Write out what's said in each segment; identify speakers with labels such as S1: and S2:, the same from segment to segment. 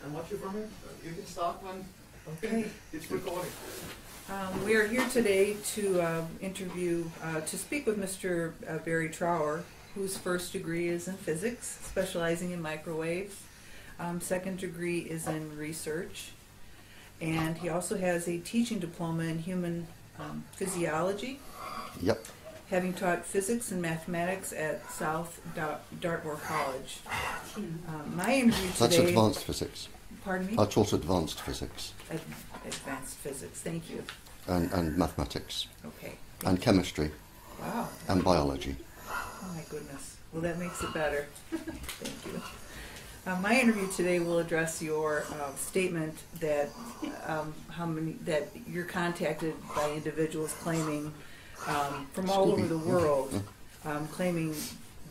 S1: And what's your from here? You can start when
S2: Okay.
S1: it's recording.
S2: We are here today to to speak with Mr. Barrie Trower, whose first degree is in physics, specializing in microwaves. Second degree is in research. And he also has a teaching diploma in human physiology.
S3: Yep.
S2: Having taught physics and mathematics at South Dartmoor College. My interview today...
S3: That's advanced physics.
S2: Pardon me?
S3: I taught advanced physics.
S2: Advanced physics, thank you.
S3: And mathematics.
S2: Okay.
S3: And chemistry.
S2: Wow.
S3: And biology.
S2: Oh my goodness. Well, that makes it better. Thank you. My interview today will address your statement that that you're contacted by individuals claiming from all over the world, claiming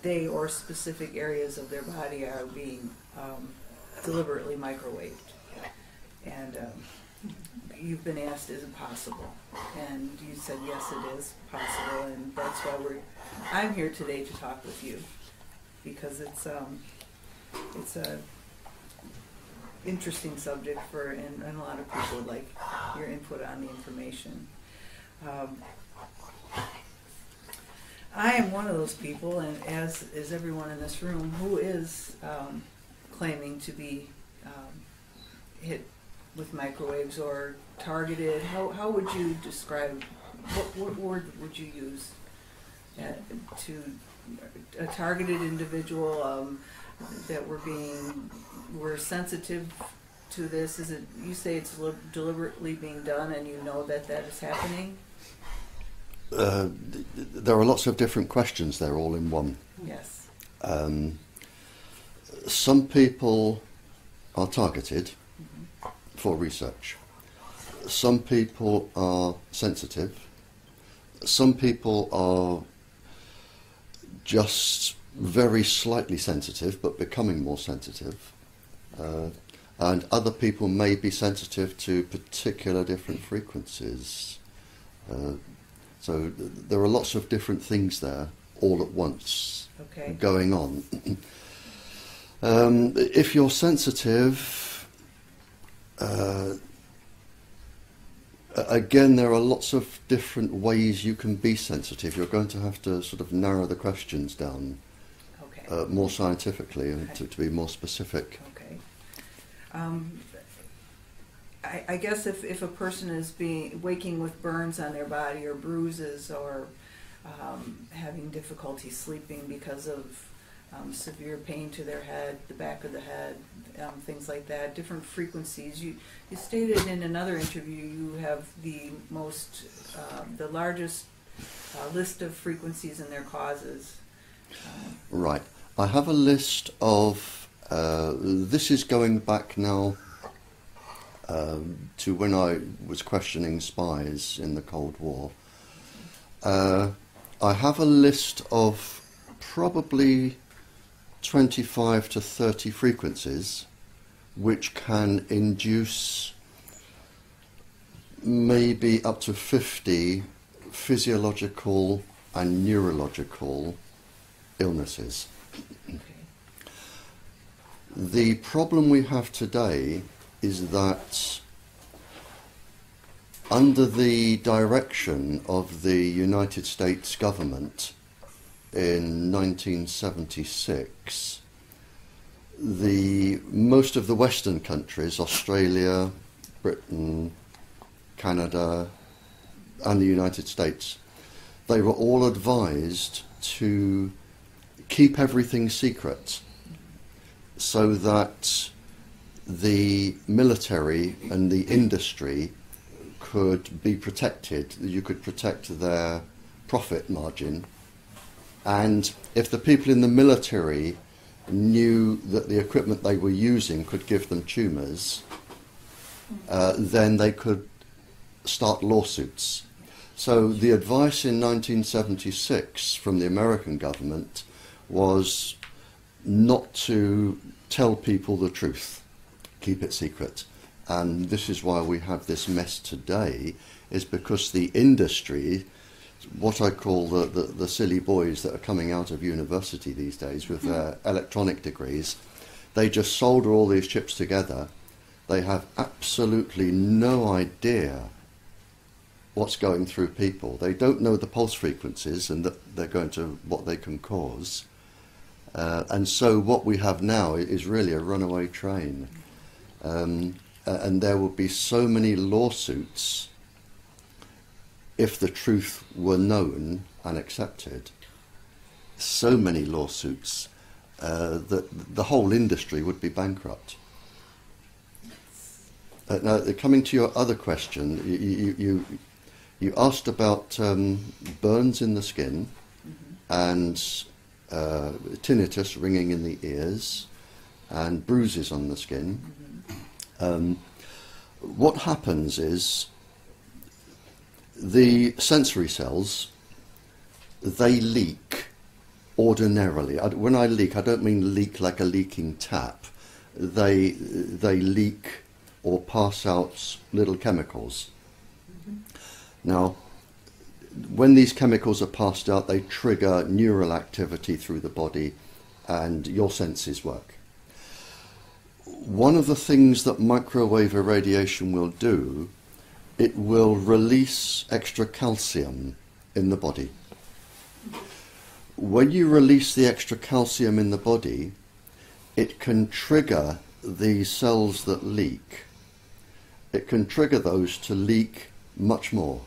S2: they or specific areas of their body are being deliberately microwaved. And you've been asked, is it possible? And you said, yes, it is possible, and that's why I'm here today to talk with you, because it's a interesting subject and a lot of people would like your input on the information. I am one of those people, and as is everyone in this room, who is claiming to be hit with microwaves or targeted. How would you describe, what word would you use to a targeted individual that we're sensitive to this? Is it, you say it's deliberately being done and you know that is happening?
S3: There are lots of different questions there all in one.
S2: Yes.
S3: Some people are targeted for research. Some people are sensitive. Some people are just very slightly sensitive but becoming more sensitive. And other people may be sensitive to particular different frequencies. So there are lots of different things there all at once going on. If you're sensitive, again, there are lots of different ways you can be sensitive. You're going to have to sort of narrow the questions down more scientifically and to be more specific.
S2: Okay. I guess if a person is waking with burns on their body or bruises or having difficulty sleeping because of severe pain to their head, the back of the head, things like that, different frequencies. You stated in another interview you have the largest list of frequencies and their causes.
S3: Right. I have a list of, this is going back now to when I was questioning spies in the Cold War. I have a list of probably 25 to 30 frequencies which can induce maybe up to 50 physiological and neurological illnesses. The problem we have today is that under the direction of the United States government in 1976, most of the Western countries, Australia, Britain, Canada, and the United States, they were all advised to keep everything secret so that the military and the industry could be protected. You could protect their profit margin. And if the people in the military knew that the equipment they were using could give them tumours, then they could start lawsuits. So the advice in 1976 from the American government was not to tell people the truth, keep it secret. And this is why we have this mess today, is because the industry, what I call the silly boys that are coming out of university these days with their electronic degrees, they just solder all these chips together they have absolutely no idea what's going through people. They don't know the pulse frequencies and that they're going to what they can cause. And so what we have now is really a runaway train. And there will be so many lawsuits if the truth were known and accepted. So many lawsuits that the whole industry would be bankrupt. Now, coming to your other question, you asked about burns in the skin and tinnitus ringing in the ears and bruises on the skin. What happens is the sensory cells, they leak ordinarily. When I leak, I don't mean leak like a leaking tap. They leak or pass out little chemicals. Now, when these chemicals are passed out, they trigger neural activity through the body and your senses work. One of the things that microwave irradiation will do, it will release extra calcium in the body. When you release the extra calcium in the body, it can trigger the cells that leak. It can trigger those to leak much more.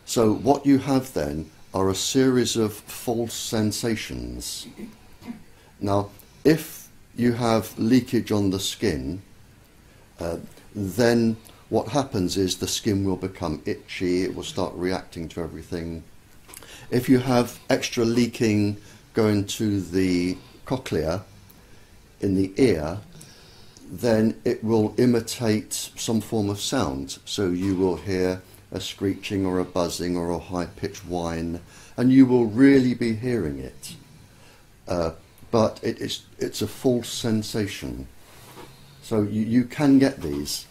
S3: So what you have then are a series of false sensations. Now, if you have leakage on the skin, then what happens is the skin will become itchy, it will start reacting to everything. If you have extra leaking going to the cochlea in the ear, then it will imitate some form of sound. So you will hear a screeching or a buzzing or a high-pitched whine, and you will really be hearing it. But it's a false sensation. So you can get these.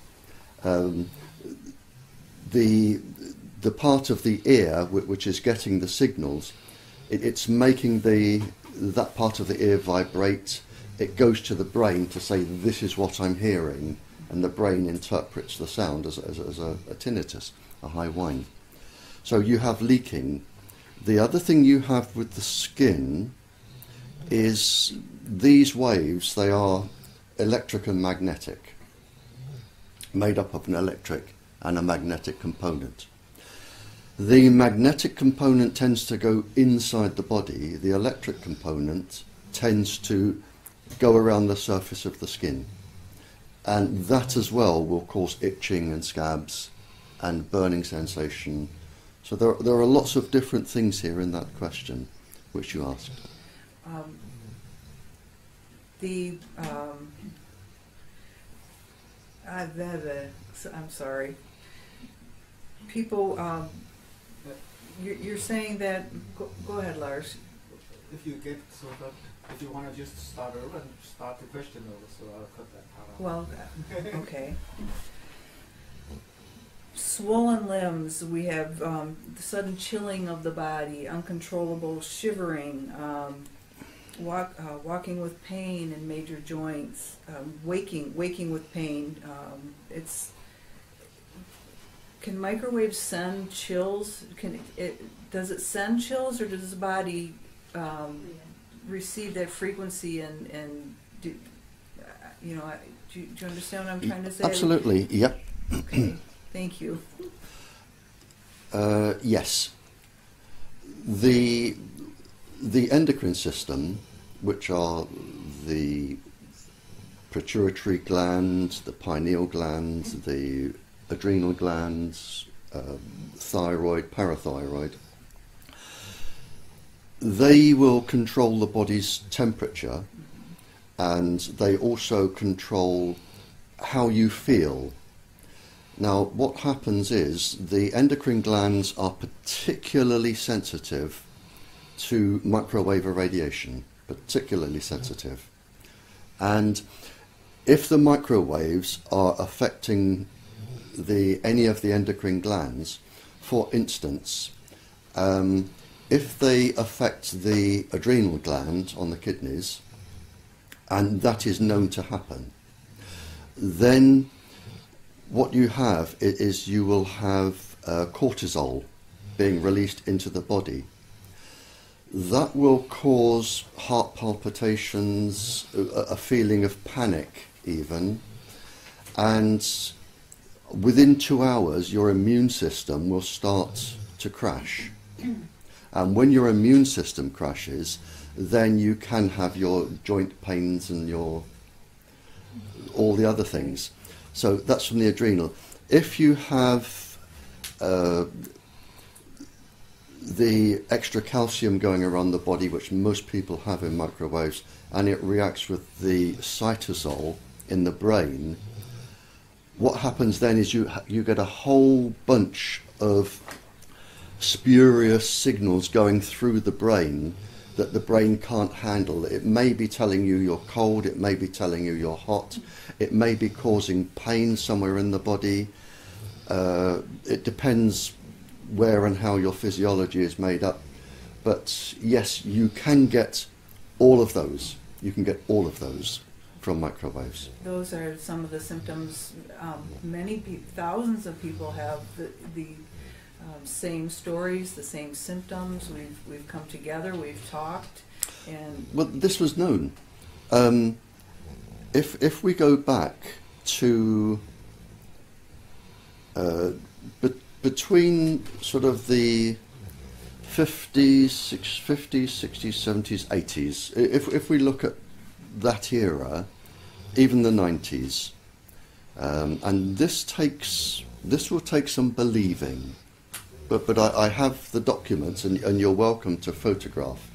S3: The part of the ear which is getting the signals, it's making that part of the ear vibrate. It goes to the brain to say, this is what I'm hearing, and the brain interprets the sound as a tinnitus, a high whine. So you have leaking. The other thing you have with the skin is these waves, they are electric and magnetic, made up of an electric and a magnetic component. The magnetic component tends to go inside the body. The electric component tends to go around the surface of the skin. And that as well will cause itching and scabs and burning sensation. So there are lots of different things here in that question which you asked.
S2: I'm sorry. People, you're saying that, go ahead, Lars.
S1: If you get sort of, if you want to just start over and start the question over, so I'll cut that part out.
S2: Well, okay. Swollen limbs, we have the sudden chilling of the body, uncontrollable shivering, walking with pain in major joints, waking with pain. Can microwaves send chills? Does it send chills, or does the body receive that frequency and do you understand what I'm trying to say?
S3: Absolutely, yep.
S2: Okay, thank you.
S3: Yes. The endocrine system, which are the pituitary glands, the pineal glands, the adrenal glands, thyroid, parathyroid, they will control the body's temperature, and they also control how you feel. Now, what happens is the endocrine glands are particularly sensitive to microwave irradiation, particularly sensitive. And if the microwaves are affecting any of the endocrine glands, for instance, if they affect the adrenal gland on the kidneys, and that is known to happen, then what you have is you will have cortisol being released into the body. That will cause heart palpitations, a feeling of panic even, and within 2 hours your immune system will start to crash. And when your immune system crashes, then you can have your joint pains and all the other things. So that's from the adrenal. If you have the extra calcium going around the body, which most people have in microwaves, and it reacts with the cytosol in the brain, what happens then is you get a whole bunch of spurious signals going through the brain that the brain can't handle. It may be telling you you're cold, it may be telling you you're hot, it may be causing pain somewhere in the body. It depends where and how your physiology is made up. But yes, you can get all of those. You can get all of those from microwaves.
S2: Those are some of the symptoms. Thousands of people have the same stories, the same symptoms. We've come together, we've talked, and
S3: well, this was known. If we go back to between sort of the 50s, 60s, 70s, 80s, if we look at that era, even the 90s, and this will take some believing. But I have the documents, and you're welcome to photograph,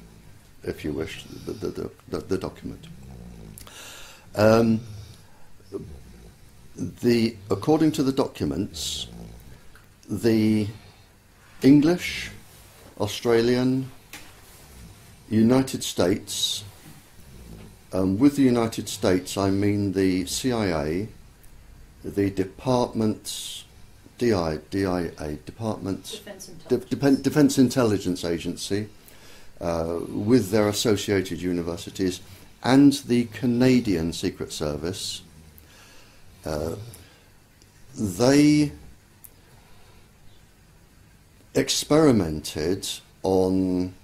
S3: if you wish, the document. According to the documents, the English, Australian, United States, with the United States I mean the CIA, the Department... DIA, Department Defence Intelligence Agency, with their associated universities, and the Canadian Secret Service, they experimented on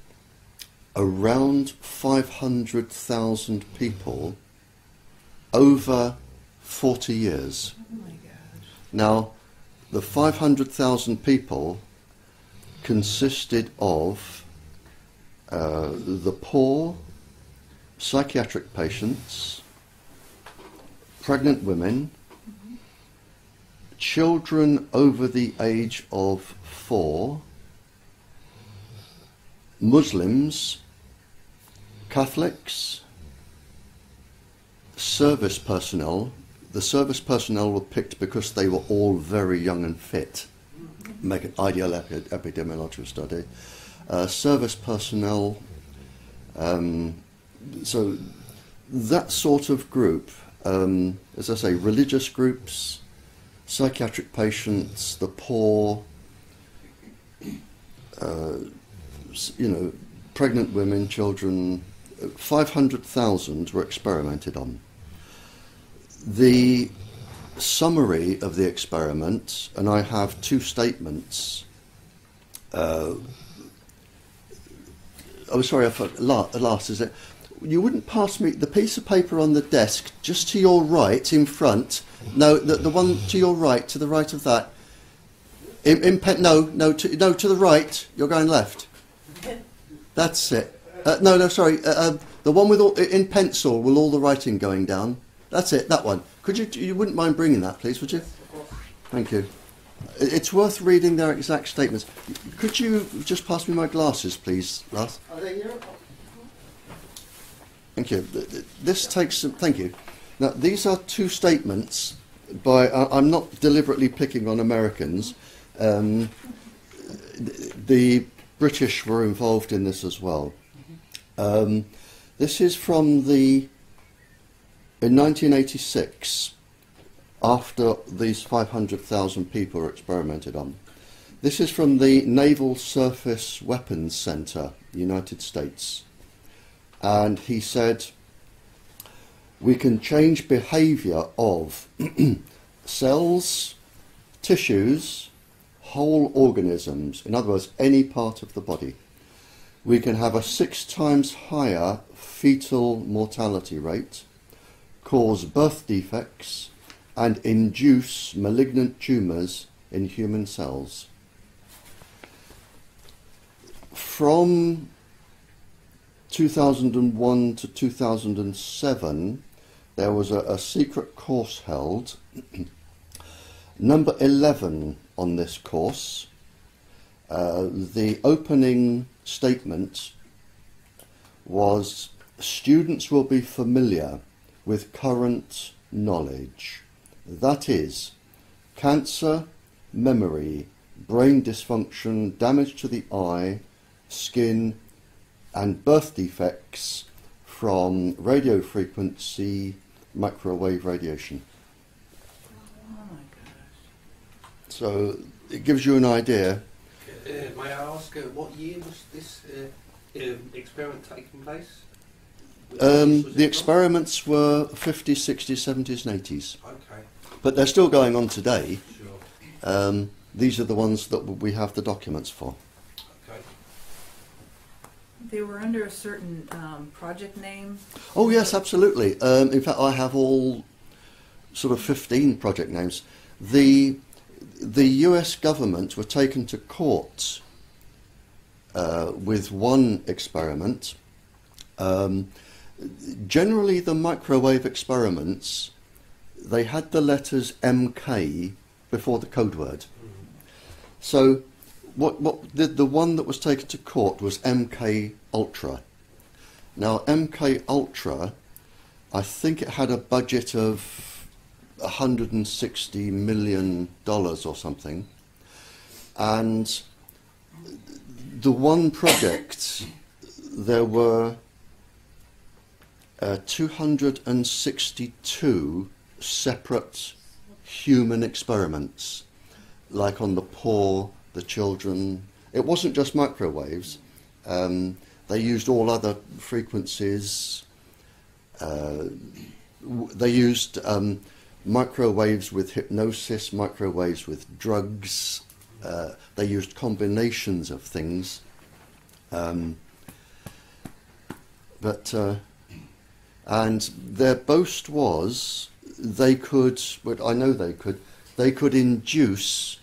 S3: around 500,000 people over 40 years.
S2: oh my gosh.
S3: Now, the 500,000 people consisted of the poor, psychiatric patients, pregnant women, children over the age of 4, Muslims, Catholics, service personnel. The service personnel were picked because they were all very young and fit. Make an ideal epidemiological study. Service personnel, so that sort of group, as I say, religious groups, psychiatric patients, the poor, pregnant women, children, 500,000 were experimented on. The summary of the experiment, and I have 2 statements. Sorry, I forgot. Last, is it? You wouldn't pass me the piece of paper on the desk just to your right, in front. No, the one to your right, to the right of that. To the right. You're going left. That's it. Sorry. The one with all, in pencil, with all the writing going down. That's it, that one. You wouldn't mind bringing that, please, would you? Thank you. It's worth reading their exact statements. Could you just pass me my glasses, please, Lars?
S1: Are they here?
S3: Thank you. This takes some... Thank you. Now, these are 2 statements by... I'm not deliberately picking on Americans. The British were involved in this as well. This is from the... In 1986, after these 500,000 people were experimented on, this is from the Naval Surface Weapons Center, United States. And he said, we can change behaviour of cells, tissues, whole organisms, in other words, any part of the body. We can have a 6 times higher fetal mortality rate, cause birth defects, and induce malignant tumours in human cells. From 2001 to 2007, there was a secret course held. Number 11 on this course, the opening statement was, students will be familiar with current knowledge. That is, cancer, memory, brain dysfunction, damage to the eye, skin, and birth defects from radio frequency microwave radiation.
S2: Oh my gosh.
S3: So it gives you an idea.
S4: May I ask, what year was this experiment taking place?
S3: The experiments were 50s, 60s, 70s and 80s.
S4: Okay.
S3: But they're still going on today.
S4: Sure.
S3: These are the ones that we have the documents for.
S4: Okay.
S2: They were under a certain project name?
S3: Oh yes, absolutely. In fact, I have all sort of 15 project names. The US government were taken to court with one experiment. Generally, the microwave experiments, they had the letters MK before the code word. So the one that was taken to court was MK Ultra. Now, MK Ultra, I think it had a budget of $160 million or something. And the one project, there were 262 separate human experiments, like on the poor, the children. It wasn't just microwaves. They used all other frequencies. They used microwaves with hypnosis, microwaves with drugs. They used combinations of things. And their boast was they could, well, I know they could induce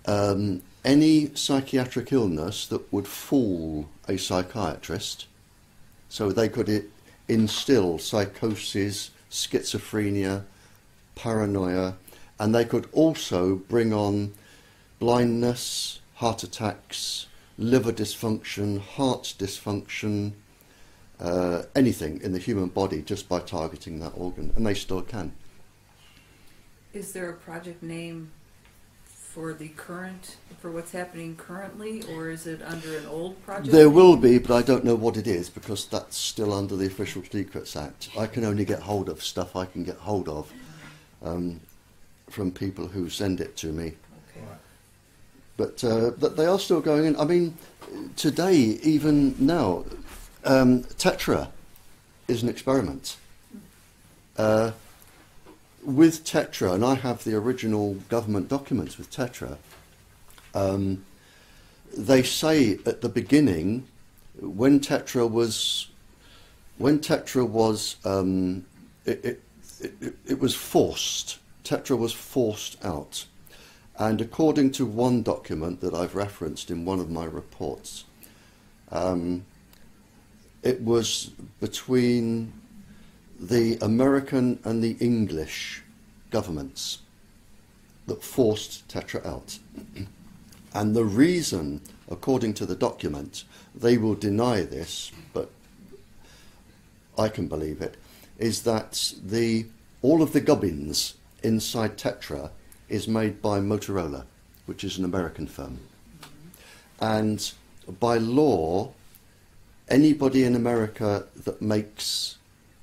S3: any psychiatric illness that would fool a psychiatrist. So they could instill psychosis, schizophrenia, paranoia, and they could also bring on blindness, heart attacks, liver dysfunction, heart dysfunction, anything in the human body just by targeting that organ, and they still can.
S2: Is there a project name for what's happening currently, or is it under an old project?
S3: There will be, but I don't know what it is because that's still under the Official Secrets Act. I can only get hold of stuff I can get hold of from people who send it to me.
S2: Okay.
S3: But they are still going in. I mean, today, even now, Tetra is an experiment. With Tetra, and I have the original government documents with Tetra, they say at the beginning, when Tetra was it was forced. Tetra was forced out. And according to one document that I've referenced in one of my reports, it was between the American and the English governments that forced Tetra out. And the reason, according to the document, they will deny this, but I can believe it, is that all of the gubbins inside Tetra is made by Motorola, which is an American firm. And by law, anybody in America that makes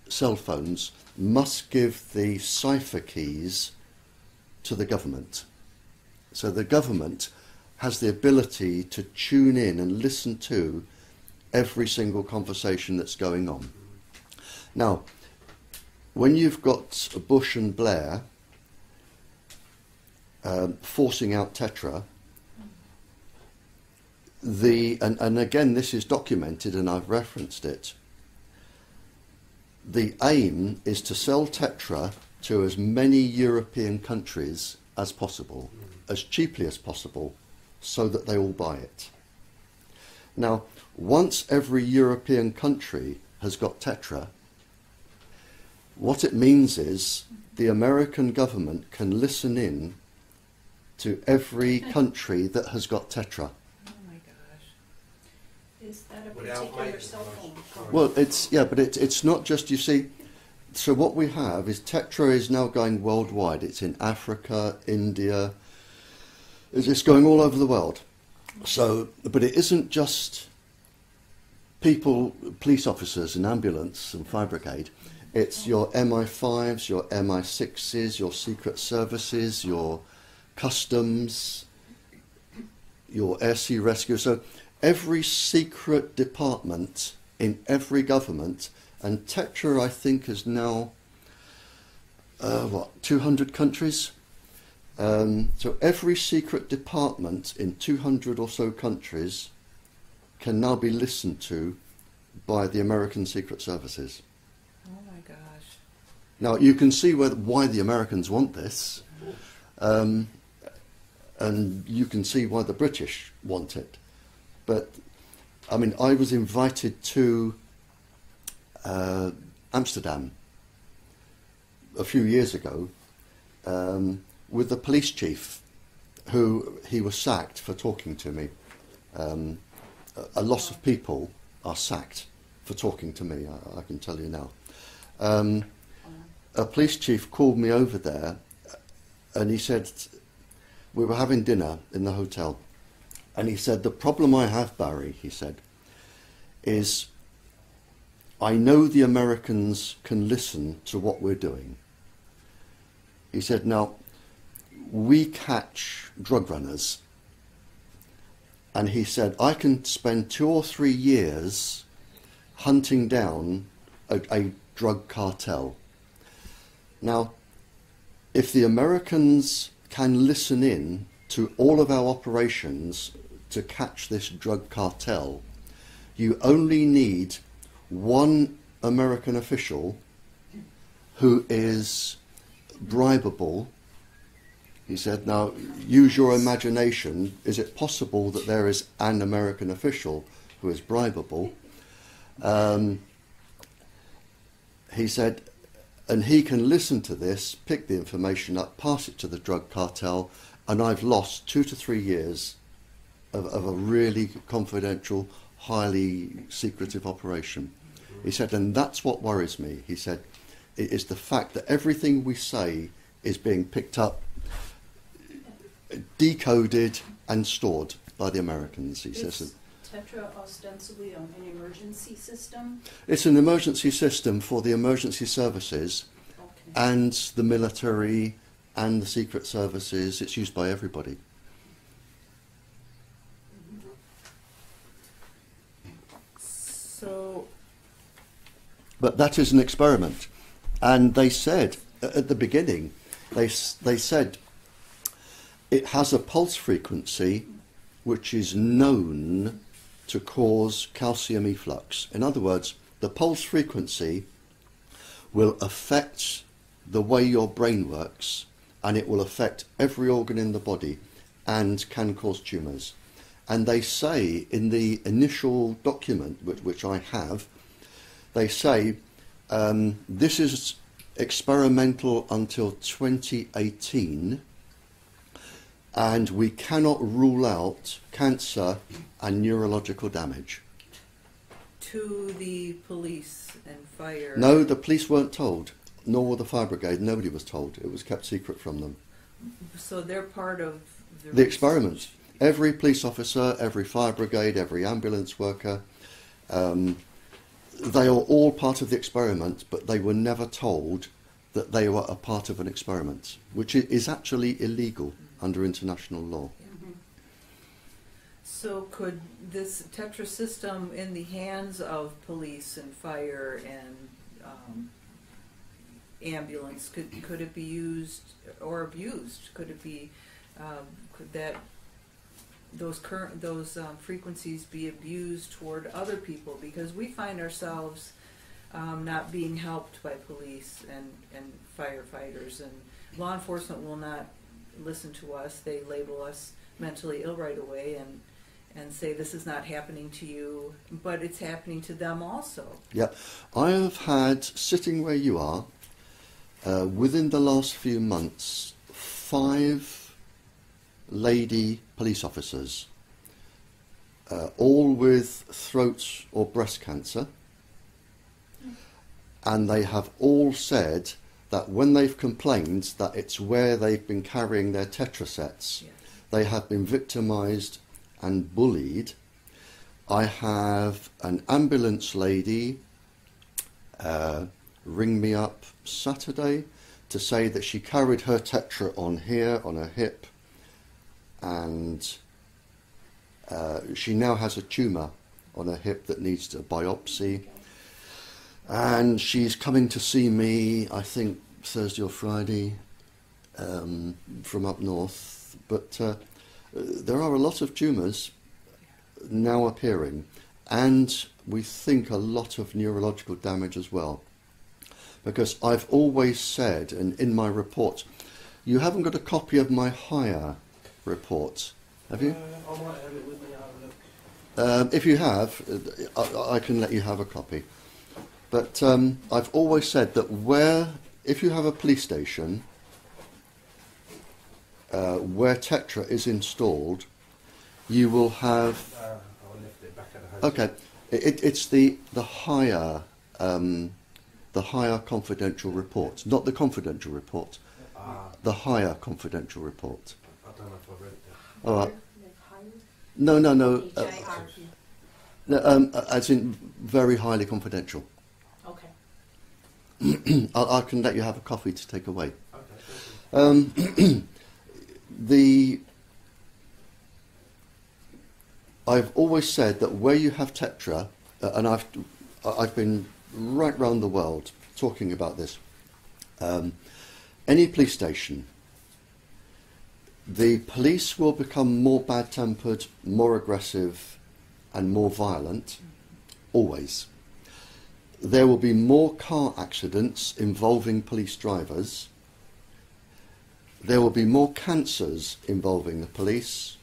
S3: cell phones must give the cipher keys to the government. So the government has the ability to tune in and listen to every single conversation that's going on. Now, when you've got Bush and Blair forcing out Tetra, and again this is documented and I've referenced it, the aim is to sell Tetra to as many European countries as possible, as cheaply as possible, so that they all buy it. Now, once every European country has got Tetra, what it means is the American government can listen in to every country that has got Tetra.
S2: Oh my gosh.
S5: Is that a
S4: Without
S5: particular
S4: making
S5: cell phone?
S4: much-
S3: Well, it's not just, you see, so what we have is Tetra is now going worldwide. It's in Africa, India, it's going all over the world. So, but it isn't just people, police officers and ambulance and fire brigade. It's your MI5s, your MI6s, your secret services, your customs, your air sea rescue. So every secret department in every government, and Tetra I think is now 200 countries. So every secret department in 200 or so countries can now be listened to by the American Secret Services.
S2: Oh my gosh.
S3: Now you can see why the Americans want this, and you can see why the British want it. But I mean, I was invited to Amsterdam a few years ago with the police chief, who he was sacked for talking to me. A lot of people are sacked for talking to me, I can tell you now. A police chief called me over there and he said, we were having dinner in the hotel, and he said, the problem I have, Barry, he said, is I know the Americans can listen to what we're doing. He said, now, we catch drug runners. And he said, I can spend 2 or 3 years hunting down a drug cartel. Now, if the Americans can listen in to all of our operations to catch this drug cartel, you only need one American official who is bribable. He said, now, use your imagination. Is it possible that there is an American official who is bribable? He said, and he can listen to this, pick the information up, pass it to the drug cartel, and I've lost 2 to 3 years of a really confidential, highly secretive operation. He said, and that's what worries me. He said, it is the fact that everything we say is being picked up, decoded and stored by the Americans. He says
S5: Is Tetra ostensibly an emergency system?
S3: it's an emergency system for the emergency services
S5: Okay.
S3: and the military and the secret services. It's used by everybody.
S2: So,
S3: But that is an experiment. And they said at the beginning, they said it has a pulse frequency which is known to cause calcium efflux. In other words, the pulse frequency will affect the way your brain works, and it will affect every organ in the body and can cause tumours. And they say in the initial document, which I have, they say this is experimental until 2018, and we cannot rule out cancer and neurological damage.
S2: to the police and fire.
S3: No, the police weren't told, nor were the fire brigade. Nobody was told. It was kept secret from them.
S2: So they're part of
S3: The experiment. Every police officer, every fire brigade, every ambulance worker, they are all part of the experiment, but they were never told that they were a part of an experiment, which is actually illegal under international law.
S5: Mhm.
S2: So could this Tetra system in the hands of police and fire and ambulance? Could it be used or abused? Could it be could that those frequencies be abused toward other people? Because we find ourselves not being helped by police and firefighters, and law enforcement will not listen to us. They label us mentally ill right away and say this is not happening to you, but it's happening to them also.
S3: Yeah, I have had, sitting where you are, within the last few months, 5 lady police officers, all with throat or breast cancer, and they have all said that when they've complained that it's where they've been carrying their Tetra sets,
S2: Yes.
S3: they have been victimised and bullied. I have an ambulance lady ring me up Saturday to say that she carried her Tetra on here, on her hip, and she now has a tumour on her hip that needs a biopsy. And she's coming to see me, I think, Thursday or Friday from up north. But there are a lot of tumours now appearing, and we think a lot of neurological damage as well. Because I've always said, and in my report, you haven't got a copy of my higher report, have you?
S4: I might have it with me. I'll have a look.
S3: If you have, I can let you have a copy. But I've always said that if you have a police station where Tetra is installed, you will have.
S4: I left it back at the hotel.
S3: Okay, it's the higher confidential report, not the confidential report. The higher confidential report.
S4: I don't know if I read it.
S3: All right.
S5: Like higher?
S3: No.
S5: HIR.
S3: No, as in very highly confidential.
S5: Okay.
S3: I can let you have a coffee to take away.
S4: Okay, thank you.
S3: I've always said that where you have Tetra, and I've been right round the world talking about this. Any police station, the police will become more bad-tempered, more aggressive, and more violent, always. There will be more car accidents involving police drivers. There will be more cancers involving the police,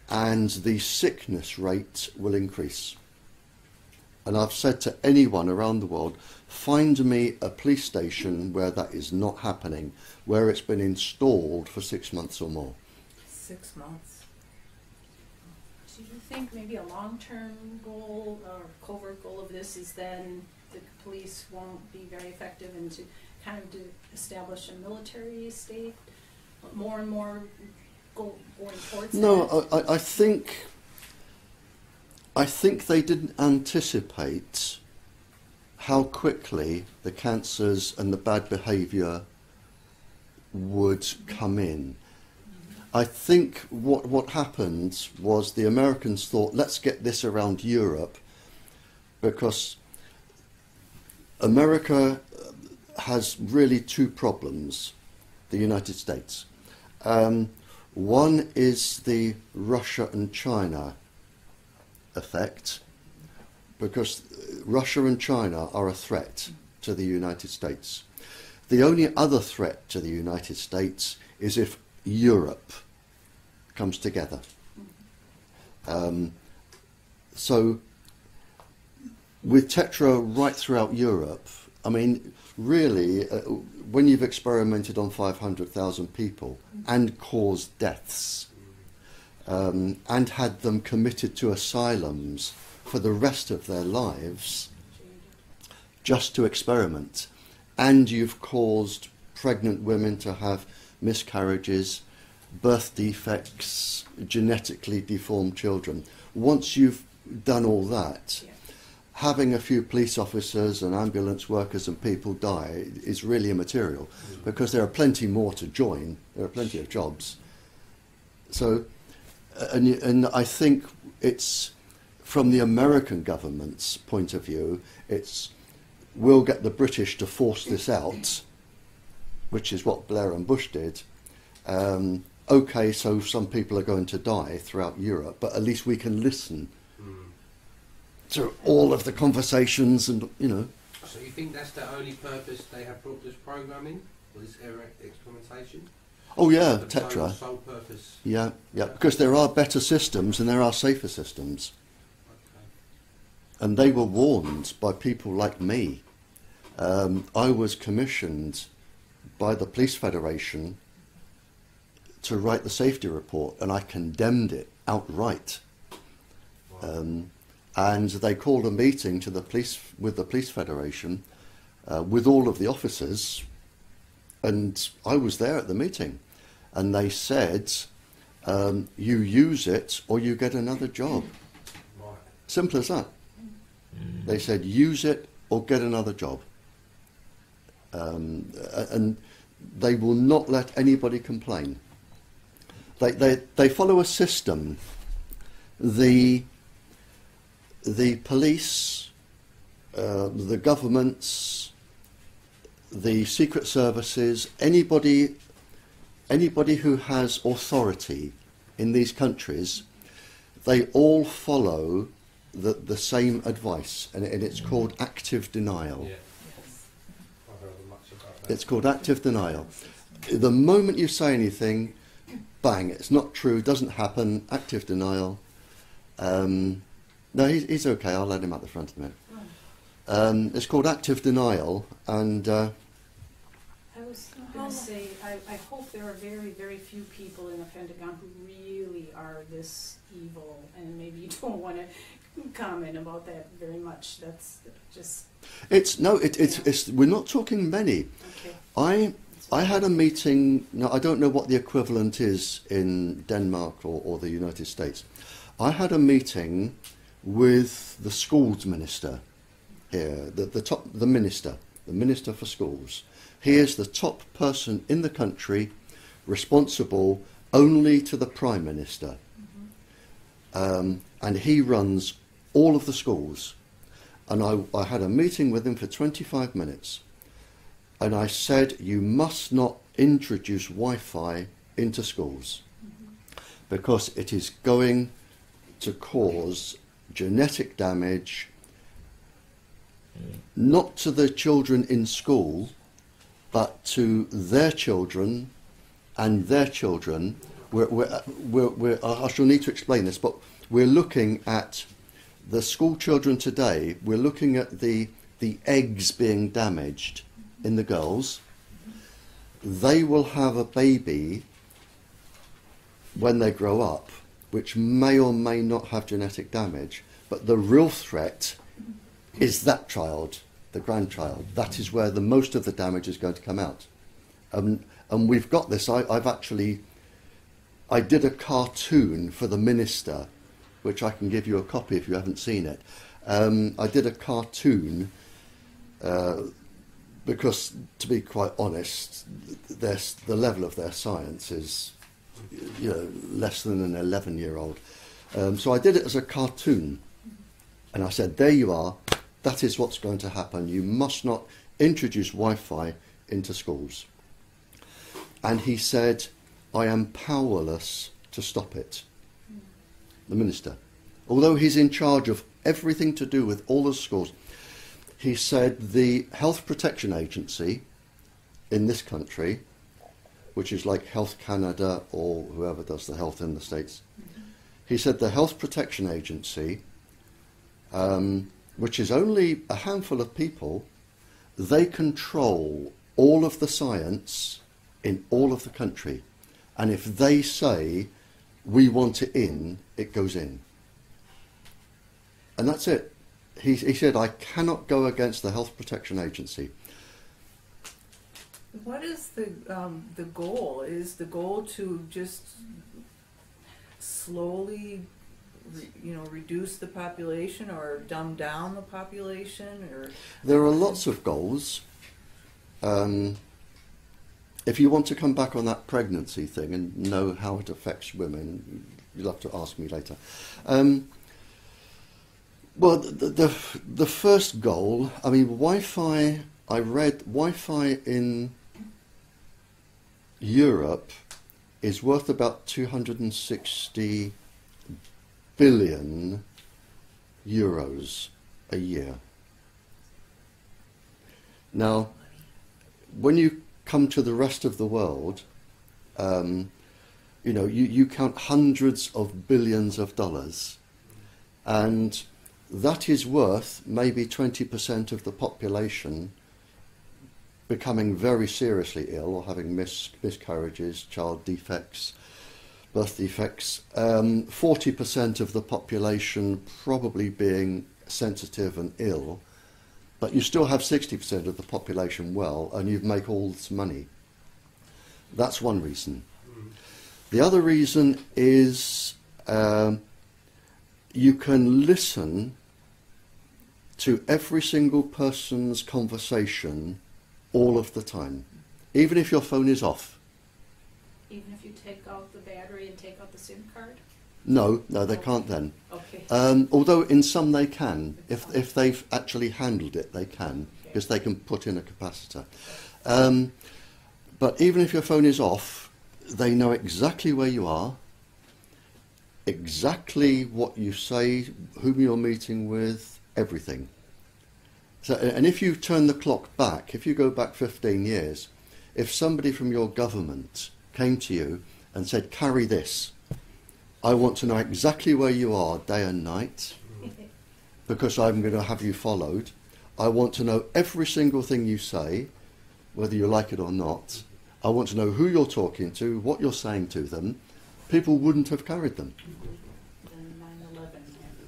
S3: and the sickness rate will increase. And I've said to anyone around the world, find me a police station where that is not happening, where it's been installed for 6 months or more.
S2: 6 months.
S5: Do you think maybe a long-term goal or covert goal of this is then the police won't be very effective and to kind of to establish a military state, more and more going towards that?
S3: No, I think they didn't anticipate how quickly the cancers and the bad behaviour would come in. I think what happened was the Americans thought, let's get this around Europe, because America has really 2 problems, the United States. One is the Russia and China effect, because Russia and China are a threat to the United States. The only other threat to the United States is if Europe comes together. So with Tetra right throughout Europe, I mean, really, when you've experimented on 500,000 people and caused deaths, and had them committed to asylums for the rest of their lives just to experiment, and you've caused pregnant women to have miscarriages, birth defects, genetically deformed children. Once you've done all that, having a few police officers and ambulance workers and people die is really immaterial, because there are plenty more to join. There are plenty of jobs. So, and I think it's, from the American government's point of view, it's, we'll get the British to force this out which is what Blair and Bush did. Okay, so some people are going to die throughout Europe, but at least we can listen to all of the conversations and, you know.
S4: So you think that's the only purpose they have brought this program in, or this experimentation?
S3: Oh yeah,
S4: The
S3: Tetra.
S4: sole purpose.
S3: Yeah, because there are better systems and there are safer systems.
S4: Okay.
S3: And they were warned by people like me. I was commissioned by the Police Federation to write the safety report, and I condemned it outright.
S4: Wow.
S3: And they called a meeting to the police with the Police Federation, with all of the officers, and I was there at the meeting, and they said, "You use it, or you get another job."
S4: Right.
S3: Simple as that. They said, "Use it, or get another job." And they will not let anybody complain. They follow a system. The police, the governments, the secret services, anybody who has authority in these countries, they all follow the same advice, and it's called active denial.
S4: Yeah. I've heard much about that.
S3: It's called active denial. The moment you say anything, bang, it's not true, doesn't happen, active denial. No, he's okay, I'll let him at the front in a minute. It's called active denial, and
S5: I was going to say, I hope there are very, very few people in the Pentagon who really are this evil, and maybe you don't want to comment about that very much. That's just...
S3: it's we're not talking many.
S5: Okay.
S3: I had a meeting, now I don't know what the equivalent is in Denmark or the United States. I had a meeting with the schools minister here, the minister for schools. He is the top person in the country, responsible only to the Prime Minister. And he runs all of the schools. And I had a meeting with him for 25 minutes. And I said, you must not introduce Wi-Fi into schools, because it is going to cause genetic damage, not to the children in school, but to their children and their children. I shall need to explain this, but we're looking at the school children today. We're looking at the eggs being damaged in the girls. They will have a baby when they grow up, which may or may not have genetic damage, but the real threat is that child, the grandchild. That is where the most of the damage is going to come out. And we've got this. I did a cartoon for the minister, which I can give you a copy if you haven't seen it. I did a cartoon because, to be quite honest, the level of their science is, less than an 11-year-old. So I did it as a cartoon, and I said, there you are, that is what's going to happen. You must not introduce Wi-Fi into schools. And he said, I am powerless to stop it. The minister. Although he's in charge of everything to do with all the schools, he said the Health Protection Agency in this country, which is like Health Canada or whoever does the health in the States, he said the Health Protection Agency, which is only a handful of people, they control all of the science in all of the country. And if they say, we want it in, it goes in. And that's it. He said, I cannot go against the Health Protection Agency.
S2: What is the goal? Is the goal to just slowly, reduce the population or dumb down the population? Or
S3: there are lots of goals. If you want to come back on that pregnancy thing and know how it affects women, you'll have to ask me later. Well, the first goal, Wi-Fi, I read Wi-Fi in Europe is worth about 260 billion euros a year. Now, when you come to the rest of the world, you know, you count hundreds of billions of dollars, and that is worth maybe 20% of the population becoming very seriously ill or having miscarriages, child defects, birth defects, 40% of the population probably being sensitive and ill, but you still have 60% of the population well, and you make all this money. That's one reason. The other reason is you can listen to every single person's conversation all of the time, even if your phone is off.
S5: Even if you take out the battery and take out the SIM card?
S3: No, they can't then.
S5: Okay.
S3: Although in some they can. If they've actually handled it, they can, because they can put in a capacitor. But even if your phone is off, they know exactly where you are, exactly what you say, whom you're meeting with, everything. So, and if you turn the clock back, if you go back 15 years, if somebody from your government came to you and said, carry this, I want to know exactly where you are day and night, because I'm going to have you followed. I want to know every single thing you say, whether you like it or not. I want to know who you're talking to, what you're saying to them. People wouldn't have carried them.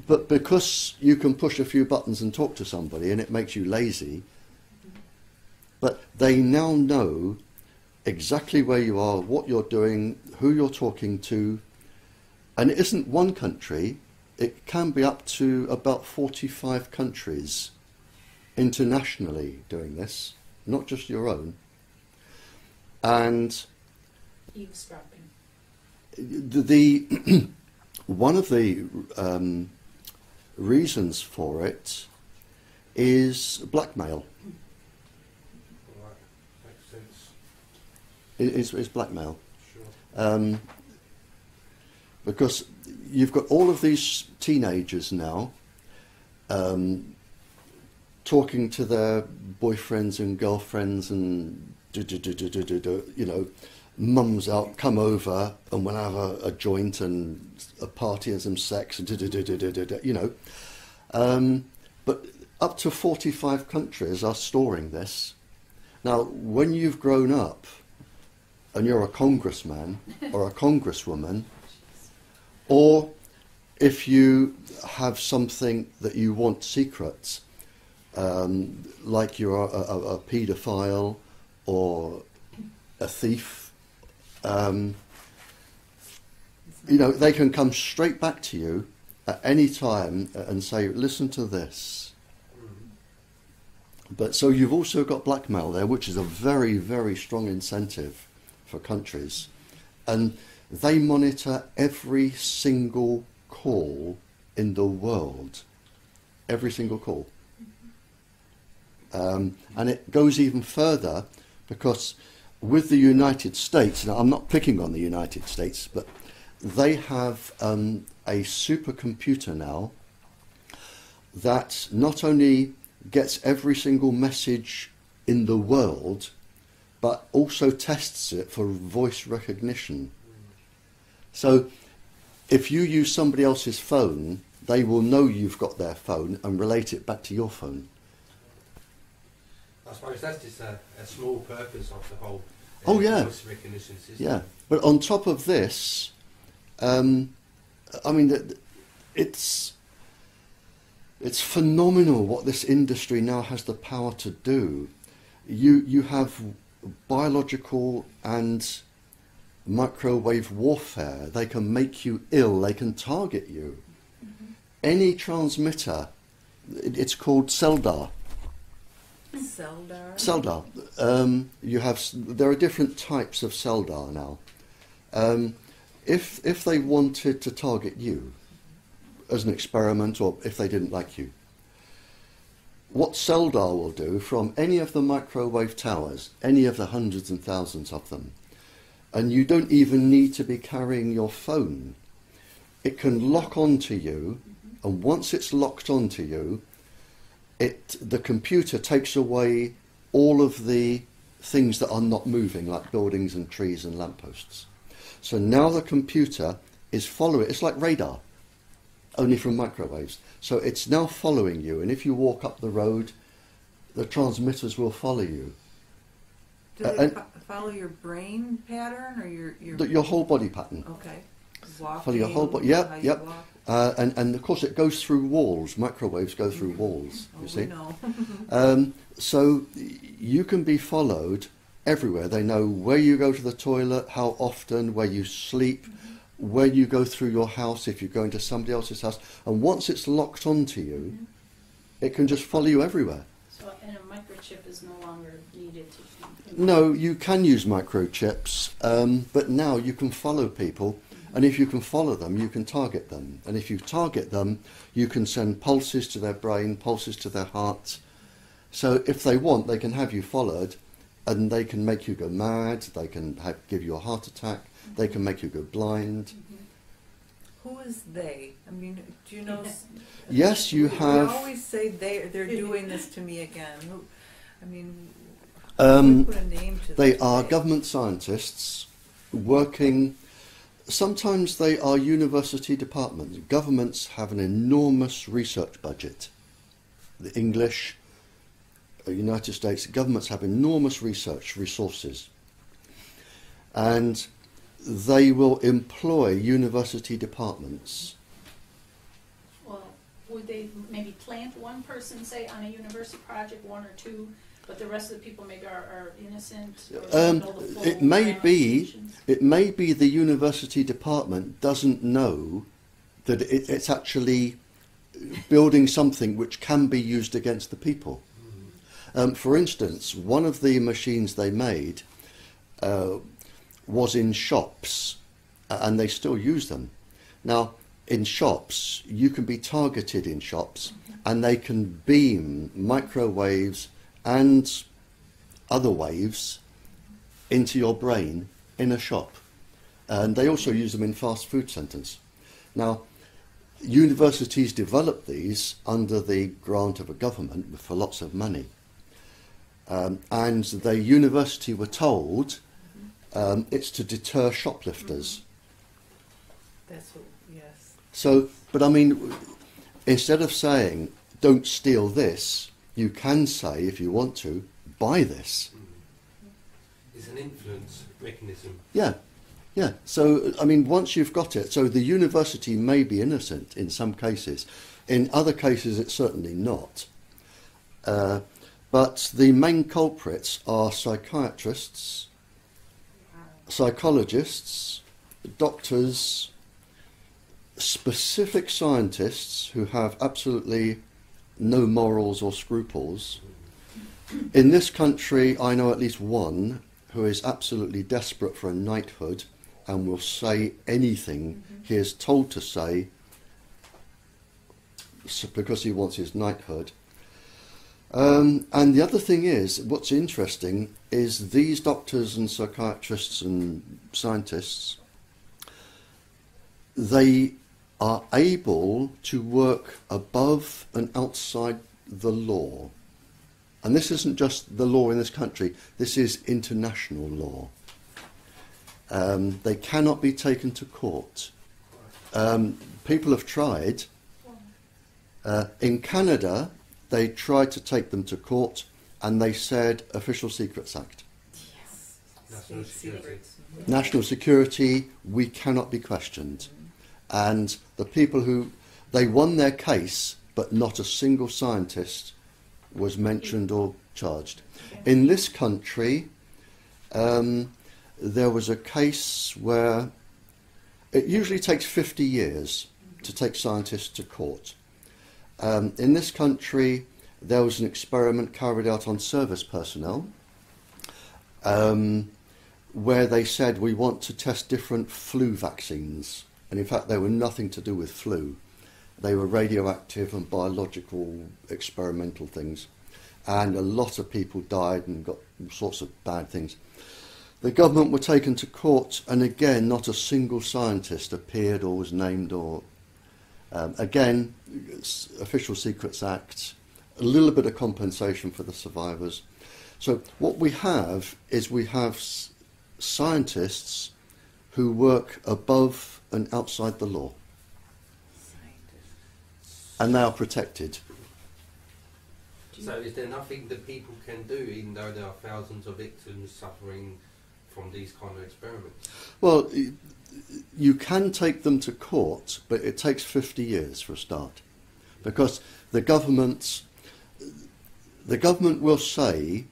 S3: But because you can push a few buttons and talk to somebody and it makes you lazy, but they now know exactly where you are, what you're doing, who you're talking to, and it isn't one country, it can be up to about 45 countries internationally doing this, not just your own. And
S5: Eavesdropping.
S3: the one of the reasons for it is blackmail.
S4: Right. Makes sense.
S3: Is blackmail.
S4: Sure.
S3: Because you've got all of these teenagers now talking to their boyfriends and girlfriends and you know, mum's out, come over and we'll have a joint and a party and some sex and you know. But up to 45 countries are storing this. Now, when you've grown up and you're a congressman or a congresswoman, or if you have something that you want secret, like you're a paedophile or a thief, you know, they can come straight back to you at any time and say, listen to this. But so you've also got blackmail there, which is a very, very strong incentive for countries. And they monitor every single call in the world. Every single call. And it goes even further, because with the United States, now I'm not picking on the United States, but they have a supercomputer now that not only gets every single message in the world, but also tests it for voice recognition. So if you use somebody else's phone, they will know you've got their phone and relate it back to your phone.
S4: I suppose that's just a small purpose of the whole voice recognition system.
S3: Yeah, but on top of this, I mean, it's phenomenal what this industry now has the power to do. You have biological and microwave warfare. They can make you ill. They can target you. Mm-hmm. Any transmitter, it's called CELDAR. CELDAR. There are different types of CELDAR now. If they wanted to target you as an experiment, or if they didn't like you, what CELDAR will do from any of the microwave towers, any of the hundreds and thousands of them, and you don't even need to be carrying your phone. It can lock onto you, and once it's locked onto you, the computer takes away all of the things that are not moving, like buildings and trees and lampposts. So now the computer is following. It's like radar, only from microwaves. So it's now following you, and if you walk up the road, the transmitters will follow you.
S2: Do they follow your brain pattern or
S3: Your whole body pattern.
S2: Okay. Walking,
S3: Follow your whole body.
S2: how
S3: Yep,
S2: you
S3: yep.
S2: walk.
S3: And of course it goes through walls. Microwaves go through walls.
S2: Oh,
S3: You
S2: we
S3: see.
S2: know.
S3: So you can be followed everywhere. They know where you go to the toilet, how often, where you sleep, where you go through your house if you go into somebody else's house. And once it's locked onto you, it can just follow you everywhere.
S5: So, and a microchip is no longer needed to...
S3: No, you can use microchips, but now you can follow people, and if you can follow them, you can target them. And if you target them, you can send pulses to their brain, pulses to their heart. So if they want, they can have you followed, and they can make you go mad, they can give you a heart attack, they can make you go blind.
S2: Who is they? I mean, do you know?
S3: Yes, you have...
S2: We always say they're doing this to me again. Who? I mean, put a name to
S3: They
S2: this
S3: are
S2: they.
S3: government scientists working. Sometimes they are university departments. Governments have an enormous research budget. The English, United States governments have enormous research resources. And they will employ university departments.
S5: Well, would they maybe plant one person, say, on a university project, one or two, but the rest of the people maybe are innocent? Or don't know the full
S3: It may be.
S5: ramifications?
S3: It may be the university department doesn't know that it's actually building something which can be used against the people. For instance, one of the machines they made was in shops, and they still use them. Now, in shops, you can be targeted in shops, and they can beam microwaves and other waves into your brain in a shop. And they also use them in fast food centres. Now, universities develop these under the grant of a government for lots of money. And the university were told it's to deter shoplifters.
S2: That's what. Yes.
S3: So, but I mean, instead of saying, don't steal this, you can say, if you want to, buy this.
S4: It's an influence mechanism.
S3: Yeah, yeah. So, I mean, once you've got it, so the university may be innocent in some cases. In other cases, it's certainly not. But the main culprits are psychiatrists, psychologists, doctors, specific scientists who have absolutely no morals or scruples. In this country, I know at least one who is absolutely desperate for a knighthood and will say anything he is told to say because he wants his knighthood. And the other thing is, what's interesting is these doctors and psychiatrists and scientists, they are able to work above and outside the law. And this isn't just the law in this country, this is international law. They cannot be taken to court. People have tried. In Canada, they tried to take them to court, and they said Official Secrets Act.
S2: Yes.
S4: National
S2: State
S4: security.
S2: secrets.
S3: National security, we cannot be questioned. And the people who, they won their case, but not a single scientist was mentioned or charged. In this country, there was a case where it usually takes 50 years to take scientists to court. In this country, there was an experiment carried out on service personnel where they said we want to test different flu vaccines. And in fact, they were nothing to do with flu. They were radioactive and biological experimental things. And a lot of people died and got all sorts of bad things. the government were taken to court, and again, not a single scientist appeared or was named, or again, Official Secrets Act, a little bit of compensation for the survivors. So what we have is scientists who work above and outside the law, and they are protected.
S4: So is there nothing that people can do, even though there are thousands of victims suffering from these kind of experiments?
S3: Well, you can take them to court, but it takes 50 years for a start, because the government will say,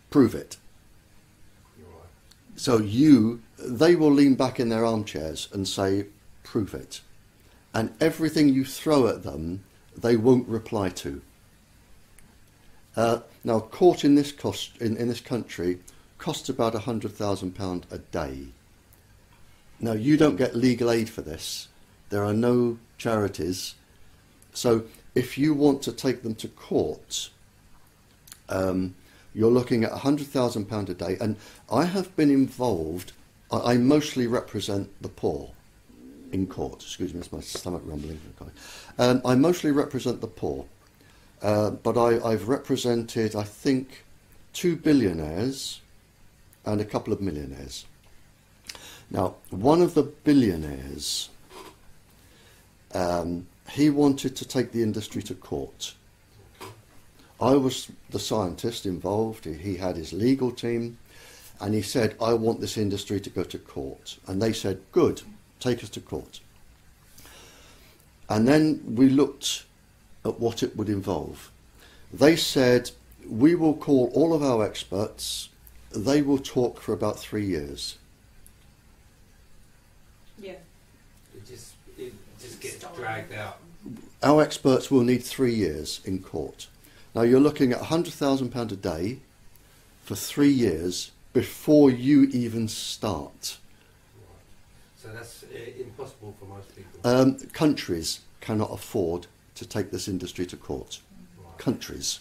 S3: prove it.
S4: Right.
S3: So they will lean back in their armchairs and say, prove it. And everything you throw at them, they won't reply to. Now, court in this country costs about £100,000 a day. Now, you don't get legal aid for this. There are no charities. So if you want to take them to court, you're looking at £100,000 a day. And I have been involved, I mostly represent the poor in court. Excuse me, it's my stomach rumbling. I mostly represent the poor. But I've represented, I think, 2 billionaires and a couple of millionaires. Now, one of the billionaires, he wanted to take the industry to court. I was the scientist involved. He had his legal team, and he said, I want this industry to go to court. And they said, good, take us to court. And then we looked at what it would involve. They said, we will call all of our experts. They will talk for about 3 years.
S5: Yeah.
S4: It just gets dragged out.
S3: Our experts will need 3 years in court. Now you're looking at £100,000 a day for 3 years before you even start.
S4: Right. So that's impossible for most people.
S3: Countries cannot afford to take this industry to court.
S4: Right.
S3: Countries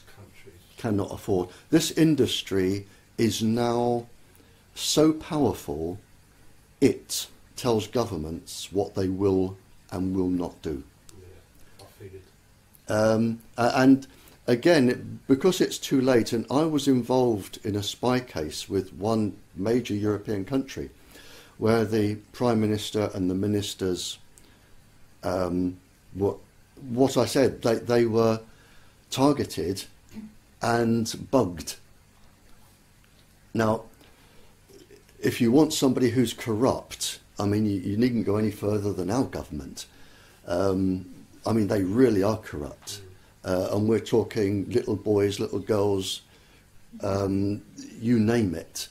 S3: cannot afford. This industry is now so powerful, it tells governments what they will and will not do.
S4: Yeah, I figured.
S3: And again, because it's too late, and I was involved in a spy case with one major European country where the Prime Minister and the ministers, what I said, they were targeted and bugged. Now, if you want somebody who's corrupt, I mean, you needn't go any further than our government. I mean, they really are corrupt. And we're talking little boys, little girls, you name it.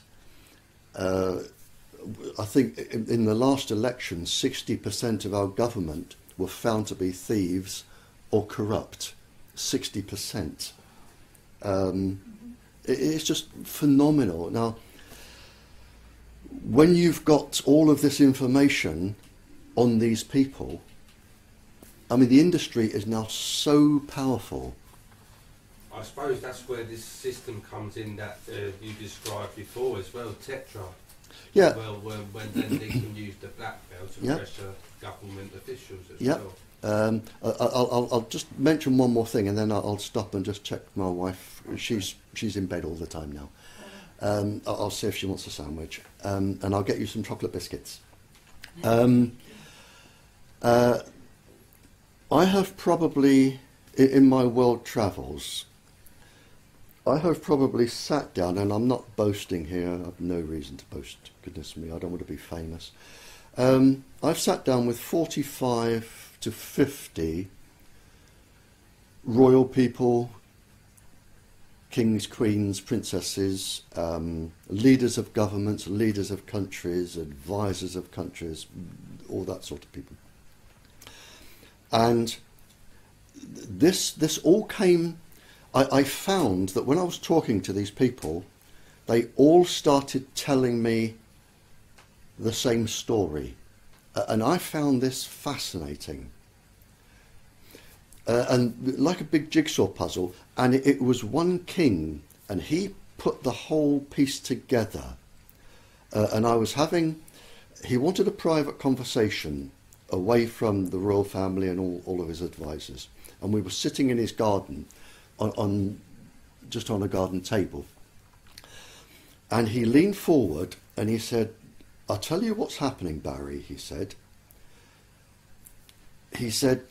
S3: I think in the last election, 60% of our government were found to be thieves or corrupt. 60%. It's just phenomenal. Now, when you've got all of this information on these people, I mean, the industry is now so powerful.
S4: I suppose that's where this system comes in that you described before as well, Tetra.
S3: Yeah.
S4: Well, when then they can use the black belt to pressure government officials as well.
S3: I'll just mention one more thing, and then I'll stop and just check my wife. She's in bed all the time now. I'll see if she wants a sandwich, and I'll get you some chocolate biscuits. I have probably, in my world travels, I have probably sat down, and I'm not boasting here, I have no reason to boast, goodness me, I don't want to be famous. I've sat down with 45 to 50 royal people, kings, queens, princesses, leaders of governments, leaders of countries, advisors of countries, all that sort of people. And this all came, I found that when I was talking to these people, they all started telling me the same story. And I found this fascinating. and like a big jigsaw puzzle, and it was one king, and he put the whole piece together. And he wanted a private conversation away from the royal family and all of his advisors. And we were sitting in his garden, just on a garden table. And he leaned forward and he said, "I'll tell you what's happening, Barrie," he said. He said,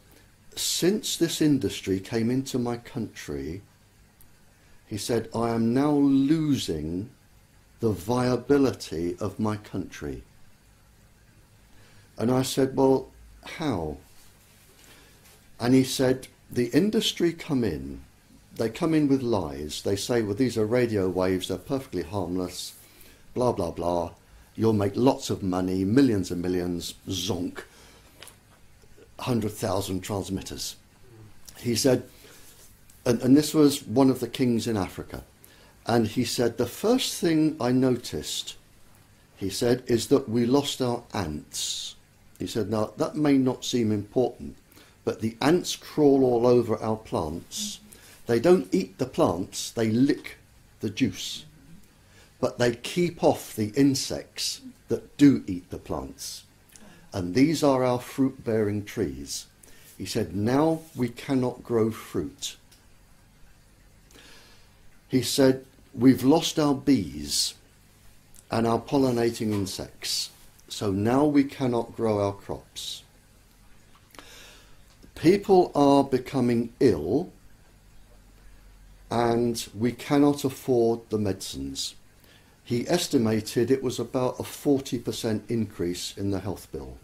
S3: "Since this industry came into my country," he said, "I am now losing the viability of my country." And I said, "Well, how?" And he said, "The industry they come in with lies. They say, well, these are radio waves, they're perfectly harmless, blah, blah, blah. You'll make lots of money, millions and millions, zonk, 100,000 transmitters." He said, and this was one of the kings in Africa, and he said, "The first thing I noticed," he said, "is that we lost our ants." He said, "Now, that may not seem important, but the ants crawl all over our plants. They don't eat the plants, they lick the juice. But they keep off the insects that do eat the plants. And these are our fruit-bearing trees." He said, "Now we cannot grow fruit." He said, "We've lost our bees and our pollinating insects. So now we cannot grow our crops. People are becoming ill and we cannot afford the medicines." He estimated it was about a 40% increase in the health bill.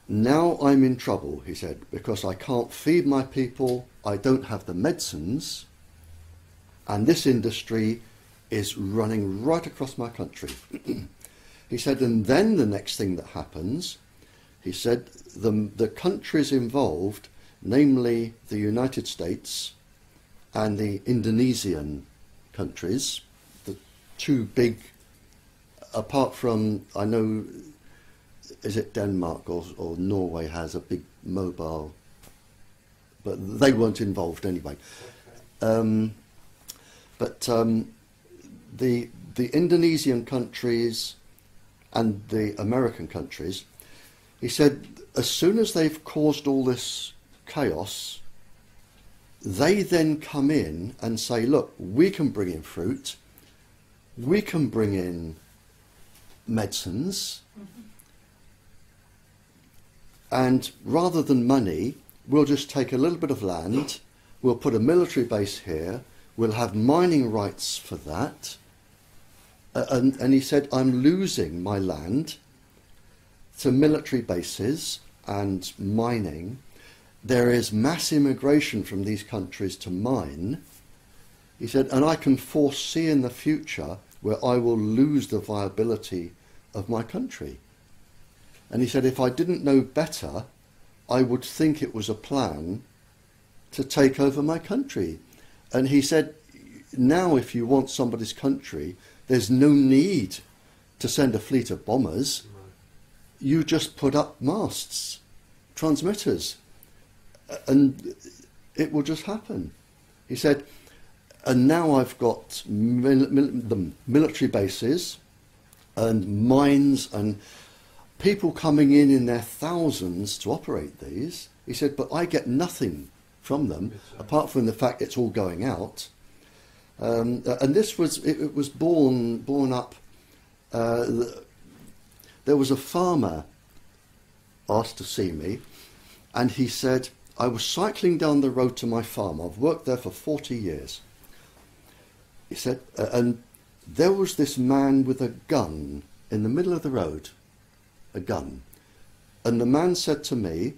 S3: "Now I'm in trouble," he said, "because I can't feed my people, I don't have the medicines, and this industry is running right across my country." He said, and then the next thing that happens, he said, the countries involved, namely the United States and the Indonesian countries, the two big, apart from, I know, is it Denmark or Norway has a big mobile, but they weren't involved anyway. But the Indonesian countries and the American countries, he said, as soon as they've caused all this chaos, they then come in and say, look, we can bring in fruit, we can bring in medicines, and rather than money, we'll just take a little bit of land, we'll put a military base here, we'll have mining rights for that. And he said, I'm losing my land to military bases and mining. There is mass immigration from these countries to mine. He said, and I can foresee in the future where I will lose the viability of my country. And he said, if I didn't know better, I would think it was a plan to take over my country. And he said, now if you want somebody's country, there's no need to send a fleet of bombers. You just put up masts, transmitters, and it will just happen. He said, and now I've got the military bases and mines and people coming in their thousands to operate these. He said, but I get nothing from them apart from the fact it's all going out. And this was, it was born up, there was a farmer asked to see me, and he said, I was cycling down the road to my farm, I've worked there for 40 years. He said, and there was this man with a gun in the middle of the road, a gun. And the man said to me,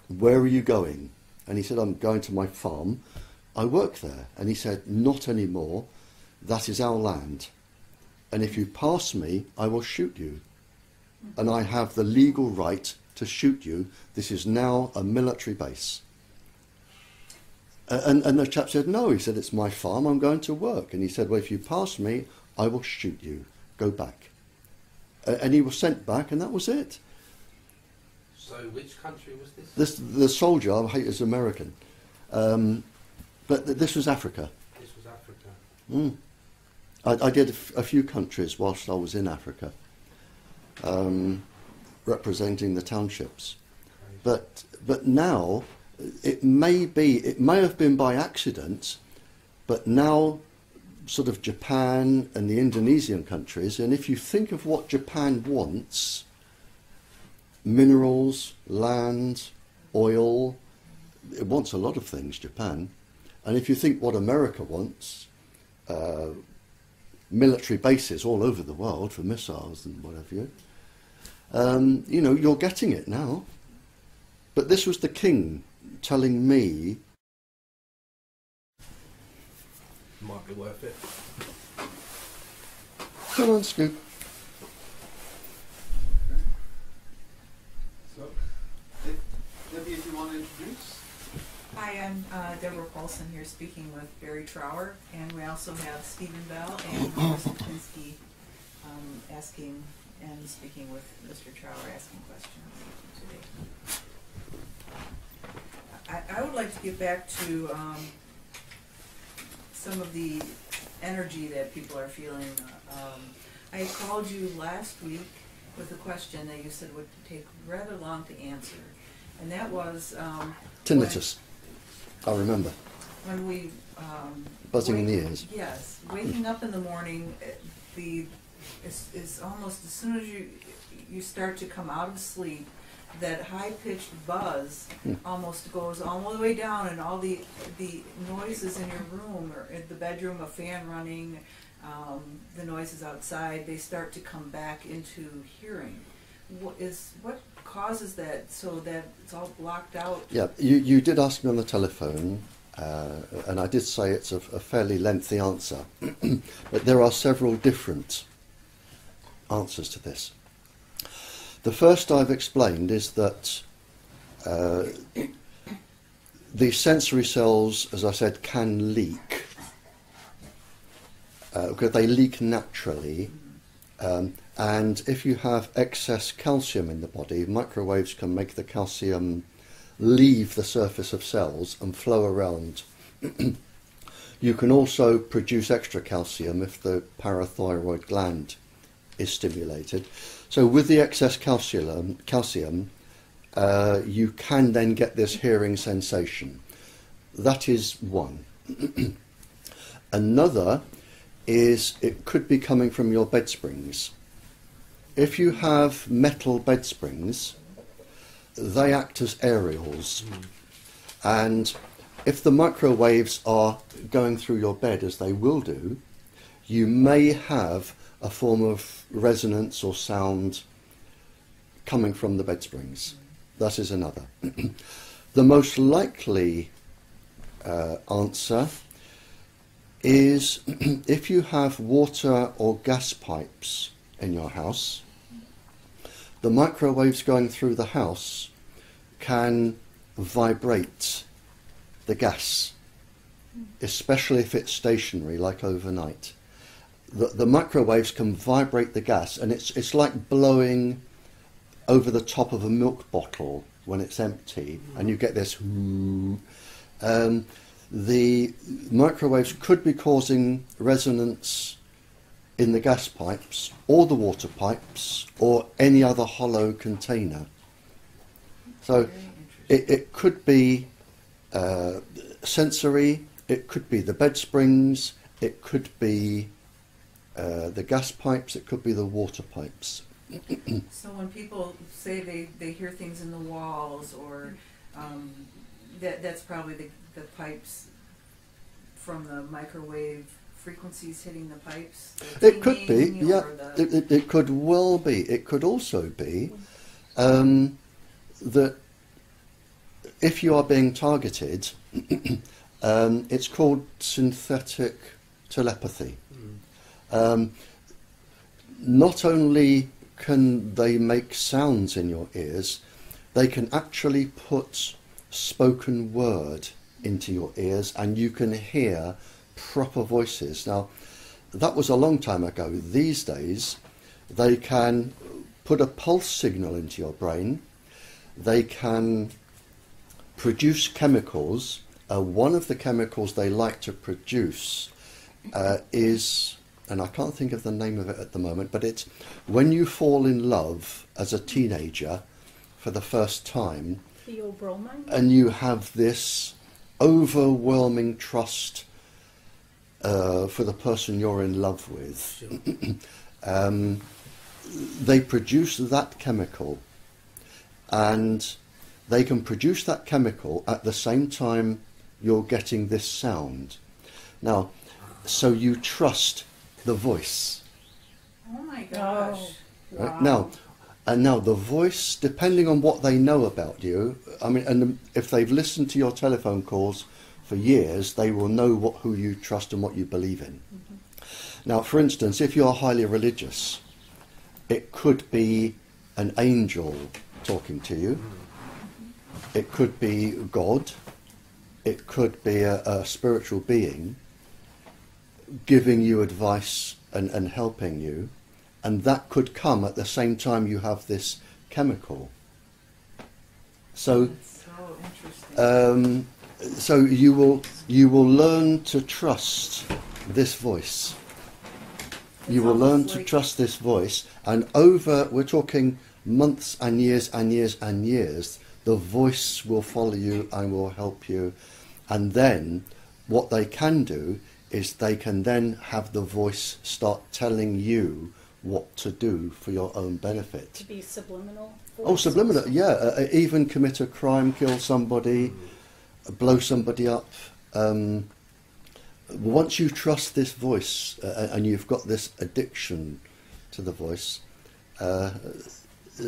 S3: where are you going? And he said, I'm going to my farm. I work there. And he said, not anymore. That is our land. And if you pass me, I will shoot you. And I have the legal right to shoot you. This is now a military base. And the chap said, no. He said, it's my farm. I'm going to work. And he said, well, if you pass me, I will shoot you. Go back. And he was sent back, and that was it.
S4: So which country was this?
S3: The soldier, I hate is American, but this was Africa.
S4: This was Africa.
S3: Mm. I did a few countries whilst I was in Africa, representing the townships. But now it may have been by accident, but now sort of Japan and the Indonesian countries, and if you think of what Japan wants, minerals, land, oil, it wants a lot of things, Japan. And if you think what America wants, military bases all over the world for missiles and what have you, you know, you're getting it now. But this was the king telling me,
S4: Might be worth it.
S3: come on, Scoop.
S1: So, Debbie, if you want to introduce.
S2: Hi, I'm Deborah Paulson here speaking with Barrie Trower, and we also have Stephen Bell and Morris Lipinski asking and speaking with Mr. Trower, asking questions today. I would like to get back to some of the energy that people are feeling. I had called you last week with a question that you said would take rather long to answer, and that was
S3: Tinnitus. I remember.
S2: when we
S3: Buzzing in the ears.
S2: Yes, waking up in the morning, it's almost as soon as you start to come out of sleep, that high-pitched buzz almost goes all the way down, and all the noises in your room or in the bedroom, a fan running, the noises outside, they start to come back into hearing. What causes that so that it's all blocked out?
S3: Yeah, you did ask me on the telephone, and I did say it's a fairly lengthy answer, but there are several different answers to this. The first I've explained is that the sensory cells, as I said, can leak, because they leak naturally, and if you have excess calcium in the body, microwaves can make the calcium leave the surface of cells and flow around. You can also produce extra calcium if the parathyroid gland is stimulated. So with the excess calcium, you can then get this hearing sensation. That is one. Another is it could be coming from your bed springs. If you have metal bed springs, they act as aerials. And if the microwaves are going through your bed, as they will do, you may have a form of resonance or sound coming from the bed springs. That is another. The most likely answer is if you have water or gas pipes in your house, the microwaves going through the house can vibrate the gas, especially if it's stationary, like overnight. The microwaves can vibrate the gas, and it's like blowing over the top of a milk bottle when it's empty, and you get this. The microwaves could be causing resonance in the gas pipes or the water pipes or any other hollow container. So it could be sensory, it could be the bed springs, it could be the gas pipes, it could be the water pipes.
S2: So when people say they hear things in the walls, or that's probably the pipes from the microwave frequencies hitting the pipes?
S3: It could be, yeah. It could well be. It could also be that if you are being targeted, it's called synthetic telepathy. Not only can they make sounds in your ears, they can actually put spoken word into your ears, and you can hear proper voices. Now, that was a long time ago. These days, they can put a pulse signal into your brain. they can produce chemicals. One of the chemicals they like to produce is, and I can't think of the name of it at the moment, but it's when you fall in love as a teenager for the first time,
S5: Theobromine?
S3: and you have this overwhelming trust for the person you're in love with.
S4: Sure.
S3: They produce that chemical, and they can produce that chemical at the same time you're getting this sound. Now, so you trust the voice.
S2: Oh my gosh.
S3: Right? Now the voice, depending on what they know about you, I mean, and if they've listened to your telephone calls for years, they will know who you trust and what you believe in. Now, for instance, if you're highly religious, it could be an angel talking to you. It could be God. It could be a spiritual being giving you advice and helping you. And that could come at the same time you have this chemical. So,
S2: That's so interesting.
S3: so you will learn to trust this voice. You will learn to trust this voice, and we're talking months and years and years and years, the voice will follow you and will help you. And then what they can do is they can then have the voice start telling you what to do for your own benefit.
S5: To be subliminal?
S3: Oh, subliminal, yeah. Even commit a crime, kill somebody, blow somebody up. Once you trust this voice and you've got this addiction to the voice,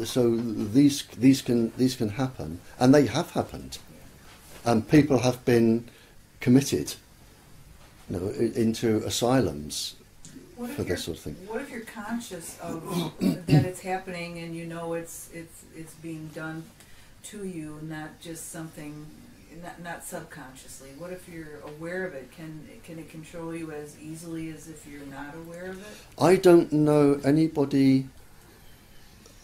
S3: so these can happen, and they have happened, and people have been committed, into asylums for this sort of thing.
S2: What if you're conscious of that it's happening, and you know it's being done to you, not just something, not subconsciously? What if you're aware of it? Can it control you as easily as if you're not aware of it?
S3: I don't know anybody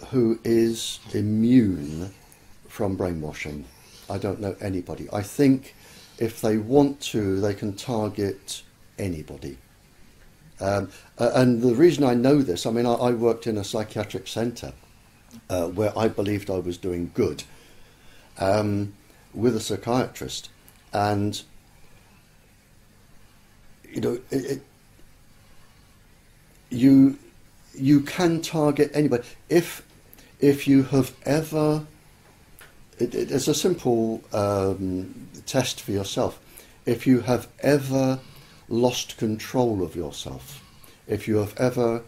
S3: who is immune from brainwashing. I don't know anybody. I think if they want to, they can target anybody. And the reason I know this, I mean, I worked in a psychiatric centre where I believed I was doing good with a psychiatrist, and you can target anybody if you have ever. It's a simple test for yourself. If you have ever lost control of yourself, if you have ever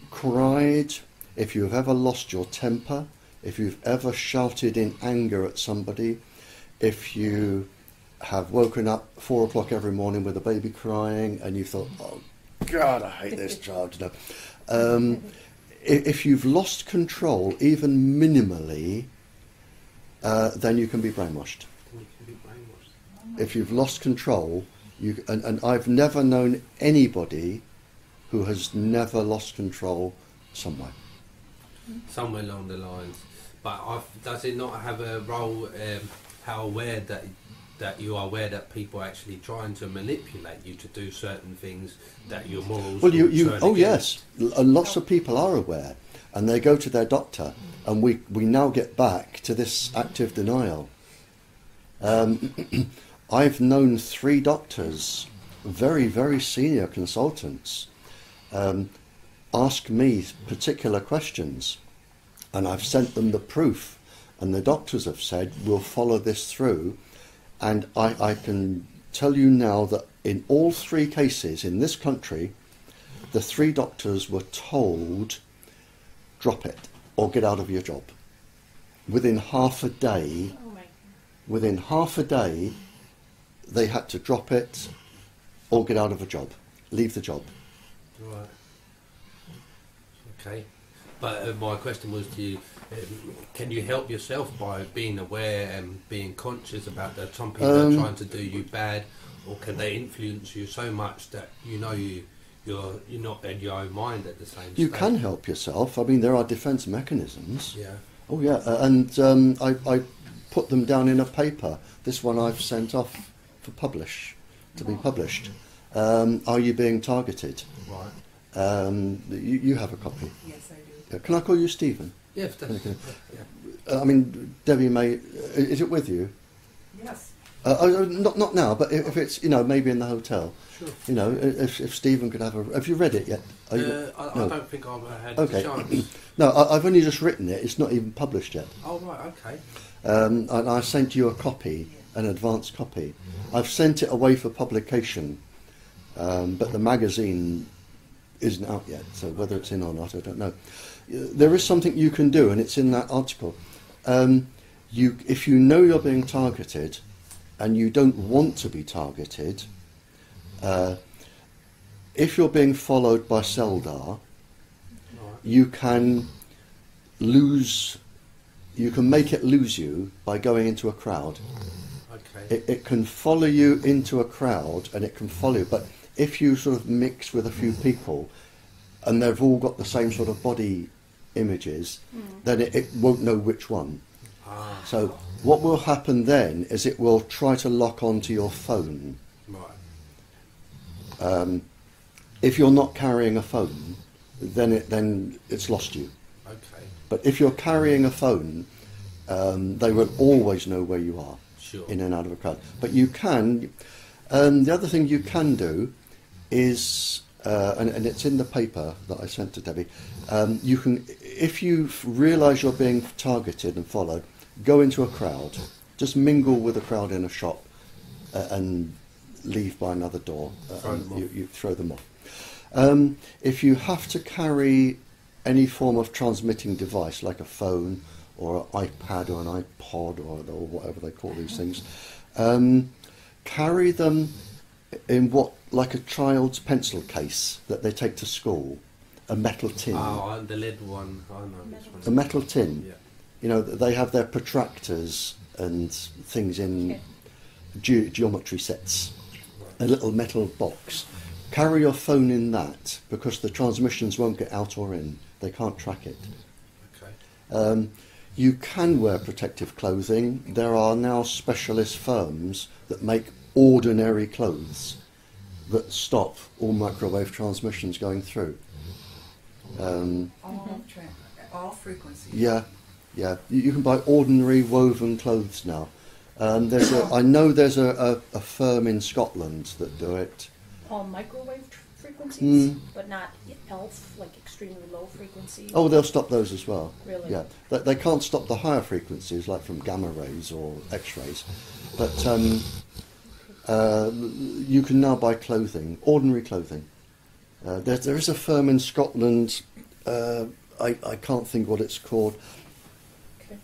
S3: cried, if you have ever lost your temper, if you've ever shouted in anger at somebody, if you have woken up 4 o'clock every morning with a baby crying and you thought, oh God, I hate this child, if you've lost control, even minimally, then you can be brainwashed. If you've lost control, and I've never known anybody who has never lost control somewhere.
S4: Somewhere along the lines. But does it not have a role, how aware that you are aware that people are actually trying to manipulate you to do certain things that your morals
S3: Well,
S4: will turn against?
S3: yes, lots of people are aware, and they go to their doctor, and we now get back to this active denial. I've known 3 doctors, very, very senior consultants, ask me particular questions, and I've sent them the proof, and the doctors have said, we'll follow this through. And I can tell you now that in all 3 cases in this country, the 3 doctors were told, drop it or get out of your job. Within half a day, they had to drop it or get out of a job, leave the job.
S4: Right. Okay. But my question was to you, can you help yourself by being aware and being conscious about that some people are trying to do you bad, or can they influence you so much that you're not in your own mind at the same time?
S3: You can help yourself. I mean, there are defence mechanisms.
S4: Yeah.
S3: Oh yeah, and I put them down in a paper. This one I've sent off for to be published. Are you being targeted?
S4: Right.
S3: You have a copy.
S2: Yes, I do.
S3: Can I call you Stephen?
S4: Yeah, definitely. Yeah.
S3: I mean, Debbie may. Is it with you?
S2: Yes.
S3: Not now, but if it's maybe in the hotel.
S4: Sure.
S3: If Stephen could have a. Have you read it yet?
S4: I
S3: No.
S4: don't think I've had
S3: Okay.
S4: the chance.
S3: No, I've only just written it. It's not even published yet.
S4: Oh, right, okay.
S3: And I sent you a copy, an advance copy. I've sent it away for publication, but the magazine isn't out yet, so whether it's in or not, I don't know. There is something you can do, and it's in that article. If you know you're being targeted, and you don't want to be targeted, if you're being followed by Seldar, you can make it lose you by going into a crowd.
S4: Okay.
S3: It can follow you into a crowd, and it can follow you, but if you sort of mix with a few people and they've all got the same sort of body images, then it won't know which one. So what will happen then is it will try to lock onto your phone.
S4: Right.
S3: If you're not carrying a phone, then it's lost you.
S4: Okay.
S3: But if you're carrying a phone, they will always know where you are.
S4: Sure.
S3: In and out of a crowd. But you can, the other thing you can do is, and it's in the paper that I sent to Debbie, you can, if you realise you're being targeted and followed, go into a crowd, just mingle with a crowd in a shop and leave by another door. You throw them off. If you have to carry any form of transmitting device like a phone or an iPad or an iPod or whatever they call these things, carry them in like a child's pencil case that they take to school, a metal tin.
S4: Oh, the lead one. I know which one.
S3: A metal tin.
S4: Yeah.
S3: They have their protractors and things in geometry sets. A little metal box. Carry your phone in that, because the transmissions won't get out or in. They can't track it.
S4: Okay.
S3: You can wear protective clothing. There are now specialist firms that make ordinary clothes that stop all microwave transmissions going through.
S2: All frequencies.
S3: Yeah. You can buy ordinary woven clothes now. I know there's a firm in Scotland that do it.
S5: All microwave frequencies, but not ELF, like extremely low frequency.
S3: Oh, they'll stop those as well.
S5: Really?
S3: Yeah, they can't stop the higher frequencies, like from gamma rays or X-rays. But you can now buy clothing, ordinary clothing. There is a firm in Scotland. I can't think what it's called.
S5: Okay.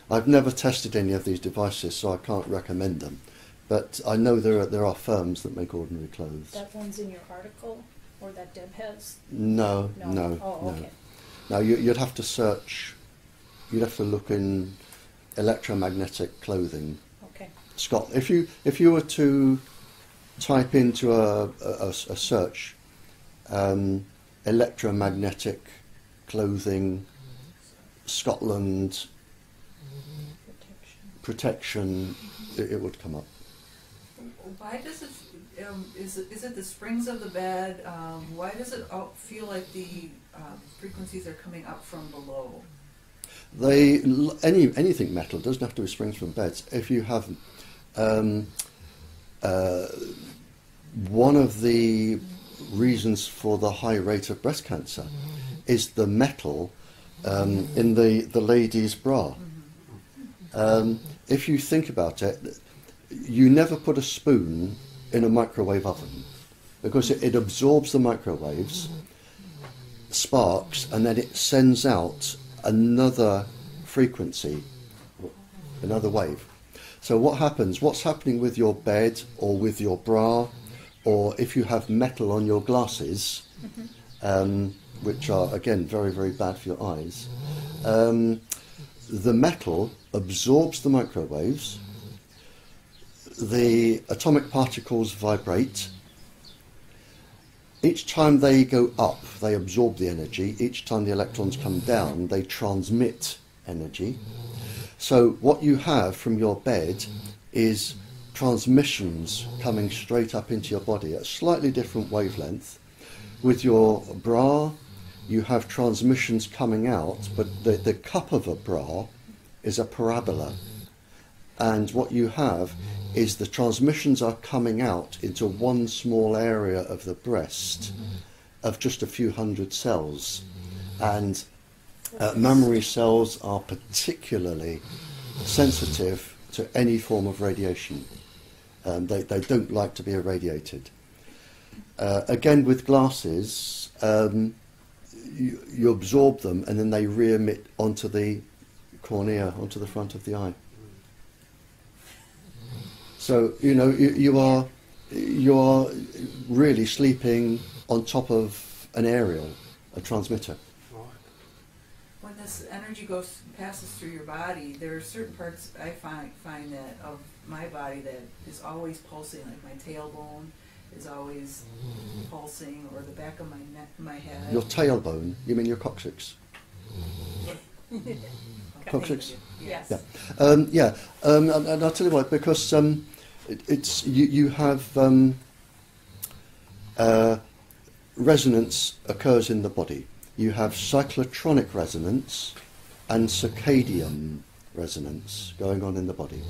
S3: I've never tested any of these devices, so I can't recommend them. But I know there are firms that make ordinary clothes.
S5: That one's in your article, or that Deb has?
S3: No.
S5: Oh, okay.
S3: No, you'd have to search. You'd have to look in electromagnetic clothing.
S5: Okay.
S3: Scott, if you were to type into a search, electromagnetic clothing, Scotland protection, it would come up.
S2: Why does it? Is it the springs of the bed? Why does it feel like the frequencies are coming up from below?
S3: Anything metal doesn't have to be springs from beds. If you have one of the reasons for the high rate of breast cancer is the metal in the lady's bra. If you think about it, you never put a spoon in a microwave oven because it absorbs the microwaves, sparks, and then it sends out another frequency, another wave. So what's happening with your bed or with your bra, or if you have metal on your glasses, which are again very, very bad for your eyes, the metal absorbs the microwaves, the atomic particles vibrate. Each time they go up, they absorb the energy. Each time the electrons come down, they transmit energy. So what you have from your bed is transmissions coming straight up into your body at a slightly different wavelength. With your bra, you have transmissions coming out, but the cup of a bra is a parabola. And what you have is the transmissions are coming out into one small area of the breast of just a few hundred cells. And mammary cells are particularly sensitive to any form of radiation. They don't like to be irradiated. Again, with glasses, you absorb them and then they re-emit onto the cornea, onto the front of the eye. So, you know, you are really sleeping on top of an aerial, a transmitter.
S2: When this energy passes through your body, there are certain parts I find that of my body that is always pulsing, like my tailbone is always pulsing, or the back of my neck, my head.
S3: Your tailbone? You mean your coccyx? Coccyx?
S5: Yes.
S3: Yeah. And I'll tell you why, because you have resonance occurs in the body. You have cyclotronic resonance and circadian resonance going on in the body.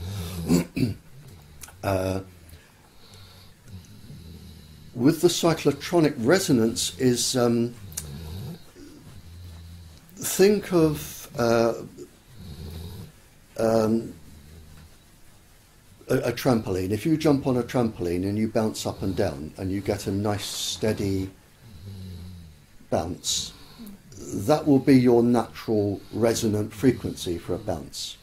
S3: With the cyclotronic resonance is think of a trampoline. If you jump on a trampoline and you bounce up and down and you get a nice steady bounce, that will be your natural resonant frequency for a bounce.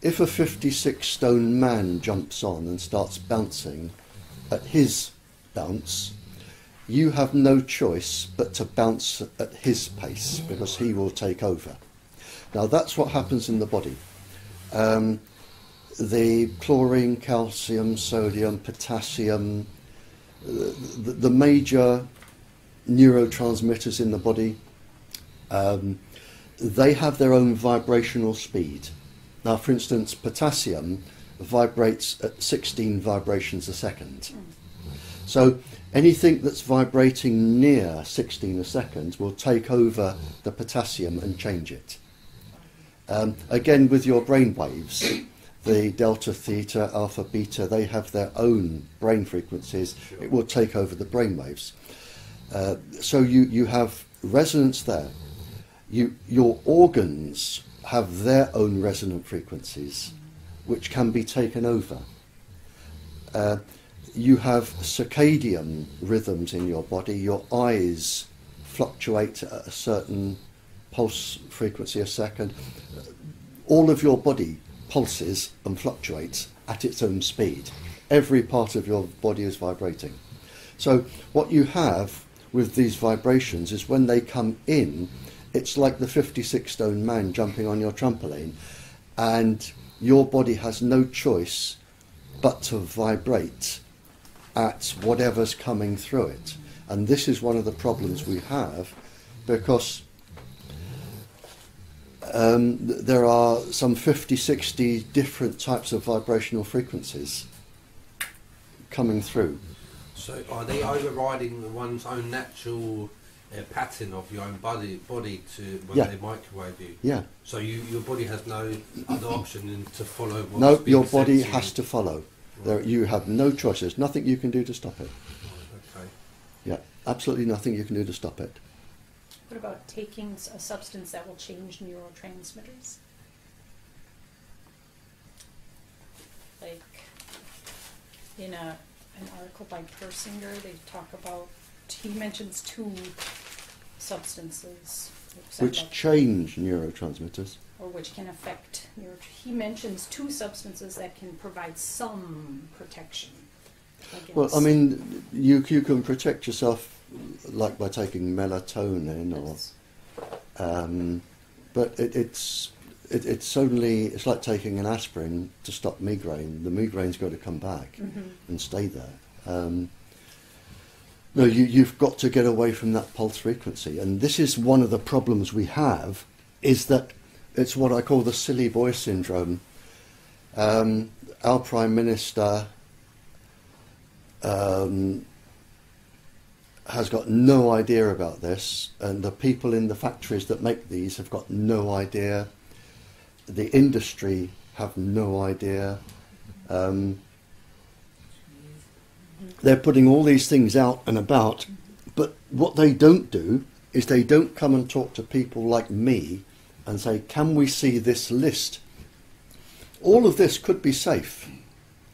S3: If a 56-stone man jumps on and starts bouncing at his bounce, you have no choice but to bounce at his pace because he will take over. Now that's what happens in the body. The chlorine, calcium, sodium, potassium, the major neurotransmitters in the body, they have their own vibrational speed. Now, for instance, potassium vibrates at 16 vibrations a second. So anything that's vibrating near 16 a second will take over the potassium and change it. Again, with your brain waves, the delta, theta, alpha, beta, they have their own brain frequencies.
S4: Sure.
S3: It will take over the brain waves. So you have resonance there. Your organs have their own resonant frequencies, which can be taken over. You have circadian rhythms in your body. Your eyes fluctuate at a certain pulse frequency a second. All of your body pulses and fluctuates at its own speed. Every part of your body is vibrating. So what you have with these vibrations is when they come in, it's like the 56-stone man jumping on your trampoline, and your body has no choice but to vibrate at whatever's coming through it. And this is one of the problems we have, because there are some 50, 60 different types of vibrational frequencies coming through.
S4: So are they overriding one's own natural pattern of your own body to when
S3: Yeah.
S4: they microwave you?
S3: Yeah.
S4: So your body has no other option than to follow what's
S3: No,
S4: being
S3: your body
S4: said to
S3: has
S4: you?
S3: to follow. You have no choice. There's nothing you can do to stop it.
S4: Okay.
S3: Yeah, absolutely nothing you can do to stop it.
S5: What about taking a substance that will change neurotransmitters? Like in an article by Persinger, they talk about, he mentions two substances.
S3: Which change neurotransmitters.
S5: Or which can affect he mentions two substances that can provide some protection against.
S3: Well, I mean, you can protect yourself like by taking melatonin, or but it's like taking an aspirin to stop migraine. The migraine's got to come back and stay there. No, you've got to get away from that pulse frequency, and this is one of the problems we have, is that it's what I call the silly boy syndrome. Our Prime Minister has got no idea about this, and the people in the factories that make these have got no idea. The industry have no idea. They're putting all these things out and about, but what they don't do is they don't come and talk to people like me and say, can we see this list? All of this could be safe.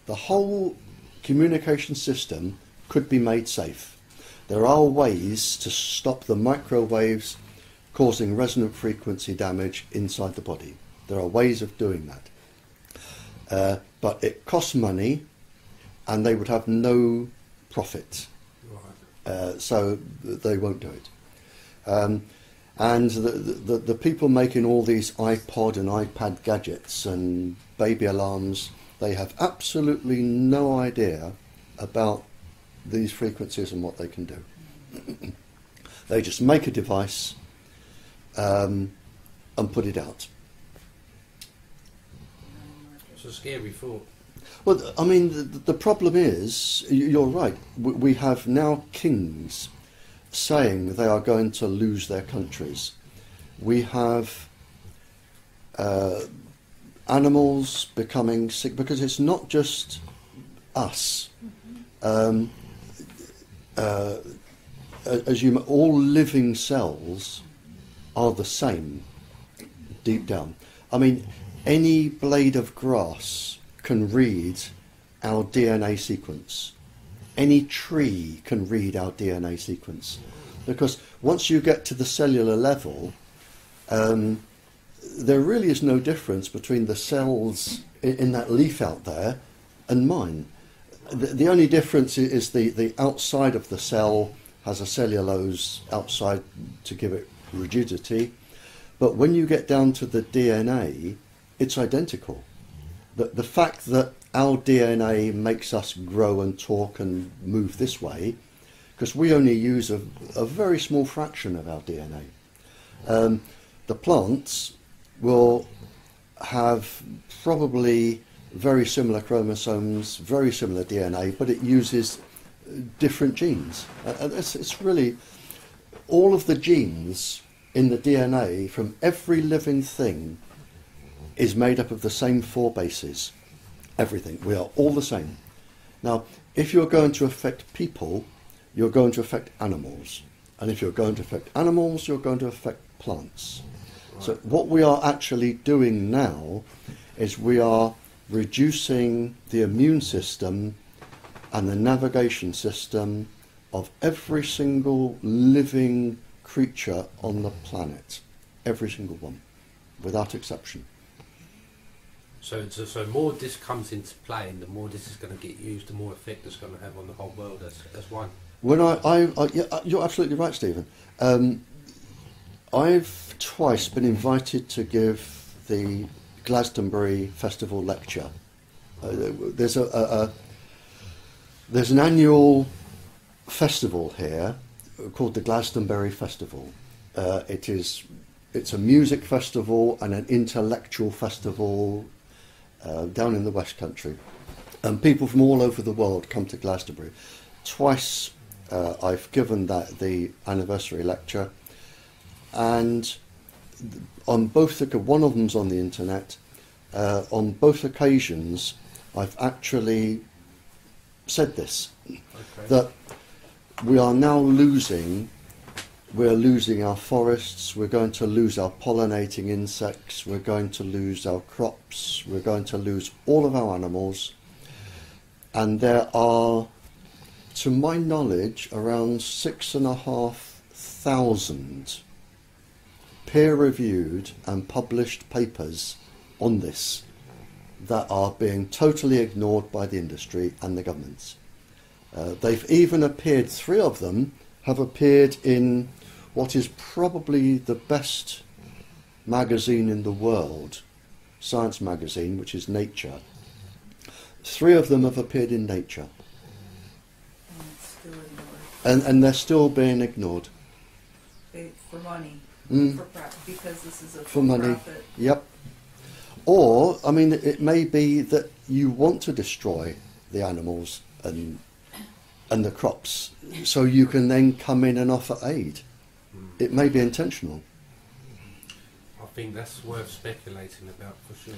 S3: The whole communication system could be made safe. There are ways to stop the microwaves causing resonant frequency damage inside the body. There are ways of doing that. But it costs money, and they would have no profit.
S4: Right.
S3: So they won't do it. And the people making all these iPod and iPad gadgets and baby alarms, they have absolutely no idea about these frequencies and what they can do. They just make a device and put it out.
S4: It's a scary thought.
S3: Well, I mean, the problem is, you're right, we have now kings saying they are going to lose their countries. We have animals becoming sick, because it's not just us. All living cells are the same deep down. I mean, any blade of grass can read our DNA sequence. Any tree can read our DNA sequence. Because once you get to the cellular level, there really is no difference between the cells in that leaf out there and mine. The only difference is the outside of the cell has a cellulose outside to give it rigidity. But when you get down to the DNA, it's identical. The fact that our DNA makes us grow and talk and move this way, because we only use a very small fraction of our DNA. The plants will have probably very similar chromosomes, very similar DNA, but it uses different genes. It's really all of the genes in the DNA from every living thing is made up of the same 4 bases. Everything. We are all the same. Now, if you're going to affect people, you're going to affect animals. And if you're going to affect animals, you're going to affect plants. Right. So what we are actually doing now is we are reducing the immune system and the navigation system of every single living creature on the planet. Every single one, without exception.
S4: So more this comes into play, and the more this is going to get used, the more effect it's going to have on the whole world as one.
S3: When yeah, you're absolutely right, Stephen. I've twice been invited to give the Glastonbury Festival lecture. There's an annual festival here called the Glastonbury Festival. It's a music festival and an intellectual festival down in the West Country, and people from all over the world come to Glastonbury. Twice I've given the anniversary lecture, and on both one of them's on the internet. On both occasions, I've actually said this, that we are now losing. We're losing our forests, we're going to lose our pollinating insects, we're going to lose our crops, we're going to lose all of our animals. And there are, to my knowledge, around 6,500 peer-reviewed and published papers on this that are being totally ignored by the industry and the governments. They've even appeared, 3 of them have appeared in what is probably the best magazine in the world, science magazine, which is Nature. 3 of them have appeared in Nature. And they're still being ignored.
S2: For money. because this is a
S3: For money.
S2: for-profit.
S3: Yep. Or, I mean, it may be that you want to destroy the animals and the crops, so you can then come in and offer aid. It may be intentional.
S4: I think that's worth speculating about for sure.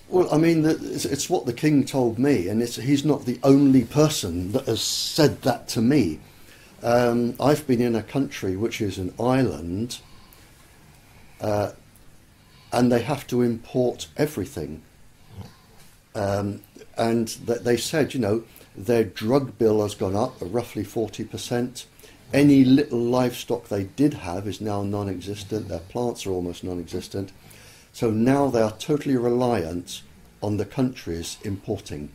S3: Well, I mean, it's what the king told me, and he's not the only person that has said that to me. I've been in a country which is an island, and they have to import everything. And they said, you know, their drug bill has gone up roughly 40%. Any little livestock they did have is now non-existent. Their plants are almost non-existent. So now they are totally reliant on the countries importing.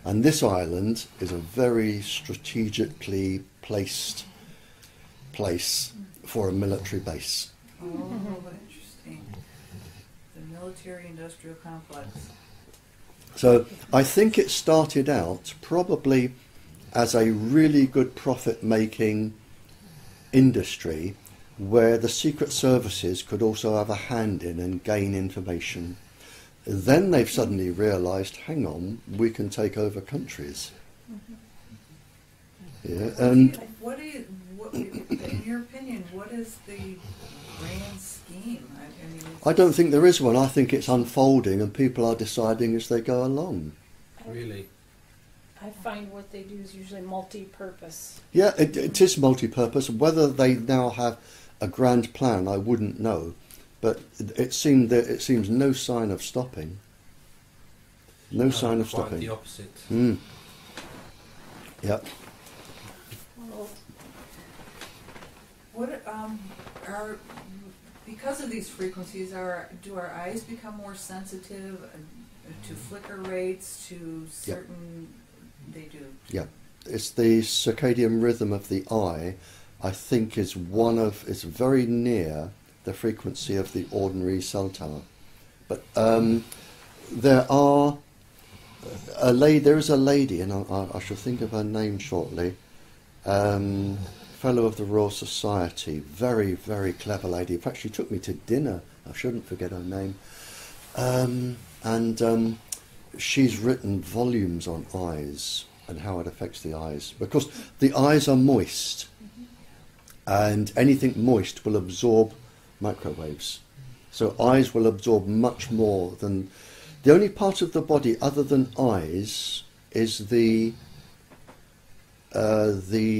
S3: And this island is a very strategically placed place for a military base.
S2: Oh, interesting. The military-industrial complex.
S3: So I think it started out probably as a really good profit-making industry where the secret services could also have a hand in and gain information. Then they've suddenly realised, hang on, we can take over countries. Yeah, and
S2: in your opinion, what is the grand scheme? I mean,
S3: I don't think there is one. I think it's unfolding and people are deciding as they go along.
S4: Really?
S5: I find what they do is usually multi-purpose.
S3: Yeah, it is multi-purpose. Whether they now have a grand plan, I wouldn't know. But it seems no sign of stopping. No sign of
S4: Quite
S3: stopping.
S4: the opposite.
S3: Yep.
S5: Well,
S2: what are because of these frequencies? Do our eyes become more sensitive to flicker rates? To certain, they do.
S3: Yeah, it's the circadian rhythm of the eye. I think is it's very near the frequency of the ordinary cell tower. But there is a lady, and I shall think of her name shortly, fellow of the Royal Society, very, very clever lady. In fact, she took me to dinner. I shouldn't forget her name. And she's written volumes on eyes and how it affects the eyes, because the eyes are moist, and anything moist will absorb microwaves. So eyes will absorb much more than... The only part of the body other than eyes is the DNA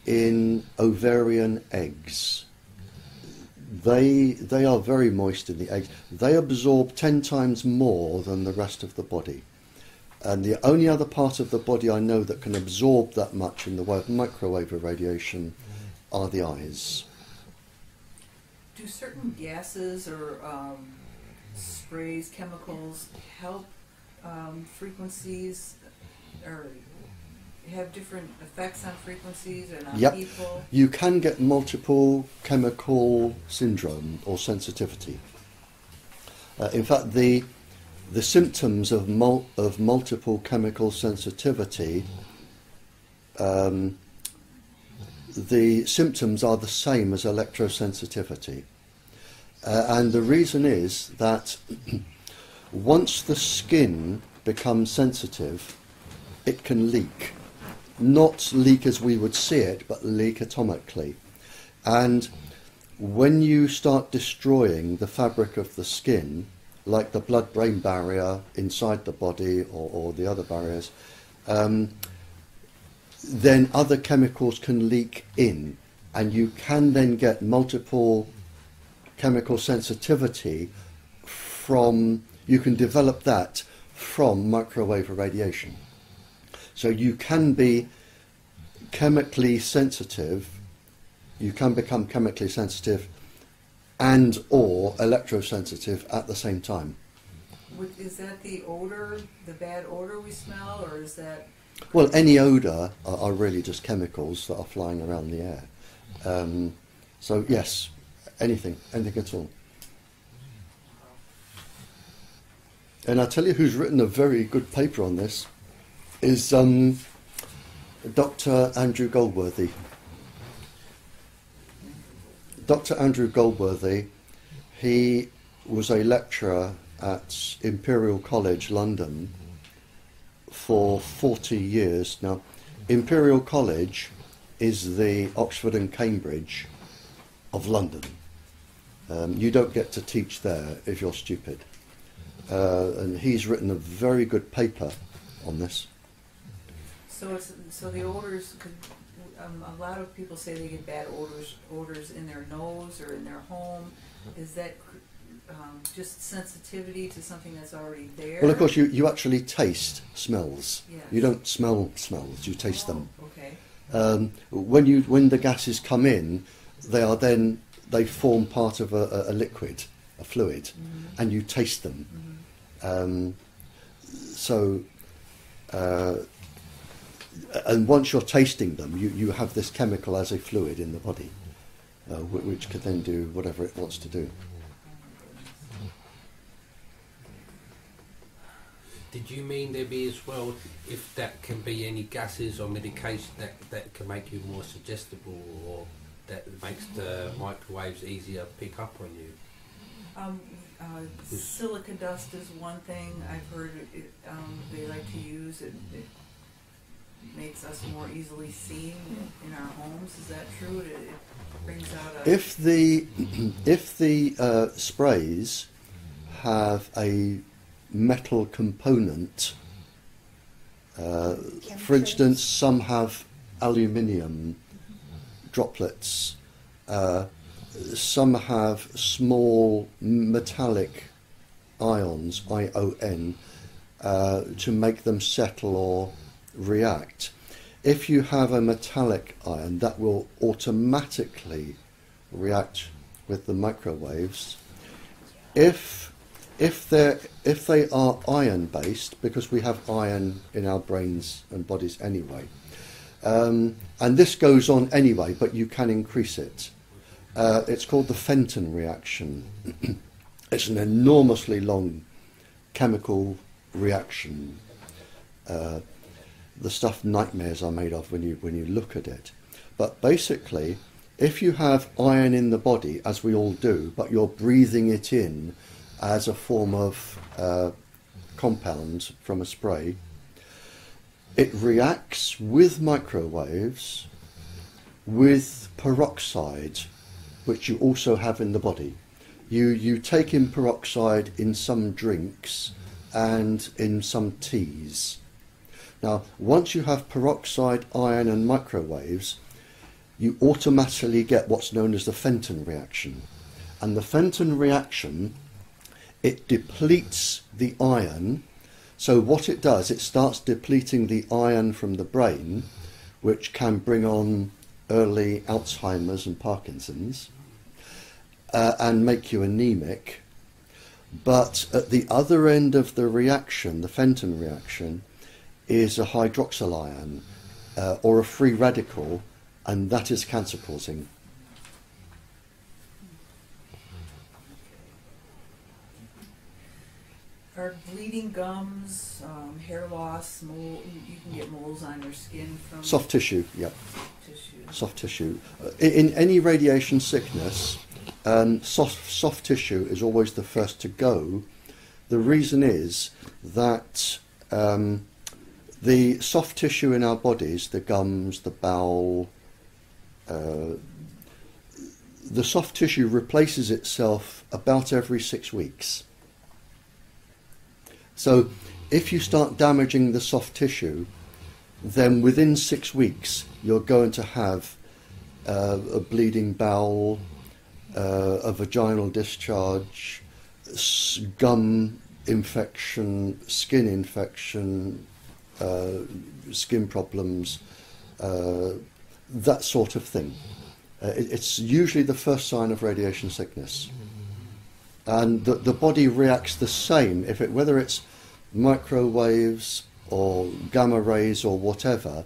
S3: in ovarian eggs. They are very moist in the eggs. They absorb 10 times more than the rest of the body. And the only other part of the body I know that can absorb that much in the way of microwave irradiation are the eyes.
S2: Do certain gases or sprays, chemicals help frequencies, or have different effects on frequencies and on people?
S3: You can get multiple chemical syndrome or sensitivity. In fact, the symptoms of multiple chemical sensitivity, the symptoms are the same as electrosensitivity. And the reason is that once the skin becomes sensitive, it can leak. Not leak as we would see it, but leak atomically. And when you start destroying the fabric of the skin, like the blood-brain barrier inside the body or the other barriers, then other chemicals can leak in, and you can then get multiple chemical sensitivity you can develop that from microwave irradiation. So you can be chemically sensitive, you can become chemically sensitive and or electrosensitive at the same time.
S2: Is that the odor, the bad odor we smell, or is that...
S3: Well, any odour are really just chemicals that are flying around the air. So yes, anything at all. And I'll tell you who's written a very good paper on this is Dr. Andrew Goldworthy. Dr. Andrew Goldworthy, he was a lecturer at Imperial College, London, for 40 years. Now, Imperial College is the Oxford and Cambridge of London. You don't get to teach there if you're stupid. And he's written a very good paper on this.
S2: So the odors, a lot of people say they get bad odors in their nose or in their home. Is that just sensitivity to something that's already there?
S3: Well, of course, you actually taste smells.
S2: Yes.
S3: You don't smell smells, you taste them.
S2: Okay.
S3: When the gases come in, they form part of a liquid, a fluid,
S2: Mm-hmm.
S3: and you taste them.
S2: Mm-hmm.
S3: And once you're tasting them, you have this chemical as a fluid in the body, which can then do whatever it wants to do.
S4: Did you mean there be as well, if that can be any gases or medication that can make you more suggestible, or that makes the microwaves easier to pick up on you?
S2: Silica dust is one thing I've heard they like to use. It makes us more easily seen in our homes. Is that true? It brings out a...
S3: If the sprays have a metal component, for instance, some have aluminium droplets, some have small metallic ions, ION, to make them settle or react. If you have a metallic ion, that will automatically react with the microwaves. If they are iron based, because we have iron in our brains and bodies anyway, and this goes on anyway, but you can increase it. It's called the Fenton reaction. It's an enormously long chemical reaction. The stuff nightmares are made of when you look at it. But basically, if you have iron in the body, as we all do, but you're breathing it in as a form of compound from a spray, it reacts with microwaves with peroxide, which you also have in the body. You take in peroxide in some drinks and in some teas. Now, once you have peroxide, iron and microwaves, you automatically get what's known as the Fenton reaction. And the Fenton reaction, it depletes the iron. So what it does, it starts depleting the iron from the brain, which can bring on early Alzheimer's and Parkinson's, and make you anemic. But at the other end of the reaction, the Fenton reaction, is a hydroxyl ion or a free radical, and that is cancer causing.
S2: Are bleeding gums, hair loss, mole? You can get moles on your skin from
S3: Soft tissue, yeah.
S2: tissue.
S3: Soft tissue. In any radiation sickness, soft tissue is always the first to go. The reason is that the soft tissue in our bodies, the gums, the bowel, the soft tissue replaces itself about every 6 weeks. So if you start damaging the soft tissue, then within 6 weeks you're going to have a bleeding bowel, a vaginal discharge, gum infection, skin infection, skin problems, that sort of thing. It's usually the first sign of radiation sickness. And the body reacts the same, whether it's microwaves or gamma rays or whatever.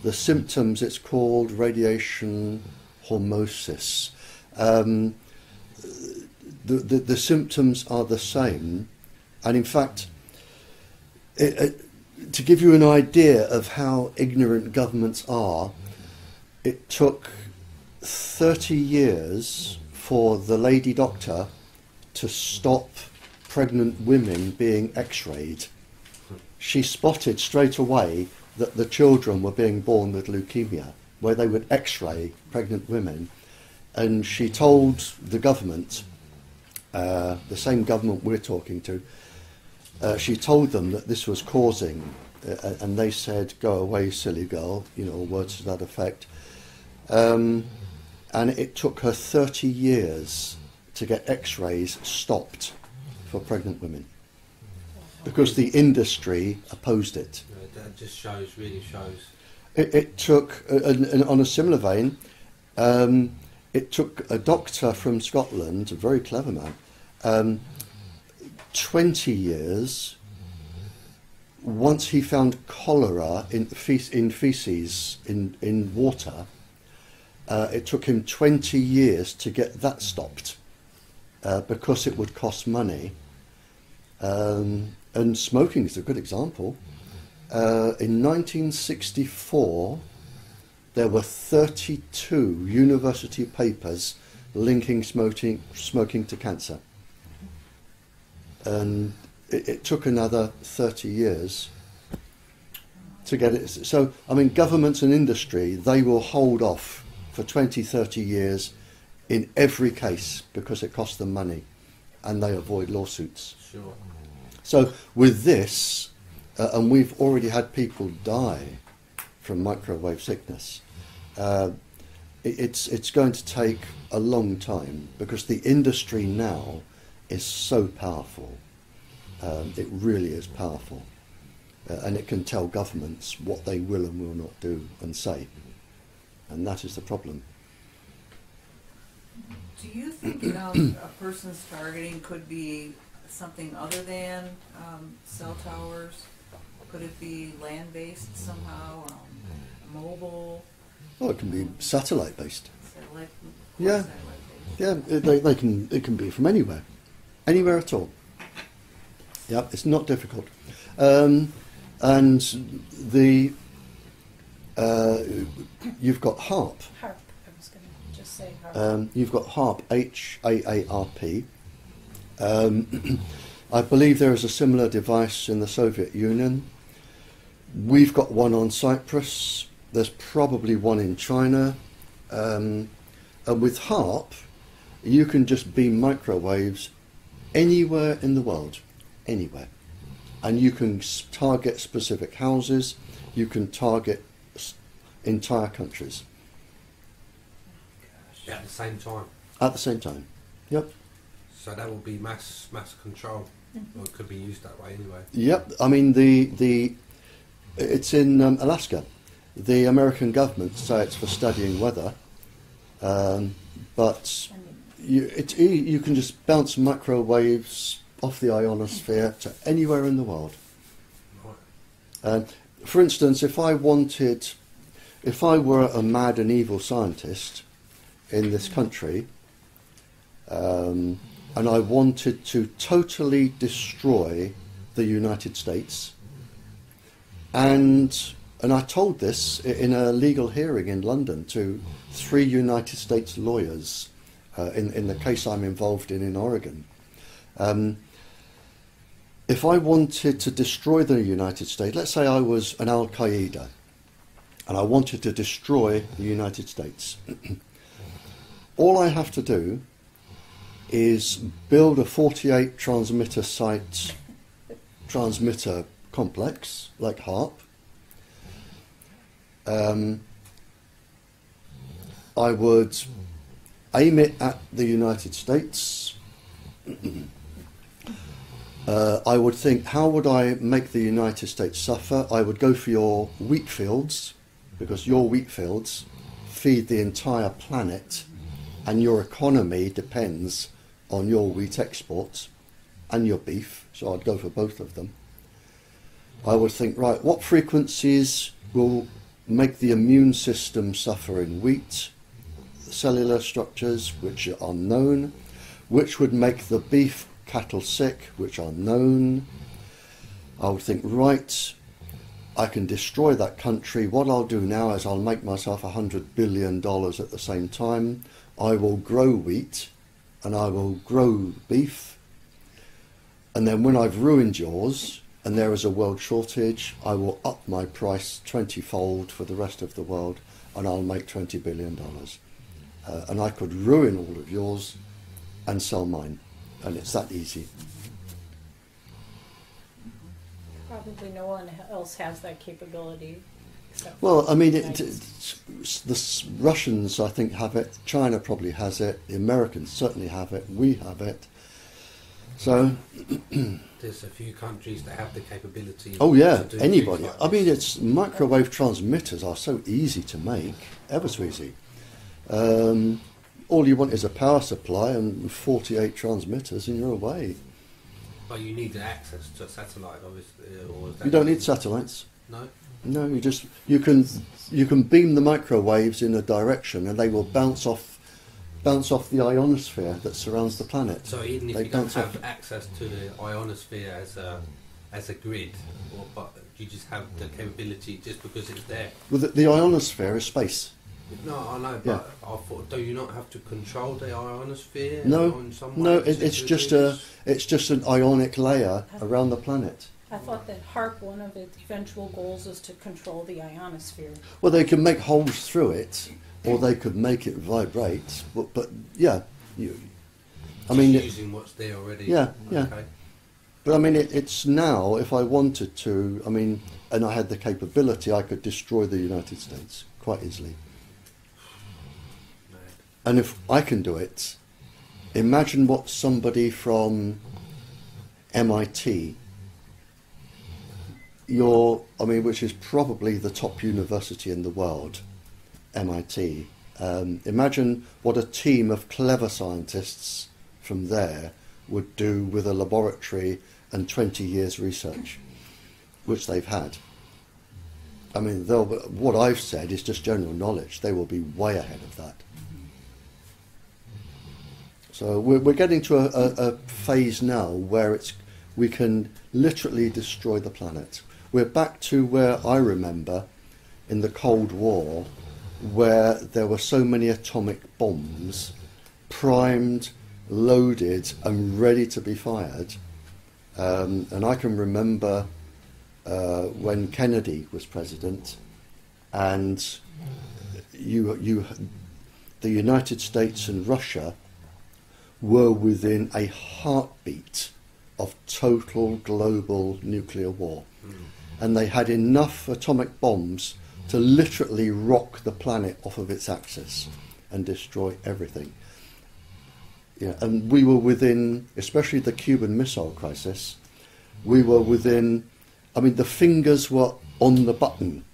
S3: The symptoms, it's called radiation hormesis. The symptoms are the same, and in fact, to give you an idea of how ignorant governments are, it took 30 years for the lady doctor to stop pregnant women being x-rayed. She spotted straight away that the children were being born with leukemia, where they would x-ray pregnant women, and she told the government, the same government we're talking to, she told them that this was causing, and they said, "Go away, silly girl," you know, words to that effect. And it took her 30 years to get x-rays stopped for pregnant women, because the industry opposed it.
S4: That just shows, really shows.
S3: It took, and on a similar vein, it took a doctor from Scotland, a very clever man, 20 years. Once he found cholera in feces in water, it took him 20 years to get that stopped, because it would cost money. And smoking is a good example. In 1964, there were 32 university papers linking smoking to cancer. And it took another 30 years to get it. So, I mean, governments and industry, they will hold off for 20, 30 years in every case because it costs them money, and they avoid lawsuits.
S4: Sure.
S3: So with this, and we've already had people die from microwave sickness, it's going to take a long time, because the industry now is so powerful. It really is powerful. And it can tell governments what they will and will not do and say. And that is the problem.
S2: Do you think a person's targeting could be something other than cell towers? Could it be land-based somehow, mobile?
S3: Well, it can be satellite-based.
S2: Satellite,
S3: Yeah.
S2: satellite-based.
S3: Yeah, it can be from anywhere at all. Yeah, it's not difficult. And the you've got HAARP.
S5: HARP, I was going to just say HARP.
S3: You've got HAARP, HAARP. I believe there is a similar device in the Soviet Union. We've got one on Cyprus. There's probably one in China. And with HAARP, you can just beam microwaves anywhere in the world, anywhere. And you can target specific houses, you can target entire countries.
S4: At the same time.
S3: At the same time, yep.
S4: So that will be mass control. Or it could be used that way anyway.
S3: Yep, I mean, it's in Alaska. The American government say it's for studying weather, but you can just bounce microwaves off the ionosphere to anywhere in the world.
S4: Right.
S3: For instance, if I were a mad and evil scientist in this country, and I wanted to totally destroy the United States, and I told this in a legal hearing in London to 3 United States lawyers in the case I'm involved in Oregon. If I wanted to destroy the United States, let's say I was an Al-Qaeda, and I wanted to destroy the United States, all I have to do is build a 48 transmitter site transmitter complex like HAARP. I would aim it at the United States. I would think, how would I make the United States suffer? I would go for your wheat fields, because your wheat fields feed the entire planet, and your economy depends on your wheat exports and your beef, so I'd go for both of them. I would think, right, what frequencies will make the immune system suffer in wheat, cellular structures which are known, which would make the beef cattle sick, which are known. I would think, right, I can destroy that country. What I'll do now is I'll make myself $100 billion at the same time. I will grow wheat, and I will grow beef, and then when I've ruined yours and there is a world shortage, I will up my price 20-fold for the rest of the world, and I'll make $20 billion. And I could ruin all of yours and sell mine, and it's that easy.
S5: Probably no one else has that capability. except
S3: Well,
S5: for
S3: I mean,
S5: the United
S3: the Russians, I think, have it. China probably has it. The Americans certainly have it. We have it. So,
S4: There's a few countries that have the capability.
S3: oh yeah,
S4: to do
S3: anybody.
S4: things
S3: I
S4: like
S3: mean,
S4: this.
S3: it's microwave transmitters are so easy to make, ever so easy. All you want is a power supply and 48 transmitters, and you're away.
S4: But you need access to satellite, obviously. Or is that
S3: You don't need satellites.
S4: No.
S3: No, you can beam the microwaves in a direction, and they will bounce off the ionosphere that surrounds the planet.
S4: So even if
S3: They
S4: you don't
S3: bounce
S4: have
S3: off.
S4: access to the ionosphere as a grid, but you just have the capability just because it's there.
S3: Well, the ionosphere is space.
S4: No, I know,
S3: Yeah.
S4: but I thought, do you not have to control the ionosphere?
S3: No,
S4: in some
S3: no,
S4: way
S3: it's
S4: to
S3: just
S4: do
S3: a
S4: this?
S3: it's just an ionic layer around the planet.
S5: I thought that HARP, one of its eventual goals is to control the ionosphere.
S3: Well, they can make holes through it, or they could make it vibrate. But yeah, I mean,
S4: Just using what's there already.
S3: Yeah, yeah.
S4: Okay.
S3: but I mean, it's now. If I wanted to, I mean, and I had the capability, I could destroy the United States quite easily.
S4: Mad.
S3: And if I can do it, imagine what somebody from MIT, which is probably the top university in the world, MIT. Imagine what a team of clever scientists from there would do with a laboratory and 20 years research, which they've had. I mean, what I've said is just general knowledge. They will be way ahead of that. So we're getting to a phase now where we can literally destroy the planet. We're back to where I remember in the Cold War, where there were so many atomic bombs primed, loaded and ready to be fired. And I can remember when Kennedy was president, and the United States and Russia were within a heartbeat of total global nuclear war. And they had enough atomic bombs to literally rock the planet off of its axis and destroy everything. Yeah, and we were within, especially the Cuban Missile Crisis, we were within, I mean, the fingers were on the button.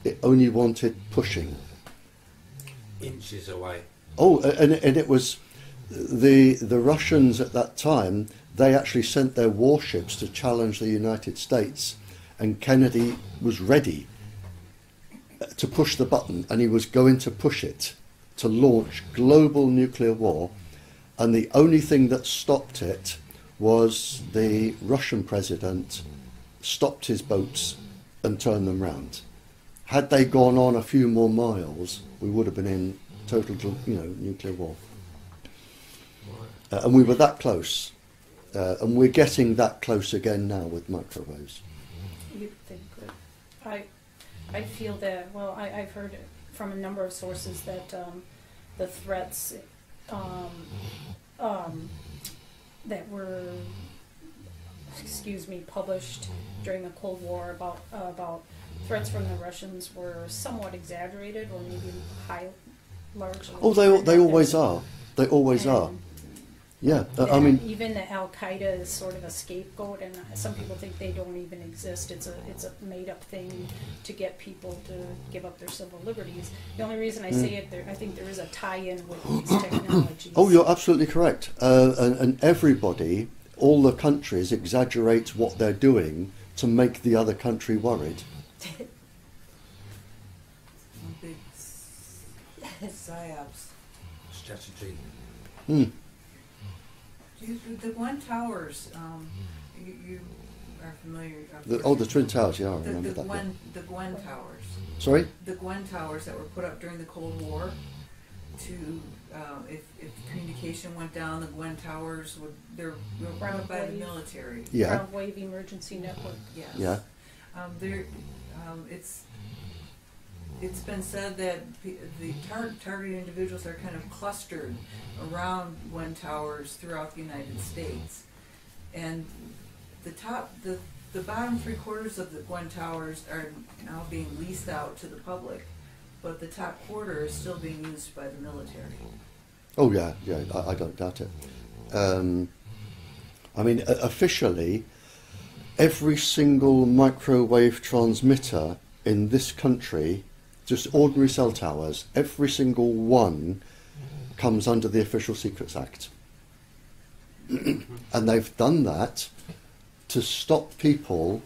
S3: It only wanted pushing.
S4: Inches away.
S3: Oh, and it was the Russians at that time, they actually sent their warships to challenge the United States, and Kennedy was ready to push the button, and he was going to push it to launch global nuclear war, and the only thing that stopped it was the Russian president stopped his boats and turned them round. Had they gone on a few more miles, we would have been in total, nuclear war. And we were that close, and we're getting that close again now with microwaves.
S5: You'd think that. I feel that, well, I've heard it from a number of sources that the threats that were, published during the Cold War about threats from the Russians were somewhat exaggerated, or maybe largely.
S3: Oh, they always are. They always are. Yeah, I mean,
S5: even the Al Qaeda is sort of a scapegoat, and some people think they don't even exist. It's a made up thing to get people to give up their civil liberties. The only reason I say it, I think there is a tie-in with these technologies.
S3: oh, you're absolutely correct. And everybody, all the countries, exaggerate what they're doing to make the other country worried.
S2: Big psyops.
S4: Strategy.
S2: The One Towers, you are familiar.
S3: The Twin Towers, yeah, I remember that. Yeah.
S2: The Gwen Towers.
S3: Sorry?
S2: The Gwen Towers that were put up during the Cold War to if communication went down, the Gwen Towers they're run by the military.
S3: Yeah.
S5: Ground wave emergency network.
S2: Yes.
S3: Yeah.
S2: It's been said that the targeted individuals are kind of clustered around Gwen Towers throughout the United States, and the bottom 3/4 of the Gwen Towers are now being leased out to the public, but the top quarter is still being used by the military.
S3: Oh yeah, yeah. I don't doubt it. I mean, officially, every single microwave transmitter in this country, just ordinary cell towers, every single one comes under the Official Secrets Act. And they've done that to stop people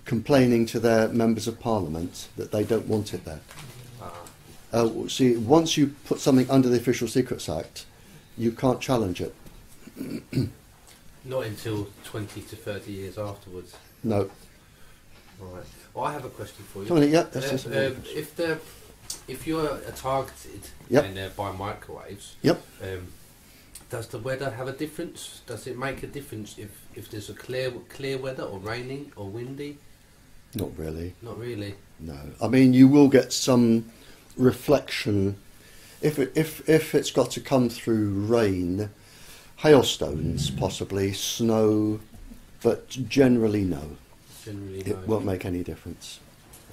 S3: complaining to their members of parliament that they don't want it there. See, once you put something under the Official Secrets Act, you can't challenge it.
S4: Not until 20 to 30 years afterwards.
S3: No.
S4: Right. Well, I have a question for you.
S3: Come on, yeah, that's just
S4: if you're targeted
S3: Yep.
S4: by microwaves,
S3: Yep.
S4: does the weather have a difference? Does it make a difference if there's a clear weather or raining or windy?
S3: Not really.
S4: Not really.
S3: No. I mean, you will get some reflection if it's got to come through rain, hailstones possibly, snow, but generally no.
S4: Generally,
S3: It
S4: no.
S3: won't make any difference.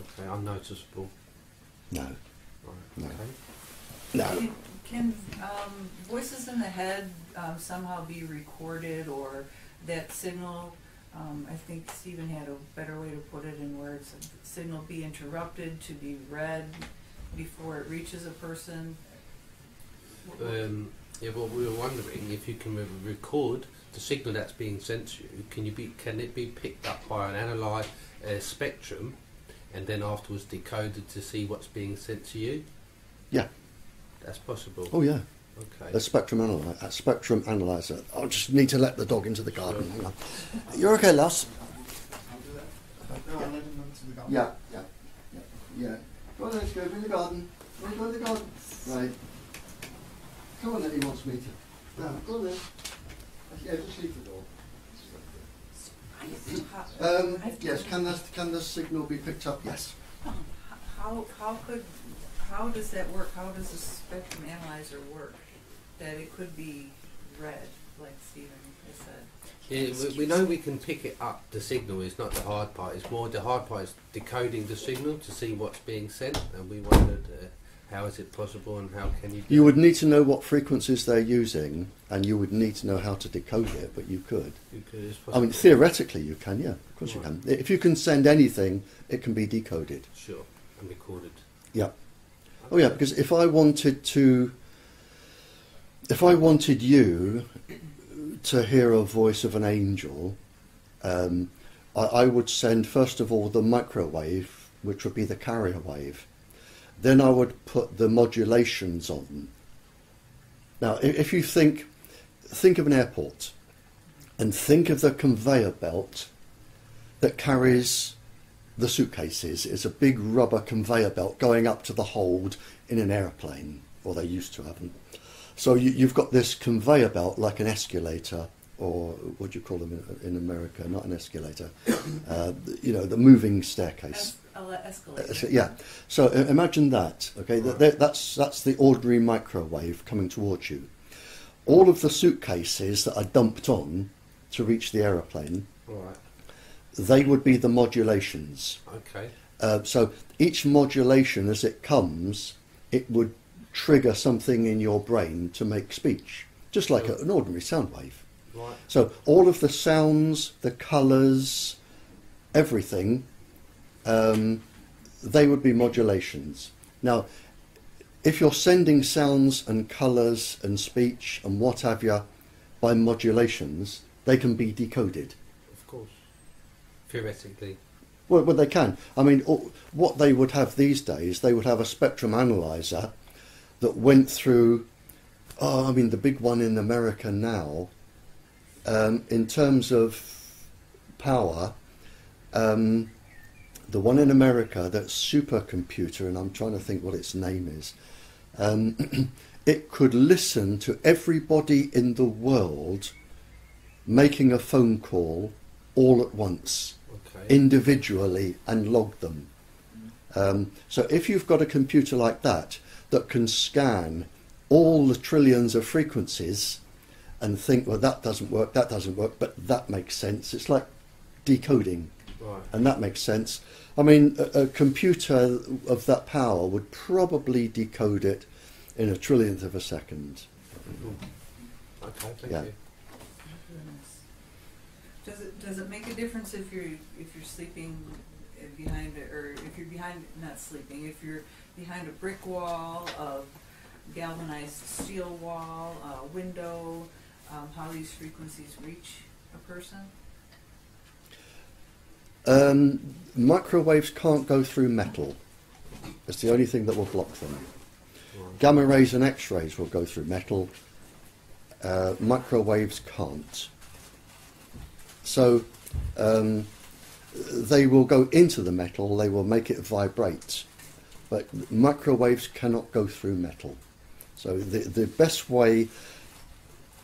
S4: Okay, unnoticeable.
S3: No.
S4: Right.
S3: No.
S4: Okay.
S3: No.
S2: Can voices in the head somehow be recorded, or that signal? I think Stephen had a better way to put it in words. Signal be interrupted to be read before it reaches a person.
S4: Yeah, well, we were wondering if you can record the signal that's being sent to you. Can it be picked up by an analyzed spectrum, and then afterwards decoded to see what's being sent to you?
S3: Yeah.
S4: That's possible.
S3: Oh yeah.
S4: Okay.
S3: A spectrum analyzer. I just need to let the dog into the garden. Hang on. You're okay, lass?
S1: No, I'll let him into the garden.
S3: Yeah. Yeah. Go on, let's go in the garden. Want to go in the garden? Right. Come on, then. He wants me to. No, go on then. Yeah, just leave the door. Yes. Can the signal be picked up? Yes.
S2: How does that work? How does a spectrum analyzer work? That it could be read, like Stephen has said.
S4: Yeah, we know we can pick it up. The signal is not the hard part. It's more the hard part is decoding the signal to see what's being sent. And we wondered how is it possible and how can you do
S3: You
S4: it?
S3: would need to know what frequencies they're using, and you would need to know how to decode it, but you could.
S4: It's
S3: I mean, theoretically you can, yeah, of course you can. If you can send anything, it can be decoded.
S4: Sure, and recorded.
S3: Yeah. Oh yeah, because if I wanted you to hear a voice of an angel, I would send first of all the microwave, which would be the carrier wave. Then I would put the modulations on. Now, if you think of an airport, and think of the conveyor belt that carries the suitcases. It's a big rubber conveyor belt going up to the hold in an aeroplane, or they used to have them. So you've got this conveyor belt like an escalator, or what do you call them in America? Not an escalator. The moving staircase.
S2: Escalator.
S3: Yeah. So imagine that. Okay, that's the ordinary microwave coming towards you. All of the suitcases that are dumped on to reach the aeroplane.
S4: All right.
S3: They would be the modulations.
S4: Okay.
S3: So each modulation, as it comes, it would trigger something in your brain to make speech, just like an ordinary sound wave.
S4: Right.
S3: So all of the sounds, the colours, everything, they would be modulations. Now, if you're sending sounds and colours and speech and what have you by modulations, they can be decoded.
S4: Of course. Theoretically.
S3: Well, they can. I mean, what they would have these days, they would have a spectrum analyzer that went through, the big one in America now, in terms of power, the one in America, that supercomputer, and I'm trying to think what its name is, it could listen to everybody in the world making a phone call all at once, individually, and log them. So if you've got a computer like that can scan all the trillions of frequencies and think, well, that doesn't work, but that makes sense. It's like decoding,
S4: Right.
S3: and that makes sense. I mean, a computer of that power would probably decode it in a trillionth of a second.
S4: Okay, thank
S3: Yeah.
S4: you.
S2: Does it make a difference if you're sleeping behind it, or if you're behind, not sleeping, if you're behind a brick wall, a galvanized steel wall, a window, how these frequencies reach a person?
S3: Microwaves can't go through metal. It's the only thing that will block them.
S4: Right.
S3: Gamma rays and X-rays will go through metal. Microwaves can't. So they will go into the metal, they will make it vibrate. But microwaves cannot go through metal. So the best way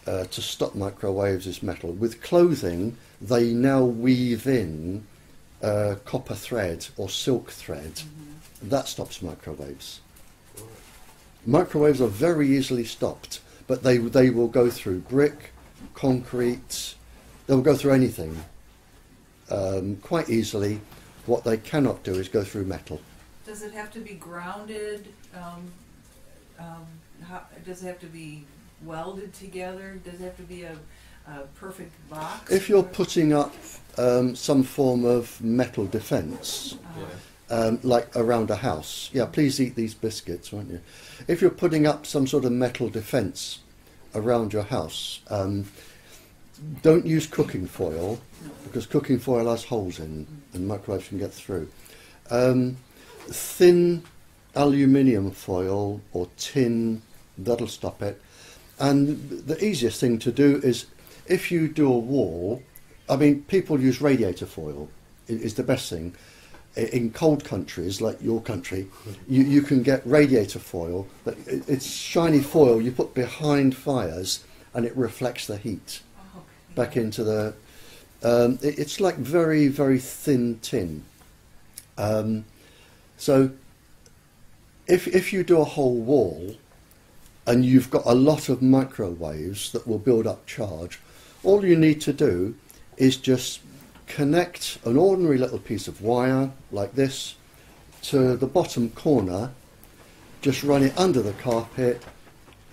S3: to stop microwaves is metal. With clothing, they now weave in copper thread or silk thread.
S2: Mm-hmm.
S3: That stops microwaves. Microwaves are very easily stopped, but they will go through brick, concrete, they'll go through anything quite easily. What they cannot do is go through metal.
S2: Does it have to be grounded? Does it have to be welded together? Does it have to be a perfect box?
S3: If you're putting up some form of metal defence, like around a house, yeah, please eat these biscuits, won't you? If you're putting up some sort of metal defence around your house, don't use cooking foil, because cooking foil has holes in and microwaves can get through. Thin aluminium foil or tin, that'll stop it. And the easiest thing to do is, if you do a wall, I mean, people use radiator foil, is the best thing. In cold countries like your country, you can get radiator foil, but it's shiny foil you put behind fires and it reflects the heat back into the... it's like very, very thin tin. So if you do a whole wall and you've got a lot of microwaves that will build up charge, all you need to do is just connect an ordinary little piece of wire like this to the bottom corner, just run it under the carpet,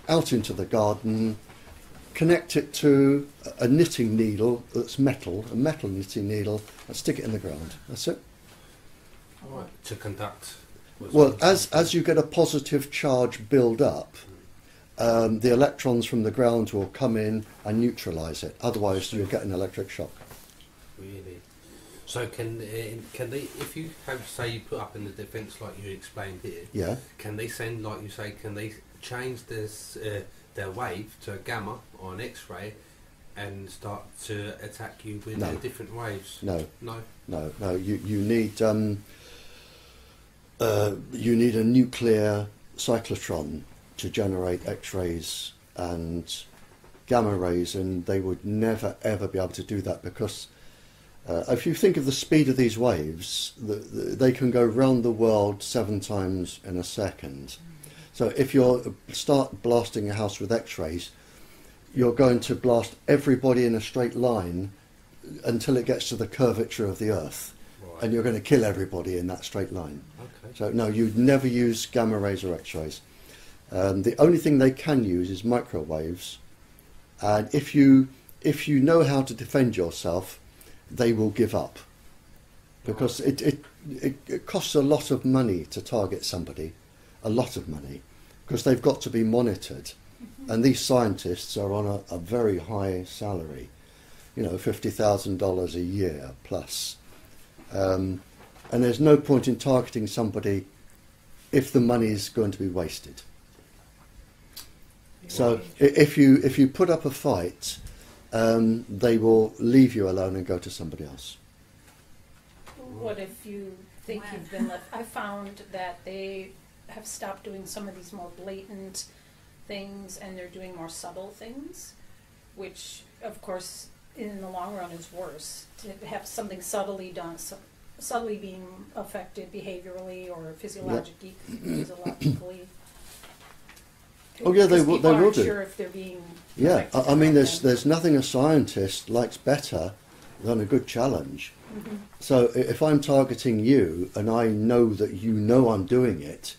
S3: out into the garden, connect it to a knitting needle that's metal, a metal knitting needle, and stick it in the ground. That's it.
S4: Right. To conduct.
S3: Well, as you get a positive charge build up, the electrons from the ground will come in and neutralise it. Otherwise, you'll get an electric shock.
S4: Really? So can they, if you have, say, you put up in the defence like you explained here,
S3: Yeah.
S4: can they send, like you say, can they change this their wave to a gamma or an X-ray and start to attack you with
S3: No.
S4: different waves?
S3: No.
S4: No.
S3: No. You need a nuclear cyclotron to generate X-rays and gamma rays, and they would never ever be able to do that, because if you think of the speed of these waves, they can go round the world 7 times in a second. So if you start blasting a house with X-rays, you're going to blast everybody in a straight line until it gets to the curvature of the Earth,
S4: Right.
S3: and you're going to kill everybody in that straight line.
S4: Okay.
S3: So no, you'd never use gamma rays or X-rays. The only thing they can use is microwaves, and if you know how to defend yourself, they will give up, because it costs a lot of money to target somebody, a lot of money, because they've got to be monitored, and these scientists are on a very high salary, $50,000 a year plus, and there's no point in targeting somebody if the money is going to be wasted. So if you put up a fight, they will leave you alone and go to somebody else.
S5: What if you think you've been left. I found that they have stopped doing some of these more blatant things, and they're doing more subtle things, which, of course, in the long run is worse. To have something subtly done, subtly being affected behaviorally or physiologically.
S3: Oh yeah, they
S5: Because
S3: will. They
S5: people
S3: will
S5: aren't
S3: do.
S5: sure if they're being
S3: Yeah,
S5: affected
S3: I mean,
S5: by
S3: there's nothing a scientist likes better than a good challenge.
S5: Mhm.
S3: So if I'm targeting you and I know that you know I'm doing it,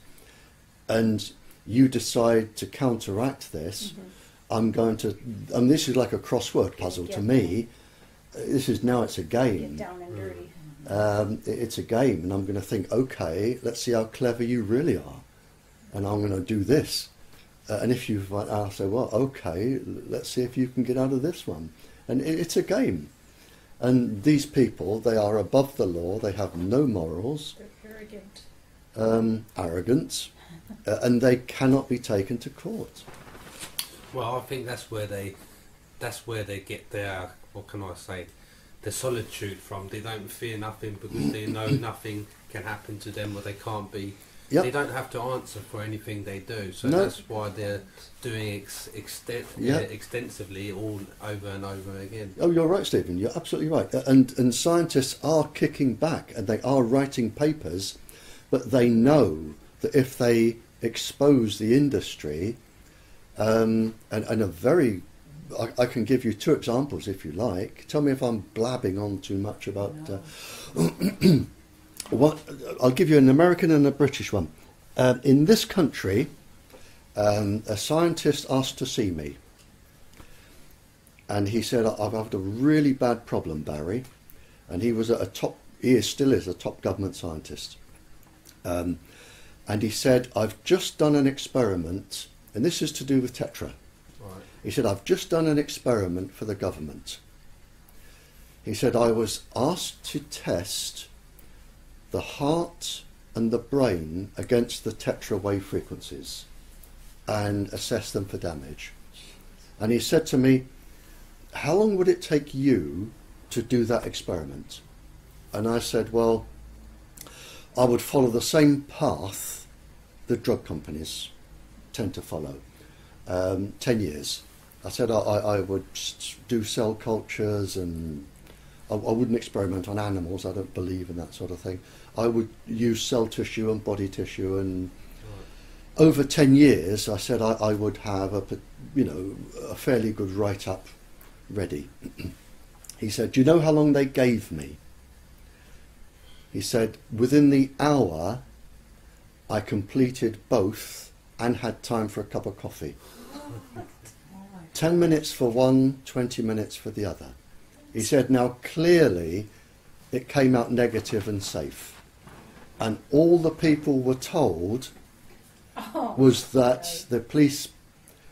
S3: and you decide to counteract this,
S5: Mhm.
S3: I'm going to. And this is like a crossword puzzle to
S5: Yeah.
S3: me. It's a
S5: Get
S3: game.
S5: down and dirty.
S3: It's a game, and I'm going to think, okay, let's see how clever you really are, and I'm going to do this. And if you, I'll say, well, okay, let's see if you can get out of this one. And it's a game. And these people, they are above the law. They have no morals,
S5: They're arrogant.
S3: arrogant, and they cannot be taken to court.
S4: Well, I think that's where they get their, what can I say, the solitude from. They don't fear nothing because they know nothing can happen to them, or they can't be.
S3: Yep.
S4: They don't have to answer for anything they do. So
S3: No.
S4: that's why they're doing extensively all over and over again.
S3: Oh, you're right, Stephen. You're absolutely right. And scientists are kicking back, and they are writing papers, but they know that if they expose the industry, and a very, I can give you two examples if you like. Tell me if I'm blabbing on too much about. What I'll give you an American and a British one. In this country, a scientist asked to see me, and he said, "I've had a really bad problem, Barrie," and he was at a top. Still is a top government scientist, and he said, "I've just done an experiment, and this is to do with Tetra."
S4: Right.
S3: He said, "I've just done an experiment for the government." He said, "I was asked to test the heart and the brain against the Tetra wave frequencies and assess them for damage." And he said to me, "How long would it take you to do that experiment?" And I said, "Well, I would follow the same path the drug companies tend to follow. 10 years. I said I would do cell cultures, and I wouldn't experiment on animals. I don't believe in that sort of thing. I would use cell tissue and body tissue, and over 10 years, I said I would have a fairly good write-up ready." He said, "Do you know how long they gave me?" He said, "Within the hour, I completed both and had time for a cup of coffee. 10 minutes for one, 20 minutes for the other." He said, "Now clearly it came out negative and safe. And all the people were told was that
S5: right.
S3: the police,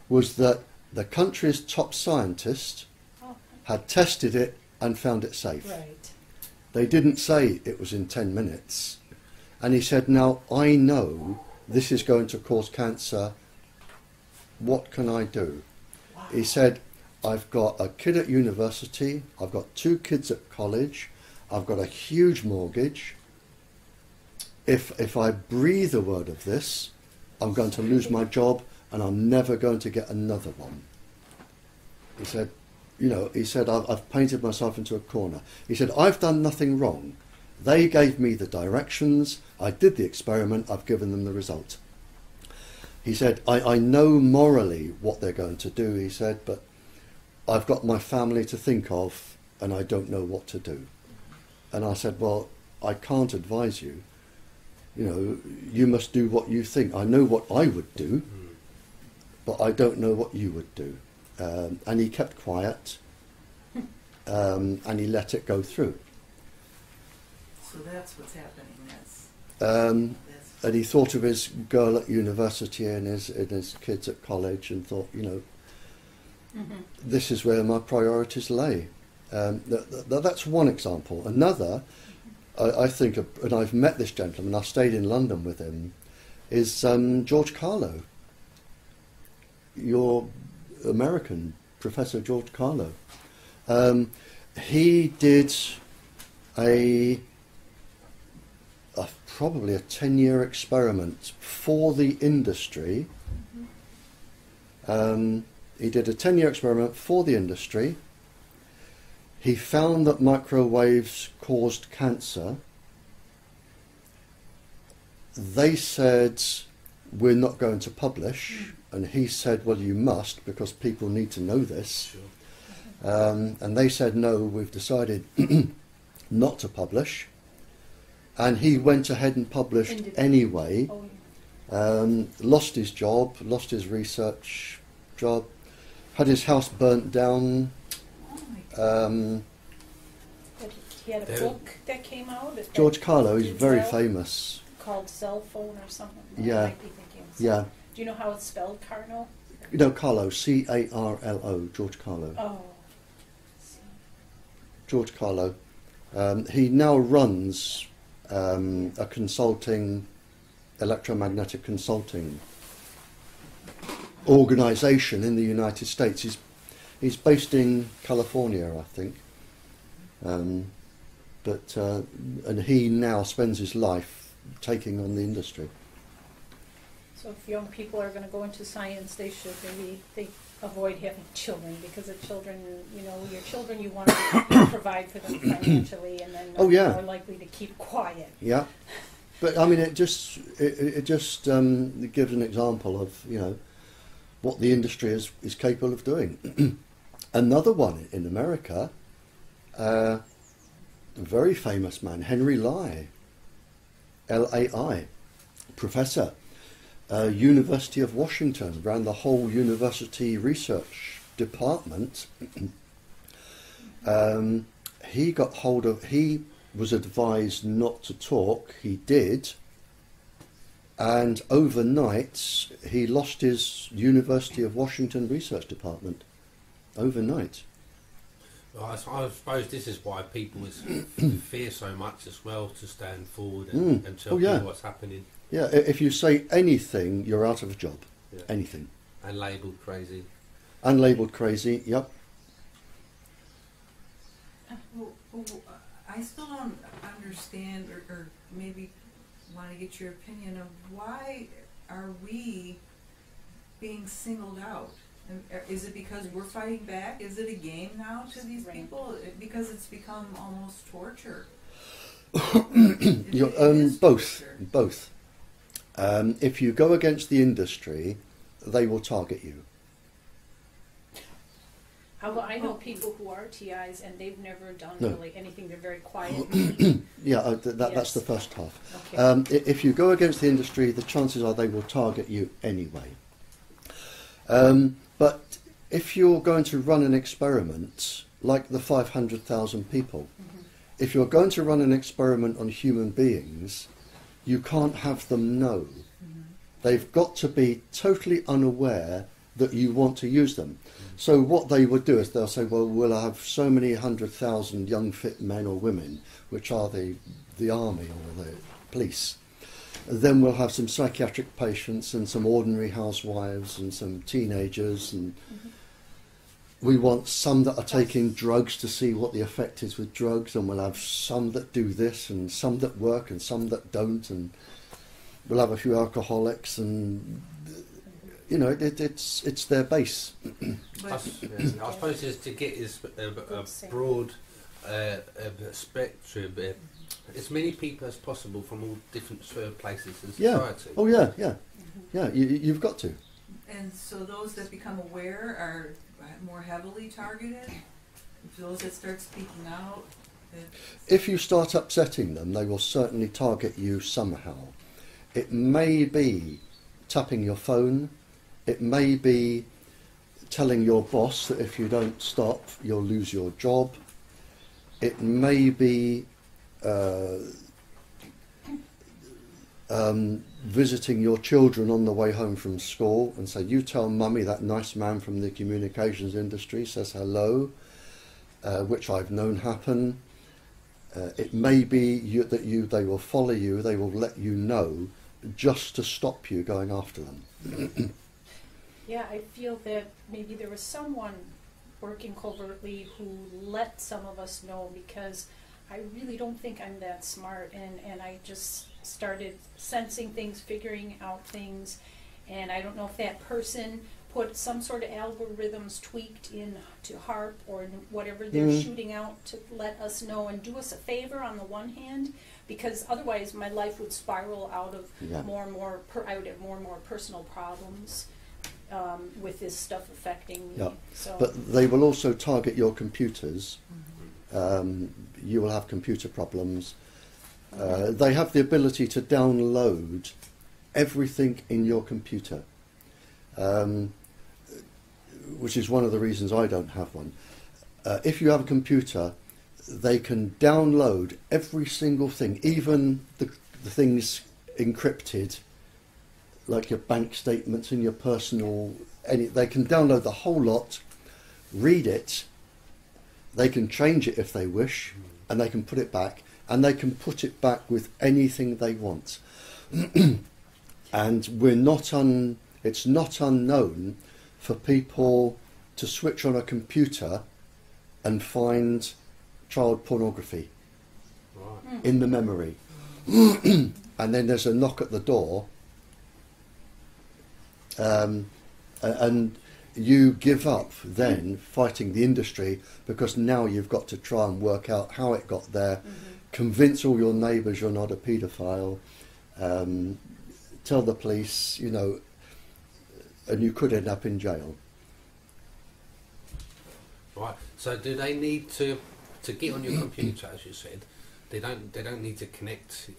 S3: was that the country's top scientist
S5: Oh,
S3: had tested it and found it safe.
S5: right.
S3: They didn't say it was in 10 minutes. And he said, now I know this is going to cause cancer. What can I do?" He said, "I've got a kid at university, I've got 2 kids at college, I've got a huge mortgage. If I breathe a word of this, I'm going to lose my job and I'm never going to get another one." He said, I've painted myself into a corner. He said, "I've done nothing wrong. They gave me the directions, I did the experiment, I've given them the result." He said, I know morally what they're going to do," he said, "but I've got my family to think of and I don't know what to do." And I said, "Well, I can't advise you. You must do what you think. I know what I would do, but I don't know what you would do." And he kept quiet, and he let it go through.
S2: So that's what's happening. That's
S3: And he thought of his girl at university and his kids at college, and thought, this is where my priorities lay. That's one example. Another, I think, and I've met this gentleman, I stayed in London with him, is George Carlo. Your American Professor George Carlo. He did a probably a 10-year experiment for the industry. He did a 10-year experiment for the industry. He found that microwaves caused cancer. They said, we're not going to publish. And he said, well, you must, because people need to know this.
S4: Sure.
S3: And they said, no, we've decided not to publish. And he went ahead and published anyway.
S5: Oh, yeah.
S3: Lost his job, lost his research job, had his house burnt down.
S2: Oh my God.
S5: But he had a book that came out.
S3: George Carlo, he's
S5: Did
S3: very
S5: sell,
S3: famous.
S5: called Cell Phone or something.
S3: Yeah.
S5: I might be thinking of
S3: Yeah.
S5: something. Do you know how it's spelled, Carlo?
S3: You know, Carlo, C-A-R-L-O, George Carlo.
S5: Oh.
S3: George Carlo. He now runs a consulting, electromagnetic consulting organisation in the United States. He's based in California, I think. And he now spends his life taking on the industry.
S5: So if young people are going to go into science, they should maybe avoid having children, because the children, your children, you want to provide for them financially, and then they're more likely to keep quiet.
S3: Yeah, but I mean, it just gives an example of what the industry is capable of doing. Another one in America, a very famous man, Henry Lai, L-A-I, professor. University of Washington, ran the whole university research department. He was advised not to talk, he did, and overnight he lost his University of Washington research department. Overnight.
S4: Well, I suppose this is why people fear so much as well, to stand forward and tell people what's happening.
S3: Yeah, if you say anything, you're out of a job.
S4: Yeah.
S3: Anything.
S4: And labelled crazy.
S3: And labelled crazy, yep.
S2: I still don't understand, or maybe want to get your opinion of why are we being singled out? Is it because we're fighting back? Is it a game now to these people? Because it's become almost torture.
S3: Both. If you go against the industry, they will target you.
S5: I know people who are TIs and they've never done really anything. They're very quiet.
S3: Yeah, that's the first half.
S5: Okay.
S3: If you go against the industry, the chances are they will target you anyway. But if you're going to run an experiment, like the 500,000 people, if you're going to run an experiment on human beings, you can't have them know. They've got to be totally unaware that you want to use them. So what they would do is they'll say, well, we'll have so many 100,000 young fit men or women, which are the army or the police. Then we'll have some psychiatric patients and some ordinary housewives and some teenagers, and we want some that are taking drugs to see what the effect is with drugs, and we'll have some that do this and some that work and some that don't, and we'll have a few alcoholics, and it's their base.
S4: I suppose it's to get a broad spectrum, as many people as possible from all different places in society.
S3: Oh yeah. You've got to.
S2: And so those that become aware are more heavily targeted. Those that start speaking out.
S3: If you start upsetting them, they will certainly target you somehow. It may be tapping your phone. It may be telling your boss that if you don't stop, you'll lose your job. It may be visiting your children on the way home from school and say, you tell mummy that nice man from the communications industry says hello, which I've known happen. It may be they will follow you, they will let you know, just to stop you going after them.
S5: Yeah, I feel that maybe there was someone working covertly who let some of us know, because I really don't think I'm that smart, and I just started sensing things, figuring out things, and I don't know if that person put some sort of algorithms tweaked in to HARP or whatever they're shooting out to let us know and do us a favor on the one hand, because otherwise my life would spiral out of more and more, I would have more and more personal problems with this stuff affecting me.
S3: Yeah.
S5: So.
S3: But they will also target your computers. You will have computer problems. They have the ability to download everything in your computer, which is one of the reasons I don't have one. If you have a computer, they can download every single thing, even the things encrypted, like your bank statements and your personal... they can download the whole lot, read it, they can change it if they wish, and they can put it back, and they can put it back with anything they want. And it's not unknown for people to switch on a computer and find child pornography in the memory. And then there's a knock at the door, and you give up then fighting the industry, because now you've got to try and work out how it got there, convince all your neighbours you're not a paedophile, tell the police, you know, and you could end up in jail.
S4: Right. So do they need to get on your computer, as you said? They don't need to connect.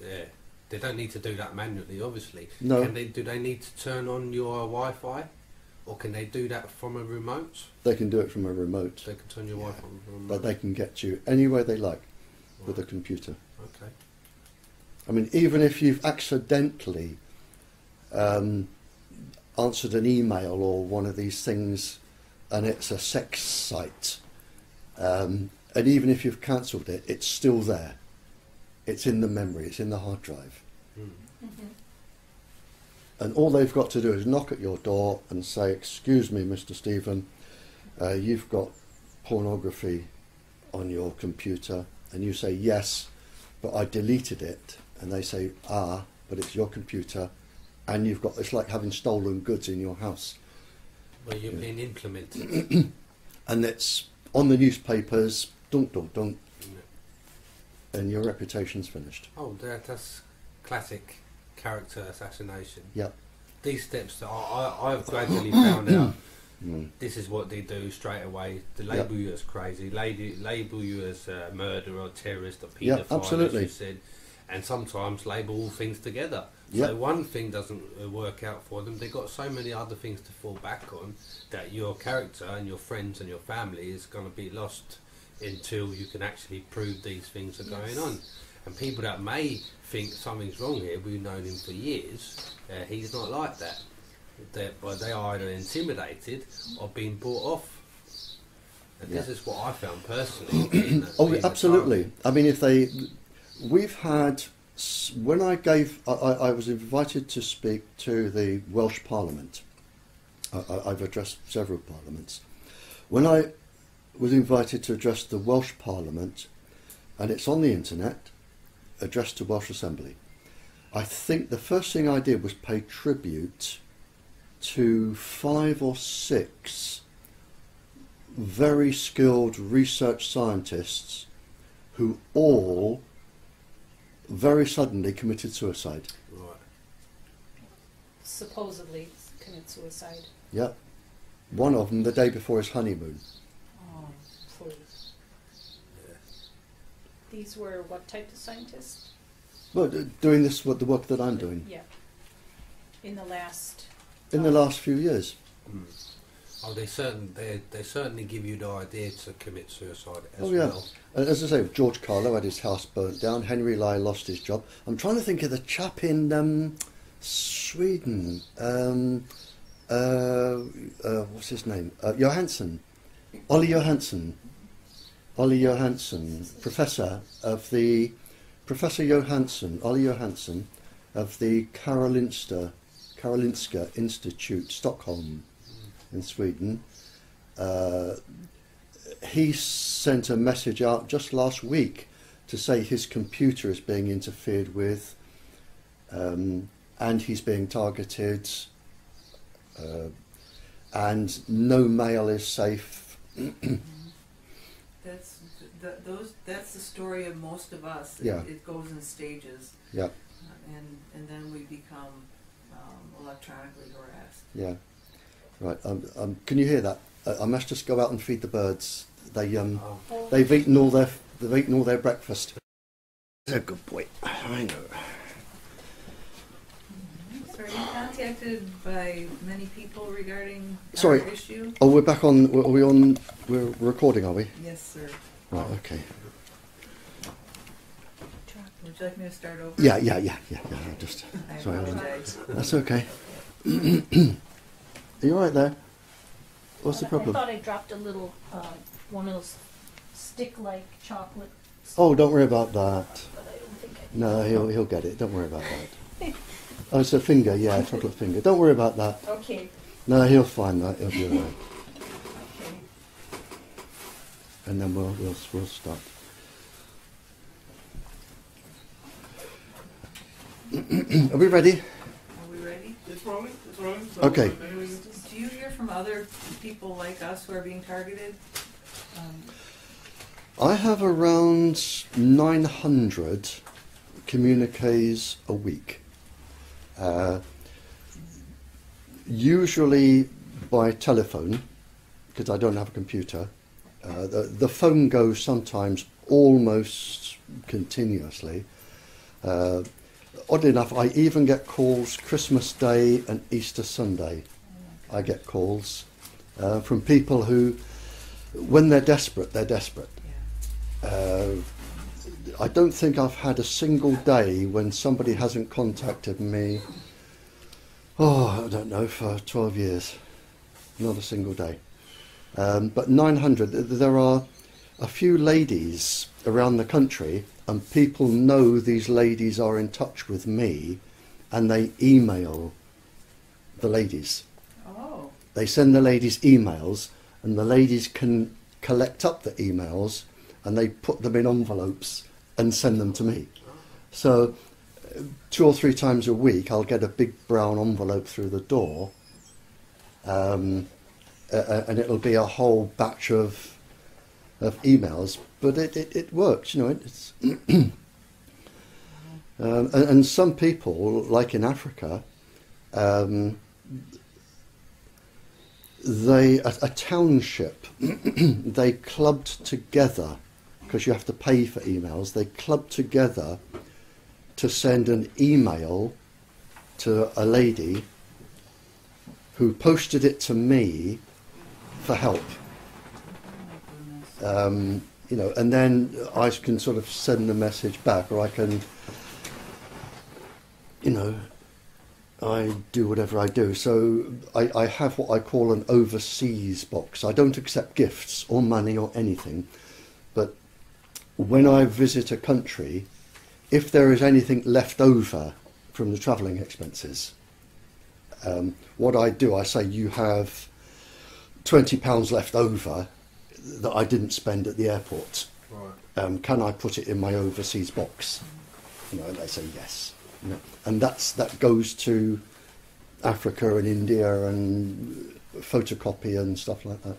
S4: They don't need to do that manually, obviously.
S3: No.
S4: Do they need to turn on your Wi-Fi, or can they do that from a remote?
S3: They can do it from a remote.
S4: They can turn your Wi-Fi from a remote.
S3: But they can get you anywhere they like with a computer.
S4: Okay.
S3: I mean, even if you've accidentally answered an email or one of these things and it's a sex site, and even if you've cancelled it, it's still there. It's in the memory, it's in the hard drive. And all they've got to do is knock at your door and say, "Excuse me, Mr. Stephen, you've got pornography on your computer." And you say, "Yes, but I deleted it." And they say, "Ah, but it's your computer, and you've got..." It's like having stolen goods in your house.
S4: Well, you're being implemented.
S3: And it's on the newspapers, dunk, dunk, dunk, and your reputation's finished.
S4: Oh, that's classic character assassination.
S3: Yeah.
S4: These steps that I've gradually found out, this is what they do straight away. They label you as crazy, label you as a murderer or terrorist or paedophile,
S3: absolutely.
S4: as you said, and sometimes label all things together.
S3: Yeah.
S4: So one thing doesn't work out for them, they've got so many other things to fall back on that your character and your friends and your family is going to be lost until you can actually prove these things are going on. And people that may think something's wrong here, we've known him for years, he's not like that. But they are either intimidated or being brought off. And this is what I found personally.
S3: Absolutely. I mean, we've had, when I was invited to speak to the Welsh Parliament. I've addressed several parliaments. When I was invited to address the Welsh Parliament, and it's on the internet, addressed to Welsh Assembly, I think the first thing I did was pay tribute to 5 or 6 very skilled research scientists who all very suddenly committed suicide.
S4: Right.
S5: Supposedly commit suicide.
S3: Yeah. One of them the day before his honeymoon.
S5: Oh, please. These were what type of scientists?
S3: Well, doing the work that I'm doing.
S5: Yeah. In the last...
S3: In the last few years.
S4: Oh, they certainly give you the idea to commit suicide as
S3: Oh yeah.
S4: well.
S3: As I say, George Carlo had his house burnt down. Henry Lai lost his job. I'm trying to think of the chap in Sweden. What's his name? Johansson. Ollie Johansson. Ollie Johansson, Professor Johansson, Ollie Johansson of the Karolinska Institute, Stockholm, in Sweden. He sent a message out just last week to say his computer is being interfered with, and he's being targeted, and no mail is safe.
S2: That's the story of most of us.
S3: Yeah.
S2: It goes in stages.
S3: Yeah.
S2: And then we become electronically harassed.
S3: Yeah. Right. Can you hear that? I must just go out and feed the birds. They've eaten all their breakfast. They're a good boy. I know.
S2: So are you contacted by many people regarding
S3: Sorry.
S2: our issue?
S3: Oh, we're back on. Are we on? We're recording, are we?
S2: Yes, sir.
S3: Right. Okay.
S2: Would you like me to start over?
S3: Yeah. Just.
S2: I
S3: Sorry.
S2: apologize.
S3: That's okay. Are you all right there? What's the problem?
S5: I thought I dropped a little, one of those stick-like chocolate.
S3: Oh, don't worry about that.
S5: But I don't think I
S3: No, he'll get it. Don't worry about that. Oh, it's a finger. Yeah, a chocolate finger. Don't worry about that.
S5: Okay.
S3: No, he'll find that. He'll be all right.
S5: Okay.
S3: And then we'll start. Are we ready?
S2: Are we ready?
S1: It's rolling. So
S3: Okay.
S2: Do you hear from other people like us who are being targeted?
S3: I have around 900 communiques a week. Usually by telephone, because I don't have a computer. The phone goes sometimes almost continuously. Oddly enough, I even get calls Christmas Day and Easter Sunday. I get calls from people who, when they're desperate, they're desperate.
S2: Yeah.
S3: I don't think I've had a single day when somebody hasn't contacted me, I don't know, for 12 years. Not a single day. But 900, there are a few ladies around the country, and people know these ladies are in touch with me, and they email the ladies.
S2: Oh.
S3: They send the ladies emails, and the ladies can collect up the emails, and they put them in envelopes and send them to me. So 2 or 3 times a week I'll get a big brown envelope through the door, and it'll be a whole batch of emails, but it works, you know. It's and some people, like in Africa, a township, they clubbed together, because you have to pay for emails, they clubbed together to send an email to a lady who posted it to me for help. You know, and then I can sort of send the message back, or I can, you know, I do whatever I do. So I have what I call an overseas box. I don't accept gifts or money or anything, but when I visit a country, if there is anything left over from the travelling expenses, what I do, I say, you have £20 left over that I didn't spend at the airport.
S4: Right.
S3: Can I put it in my overseas box? You know, and they say yes. You know, and that goes to Africa and India and photocopy and stuff like that.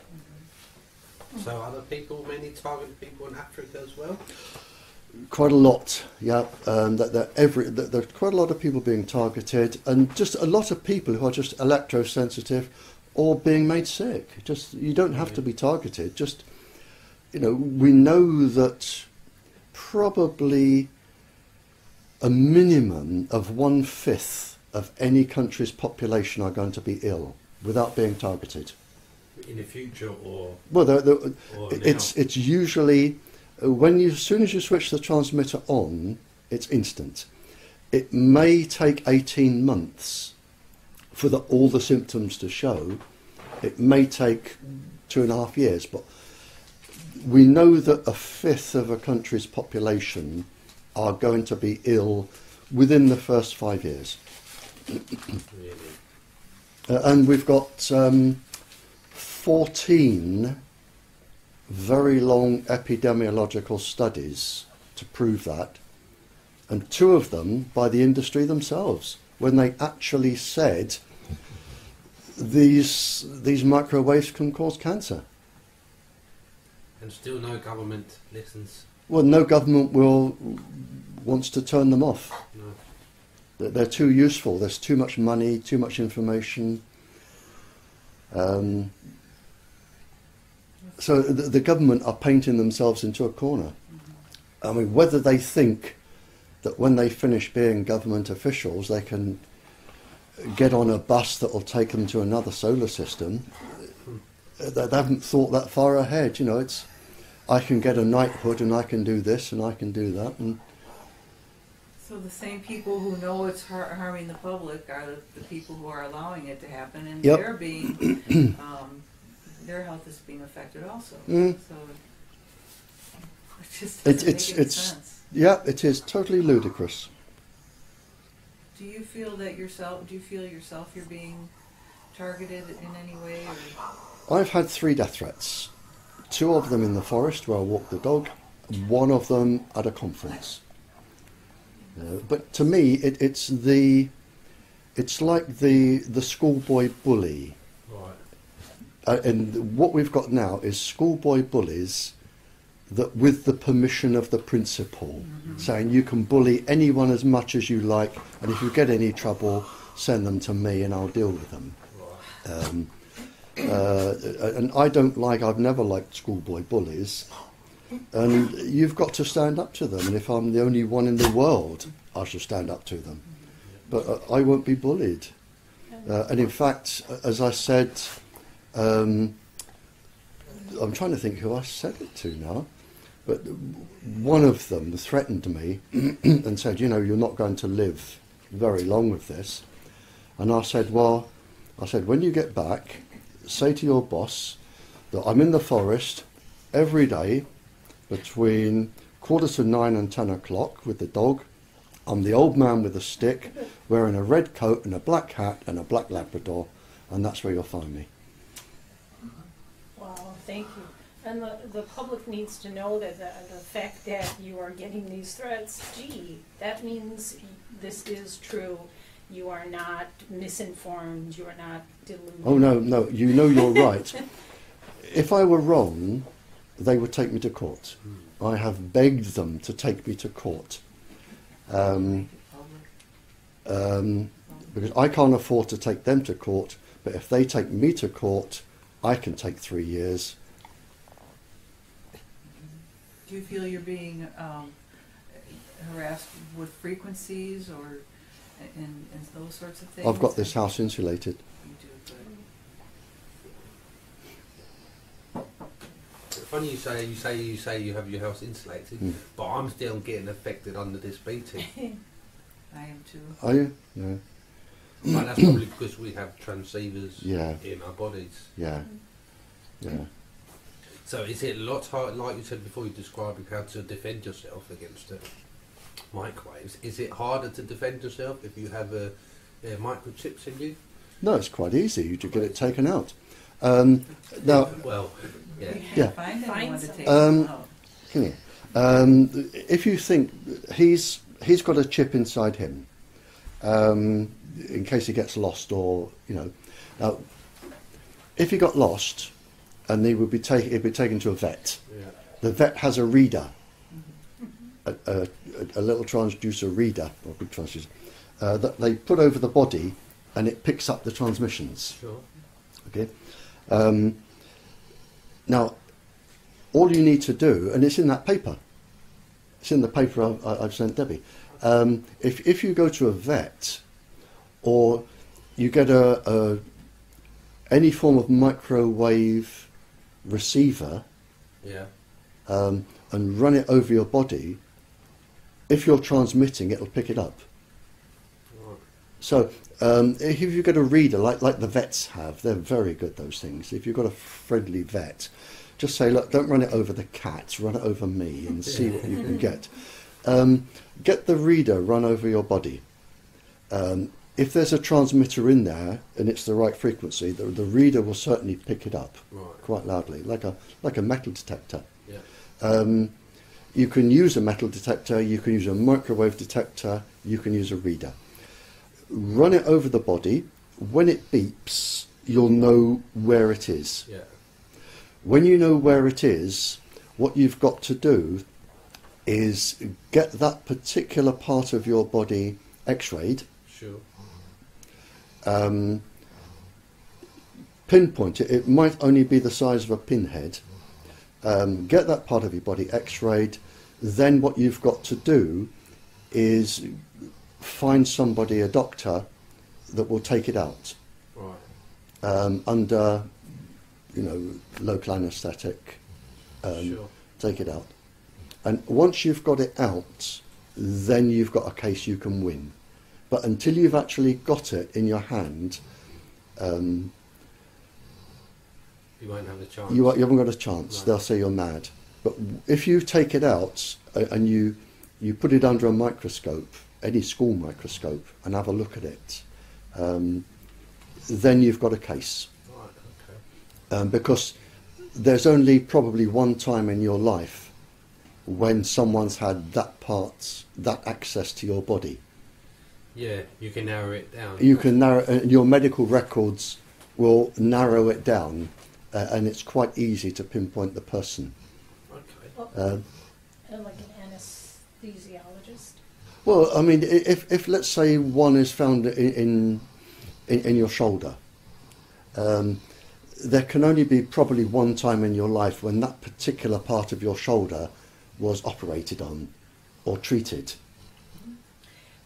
S4: So other people, many targeted people in Africa as well?
S3: Quite a lot, yeah. There's quite a lot of people being targeted, and just a lot of people who are just electrosensitive or being made sick. Just, you don't have to be targeted. Just, you know, we know that probably a minimum of 1/5 of any country's population are going to be ill without being targeted.
S4: In the future, or
S3: Well,
S4: or
S3: it's usually as soon as you switch the transmitter on, it's instant. It may take 18 months for all the symptoms to show. It may take 2.5 years, but we know that 1/5 of a country's population are going to be ill within the first 5 years.
S4: really.
S3: And we've got 14 very long epidemiological studies to prove that, and 2 of them by the industry themselves, when they actually said these microwaves can cause cancer.
S4: And still no government listens.
S3: Well, no government wants to turn them off.
S4: No.
S3: They're too useful. There's too much money, too much information. So the government are painting themselves into a corner. I mean, whether they think that when they finish being government officials, they can get on a bus that will take them to another solar system, they haven't thought that far ahead. You know, it's, I can get a knighthood and I can do this and I can do that. And
S2: So the same people who know it's harming the public are the people who are allowing it to happen, and
S3: Yep.
S2: they're being, their health is being affected also.
S3: Mm.
S2: So it just doesn't make any
S3: it's
S2: sense.
S3: yeah, it is totally ludicrous.
S2: Do you feel that yourself? Do you feel yourself you're being targeted in any way? Or?
S3: I've had 3 death threats. 2 of them in the forest where I walk the dog, 1 of them at a conference. But to me, it's like the schoolboy bully.
S4: Right.
S3: And what we've got now is schoolboy bullies that, with the permission of the principal, saying you can bully anyone as much as you like, and if you get any trouble, send them to me and I'll deal with them.
S4: Right.
S3: And I've never liked schoolboy bullies, and you've got to stand up to them, and if I'm the only one in the world, I shall stand up to them. But I won't be bullied. And in fact, as I said, I'm trying to think who I said it to now, but one of them threatened me and said, you know, you're not going to live very long with this. And I said, well, when you get back, say to your boss that I'm in the forest every day between 9:15 and 10 o'clock with the dog. I'm the old man with a stick, wearing a red coat and a black hat and a black Labrador, and that's where you'll find me.
S5: Wow, thank you. And the public needs to know that the fact that you are getting these threats, gee, that means this is true. You are not misinformed. You are not deluded.
S3: Oh, no, you know you're right. If I were wrong, they would take me to court. I have begged them to take me to court. Because I can't afford to take them to court, but if they take me to court, I can take 3 years.
S2: Do you feel you're being harassed with frequencies or and those sorts of things?
S3: I've got this house insulated.
S2: You do,
S4: Funny you say you have your house insulated, but I'm still getting affected under this beating.
S2: I am too.
S3: Are you? No.
S4: But that's probably because we have transceivers
S3: Yeah.
S4: in our bodies.
S3: Yeah. Yeah.
S4: So is it a lot hard, like you said before, you described how to defend yourself against the microwaves. Is it harder to defend yourself if you have microchips in you?
S3: No, it's quite easy to get it taken out. Now,
S4: Well, yeah.
S2: You can't
S3: Yeah.
S2: find anyone to take
S3: Um,
S2: them out.
S3: come here. If you think he's got a chip inside him, in case he gets lost, or now, if he got lost, and he'd be taken to a vet.
S4: Yeah.
S3: The vet has a reader, a little transducer reader, or big transducer, that they put over the body, and it picks up the transmissions.
S4: Sure.
S3: Okay. Now, all you need to do, and it's in that paper. It's in the paper I've sent Debbie. If you go to a vet, or you get any form of microwave receiver,
S4: Yeah.
S3: and run it over your body, if you're transmitting, it'll pick it up.
S4: Right.
S3: So if you get a reader like the vets have, they're very good, those things. If you've got a friendly vet, just say, look, don't run it over the cat, run it over me and see what you can get. Get the reader run over your body. If there's a transmitter in there and it's the right frequency, the reader will certainly pick it up
S4: Right.
S3: quite loudly, like a metal detector.
S4: Yeah.
S3: You can use a metal detector, you can use a microwave detector, you can use a reader. Run it over the body. When it beeps, you'll know where it is.
S4: Yeah.
S3: When you know where it is, what you've got to do is get that particular part of your body x-rayed.
S4: Sure.
S3: Pinpoint it. It might only be the size of a pinhead. Get that part of your body x-rayed. Then what you've got to do is find somebody, a doctor, that will take it out.
S4: Right.
S3: Under, local anaesthetic.
S4: Sure.
S3: Take it out. And once you've got it out, then you've got a case you can win. But until you've actually got it in your hand,
S4: You won't have a chance.
S3: you haven't got a chance.
S4: Right.
S3: They'll say you're mad. But if you take it out and you put it under a microscope, any school microscope, and have a look at it, then you've got a case.
S4: Right, okay.
S3: Because there's only probably one time in your life when someone's had that access to your body.
S4: Yeah, you can narrow it down.
S3: You can your medical records will narrow it down, and it's quite easy to pinpoint the person.
S4: Okay.
S5: Well, like an anesthesiologist.
S3: Well, I mean, if let's say one is found in your shoulder, there can only be probably one time in your life when that particular part of your shoulder was operated on or treated.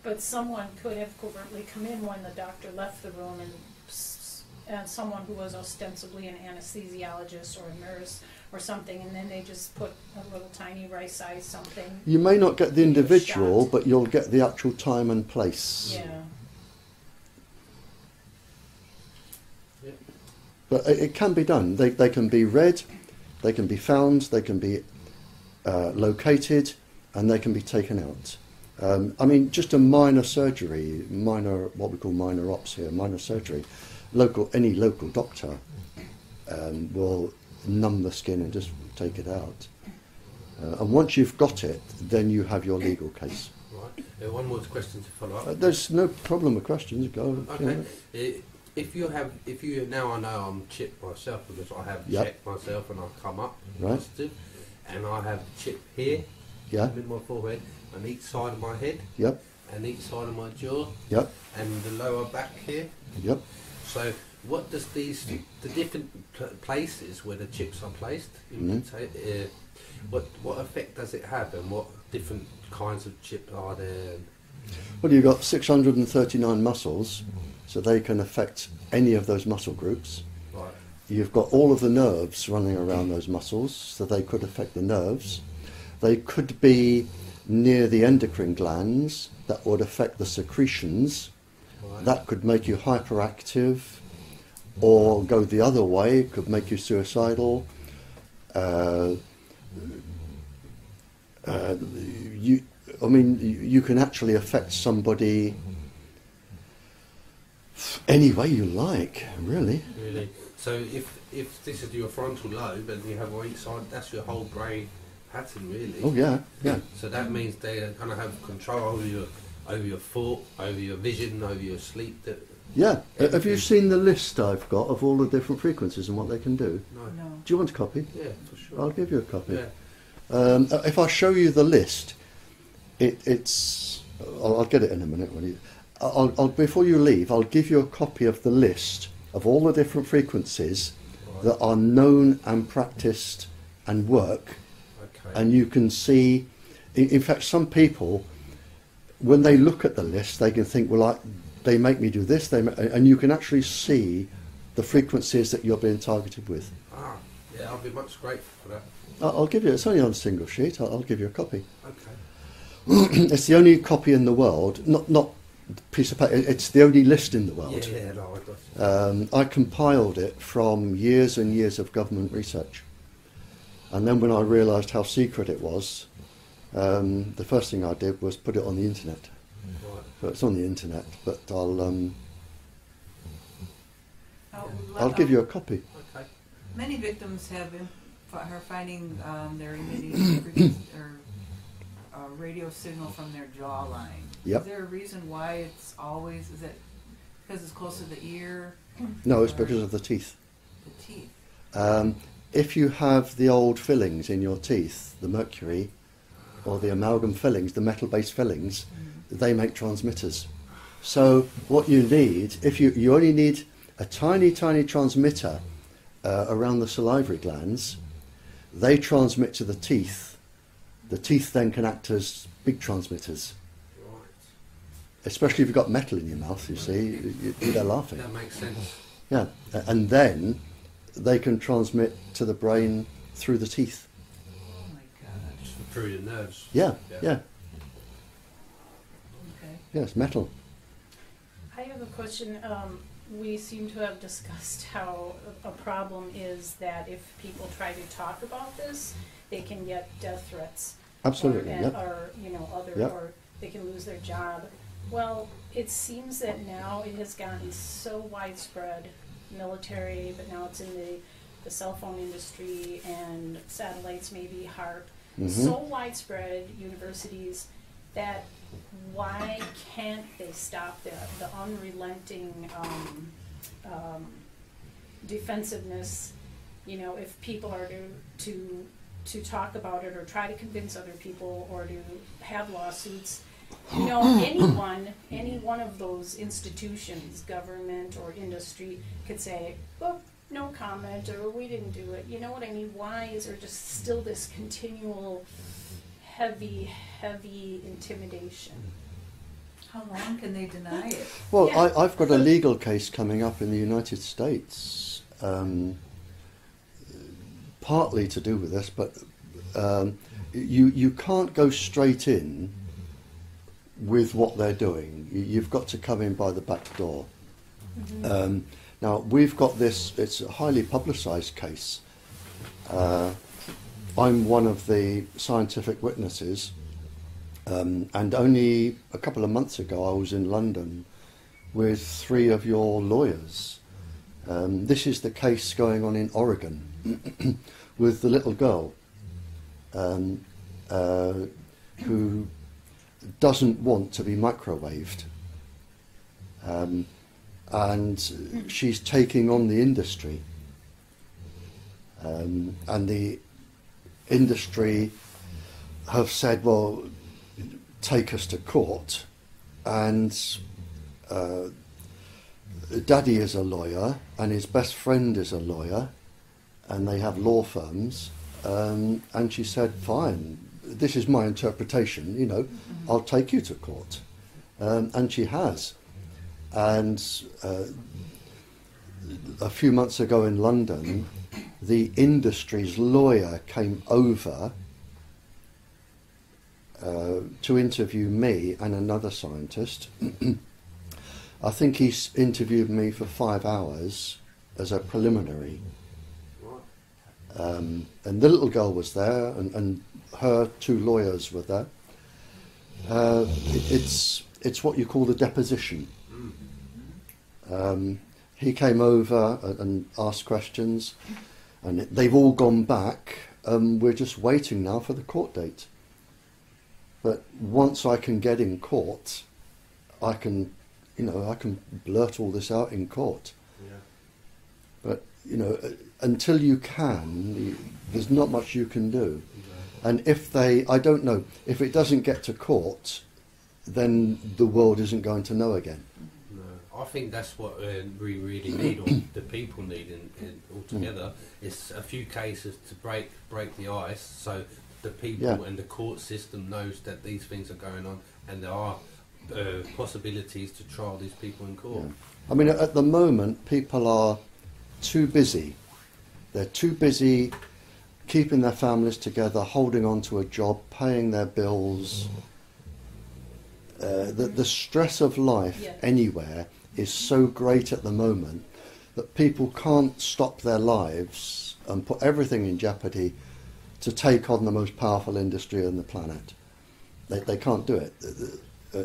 S5: But someone could have covertly come in when the doctor left the room, and someone who was ostensibly an anesthesiologist or a nurse or something, and then they just put a little tiny rice-sized something.
S3: You may not get the individual,
S5: shot.
S3: but you'll get the actual time and place.
S5: Yeah.
S3: But it can be done. They can be read, they can be found, they can be located, and they can be taken out. I mean, just a minor surgery, what we call minor ops here, minor surgery, any local doctor will numb the skin and just take it out. And once you've got it, then you have your legal case.
S4: Right. One more question to follow up.
S3: There's no problem with questions. Go.
S4: Okay. If you now I know I'm chipped myself because I have
S3: Yep.
S4: checked myself and I've come up
S3: Right.
S4: positive, and I have chip here,
S3: Yeah.
S4: in my forehead, on each side of my head,
S3: Yep.
S4: and each side of my jaw,
S3: Yep.
S4: and the lower back here.
S3: Yep.
S4: So, what does the different places where the chips are placed? What effect does it have, and what different kinds of chip are there?
S3: Well, you've got 639 muscles, so they can affect any of those muscle groups.
S4: Right.
S3: You've got all of the nerves running around those muscles, so they could affect the nerves. They could be near the endocrine glands, that would affect the secretions.
S4: Right.
S3: That could make you hyperactive, or go the other way, it could make you suicidal. You can actually affect somebody any way you like, really.
S4: Really. So if this is your frontal lobe and you have on each side, that's your whole brain pattern, really.
S3: Oh yeah, yeah.
S4: So that means they're going to have control over your thought, over your vision, over your sleep.
S3: Yeah. Have you seen the list I've got of all the different frequencies and what they can do?
S4: No.
S2: No.
S3: Do you want a copy?
S4: Yeah, for sure.
S3: I'll give you a copy.
S4: Yeah.
S3: If I show you the list, it's. I'll get it in a minute. I'll before you leave, I'll give you a copy of the list of all the different frequencies
S4: Right.
S3: that are known and practiced and work,
S4: Okay.
S3: and you can see. In fact, some people, when they look at the list, they can think, well, they make me do this, and you can actually see the frequencies that you're being targeted with.
S4: Yeah, I'll be much grateful for that.
S3: I'll give you. It's only on a single sheet. I'll give you a copy.
S4: Okay.
S3: It's the only copy in the world, not piece of paper. It's the only list in the world.
S4: Yeah, no, I got you.
S3: I compiled it from years and years of government research, and then when I realised how secret it was, the first thing I did was put it on the internet.
S4: Right.
S3: So it's on the internet, but I'll give you a copy.
S4: Okay.
S2: Many victims are finding their emitting frequency or radio signal from their jawline.
S3: Yep.
S2: Is there a reason why it's always, is it because it's close to the ear?
S3: No, it's
S2: or
S3: because of the teeth.
S2: the teeth.
S3: If you have the old fillings in your teeth, the mercury, or the amalgam fillings, the metal-based fillings, they make transmitters. So what you need, if you only need a tiny, tiny transmitter around the salivary glands, they transmit to the teeth. The teeth then can act as big transmitters.
S4: Right.
S3: Especially if you've got metal in your mouth, you see, they're laughing.
S4: That makes sense.
S3: Yeah, and then they can transmit to the brain through the teeth.
S2: Oh my gosh.
S4: Through the nerves.
S3: Yeah,
S4: Yeah.
S3: yeah,
S2: Okay.
S3: yeah, it's metal.
S5: I have a question. We seem to have discussed how a problem is that if people try to talk about this, they can get death threats.
S3: Absolutely,
S5: Or,
S3: yeah.
S5: or other,
S3: Yep.
S5: or they can lose their job. Well, it seems that now it has gotten so widespread, military, but now it's in the cell phone industry and satellites, maybe HARP, so widespread, universities, that why can't they stop the unrelenting defensiveness? If people are to talk about it or try to convince other people or to have lawsuits, any one of those institutions, government or industry, could say, well, no comment, or we didn't do it. You know what I mean? Why is there just still this continual heavy intimidation?
S2: How long can they deny it?
S3: Well,
S5: Yeah.
S3: I've got a legal case coming up in the United States, partly to do with this, but you can't go straight in with what they're doing. You've got to come in by the back door. Now, we've got this, it's a highly publicised case. I'm one of the scientific witnesses, and only a couple of months ago I was in London with 3 of your lawyers. This is the case going on in Oregon with the little girl who doesn't want to be microwaved. And she's taking on the industry. And the industry have said, well, take us to court. And Daddy is a lawyer and his best friend is a lawyer and they have law firms. And she said, fine, this is my interpretation, I'll take you to court. And she has. And a few months ago in London, the industry's lawyer came over to interview me and another scientist. I think he's interviewed me for 5 hours as a preliminary. And the little girl was there, and her 2 lawyers were there. It's what you call the deposition. He came over and asked questions, and they've all gone back. We're just waiting now for the court date. But once I can get in court, I can blurt all this out in court.
S4: Yeah.
S3: But until you can, there's not much you can do. And I don't know, if it doesn't get to court, then the world isn't going to know again.
S4: No, I think that's what we really need, or the people need in altogether. It's a few cases to break the ice, so the people and the court system knows that these things are going on, and there are possibilities to trial these people in court.
S3: Yeah. I mean, at the moment, people are too busy. They're too busy keeping their families together, holding on to a job, paying their bills. The stress of life anywhere is so great at the moment that people can't stop their lives and put everything in jeopardy to take on the most powerful industry on the planet. They can't do it.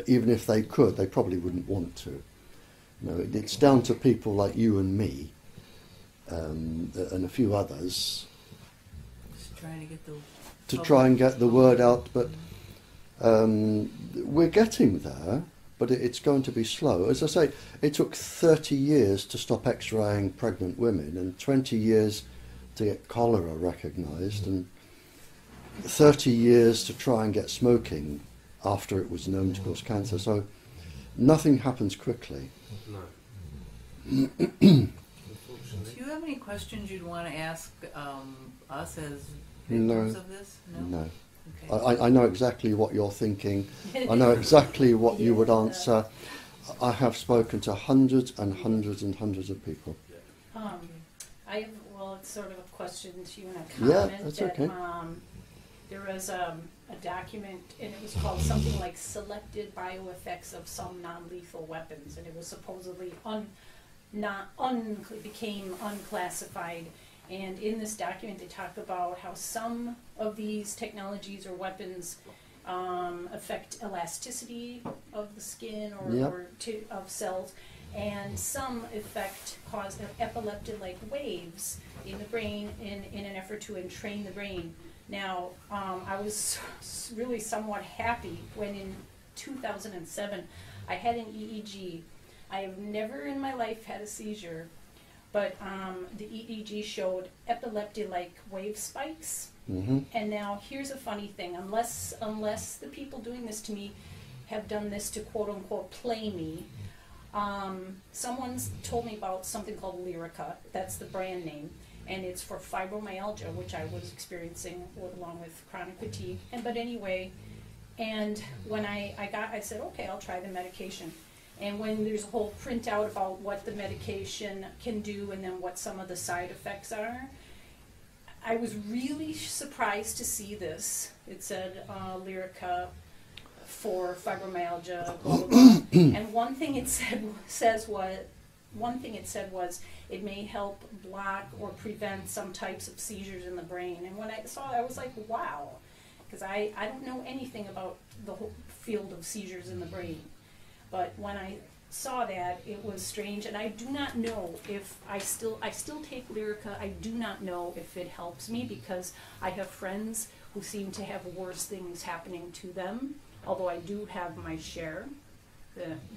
S3: Even if they could, they probably wouldn't want to. It's down to people like you and me and a few others
S2: Just trying to get
S3: to try and get the word out. But We're getting there, but it's going to be slow. As I say, it took 30 years to stop X-raying pregnant women and 20 years to get cholera recognised and 30 years to try and get smoking after it was known to cause cancer. So nothing happens quickly.
S4: No.
S2: Do you have any questions you'd want to ask us as victims of this?
S3: No.
S2: Okay.
S3: I know exactly what you're thinking. I know exactly what you would answer. I have spoken to hundreds and hundreds and hundreds of people.
S5: It's sort of a question to you and a
S3: Yeah,
S5: comment.
S3: that's
S5: that,
S3: okay.
S5: There was a document, and it was called something like Selected Bioeffects of Some Non-Lethal Weapons, and it was supposedly became unclassified. And in this document, they talk about how some of these technologies or weapons affect elasticity of the skin of cells, and some cause epileptic-like waves in the brain in an effort to entrain the brain. Now, I was really somewhat happy when in 2007 I had an EEG. I have never in my life had a seizure, but the EEG showed epileptic-like wave spikes.
S3: Mm-hmm.
S5: And now here's a funny thing: unless the people doing this to me have done this to quote unquote play me, someone's told me about something called Lyrica. That's the brand name, and it's for fibromyalgia, which I was experiencing along with chronic fatigue. But anyway, and when I said, okay, I'll try the medication. And when there's a whole printout about what the medication can do and then what some of the side effects are, I was really surprised to see this. It said Lyrica for fibromyalgia, blah, blah, blah. And one thing it said was it may help block or prevent some types of seizures in the brain. And when I saw it, I was like, wow, because I don't know anything about the whole field of seizures in the brain. But when I saw that, it was strange, and I do not know if I still take Lyrica. I do not know if it helps me, because I have friends who seem to have worse things happening to them, although I do have my share.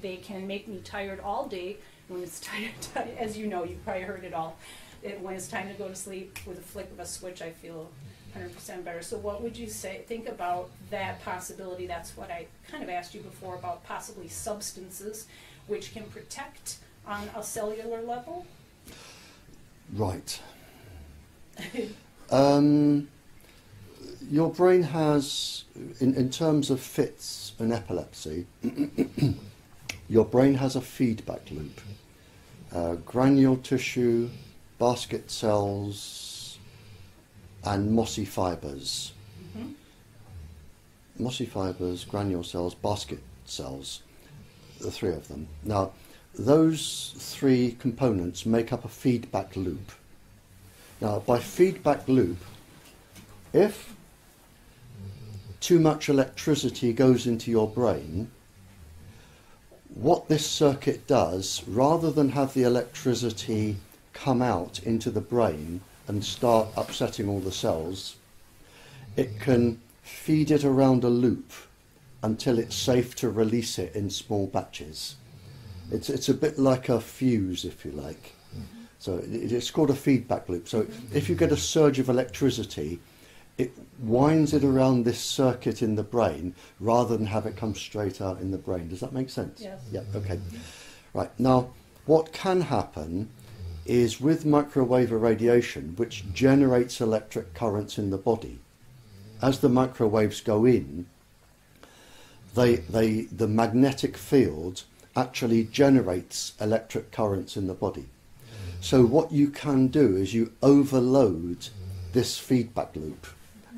S5: They can make me tired all day when it's time, as you know, you've probably heard it all. When it's time to go to sleep, with a flick of a switch, I feel 100% better. So what would you think about that possibility? That's what I kind of asked you before about possibly substances which can protect on a cellular level.
S3: Right. Your brain has, in terms of fits and epilepsy, your brain has a feedback loop. Granule tissue, basket cells, and mossy fibres.
S5: Mm-hmm.
S3: Mossy fibres, granule cells, basket cells, the three of them. Now, those three components make up a feedback loop. Now, by feedback loop, if too much electricity goes into your brain, what this circuit does, rather than have the electricity come out into the brain and start upsetting all the cells, it can feed it around a loop until it's safe to release it in small batches. It's a bit like a fuse, if you like. So it's called a feedback loop. So if you get a surge of electricity, it winds it around this circuit in the brain rather than have it come straight out in the brain. Does that make sense?
S5: Yes.
S3: Yeah, okay. Right, now what can happen is with microwave irradiation, which generates electric currents in the body, as the microwaves go in, the magnetic field actually generates electric currents in the body. So what you can do is you overload this feedback loop,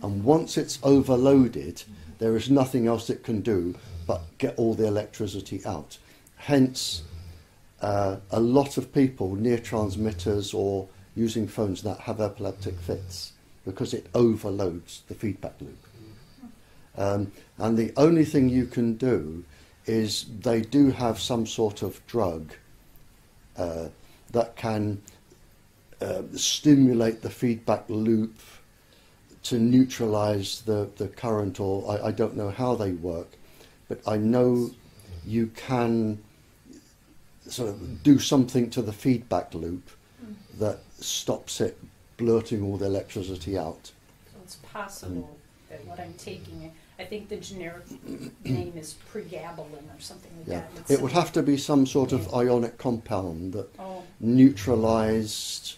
S3: and once it's overloaded, there is nothing else it can do but get all the electricity out. Hence, a lot of people near transmitters or using phones that have epileptic fits, because it overloads the feedback loop. And the only thing you can do is they do have some sort of drug that can stimulate the feedback loop to neutralize the current, or I don't know how they work, but I know you can sort of do something to the feedback loop that stops it blurting all the electricity out.
S5: So it's possible that what I'm taking, I think the generic name is pregabalin or something like
S3: Yeah,
S5: that.
S3: it would have to be some sort of ionic compound that
S5: Oh,
S3: neutralized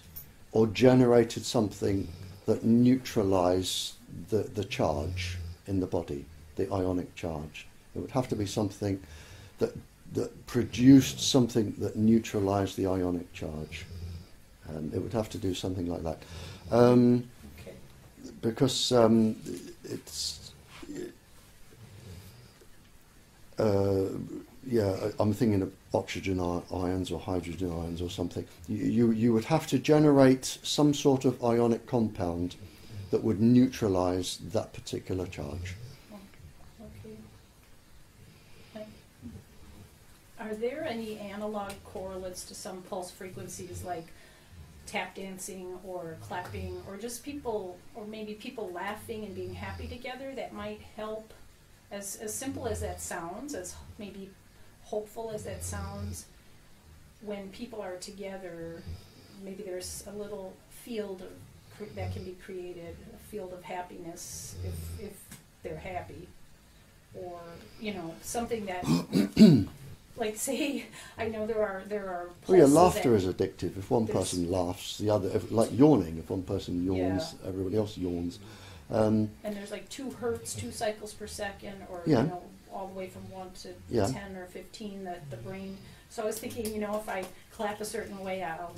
S3: or generated something that neutralized the charge in the body, the ionic charge. It would have to be something that produced something that neutralized the ionic charge. It would have to do something like that.
S5: okay.
S3: Because it's... yeah, I'm thinking of oxygen ions or hydrogen ions or something. You would have to generate some sort of ionic compound that would neutralize that particular charge.
S5: Okay. Are there any analog correlates to some pulse frequencies like tap dancing or clapping or just people, or maybe people laughing and being happy together that might help? As simple as that sounds, as maybe hopeful as that sounds, when people are together, maybe there's a little field that can be created, a field of happiness if they're happy, or something that, like say, I know there are.
S3: Well, yeah, laughter is addictive. If one person laughs, the other, like yawning. If one person yawns, everybody else yawns.
S5: And there's like 2 hertz, 2 cycles per second, or all the way from 1 to 10 or 15 that the brain. So I was thinking, if I clap a certain way, I'll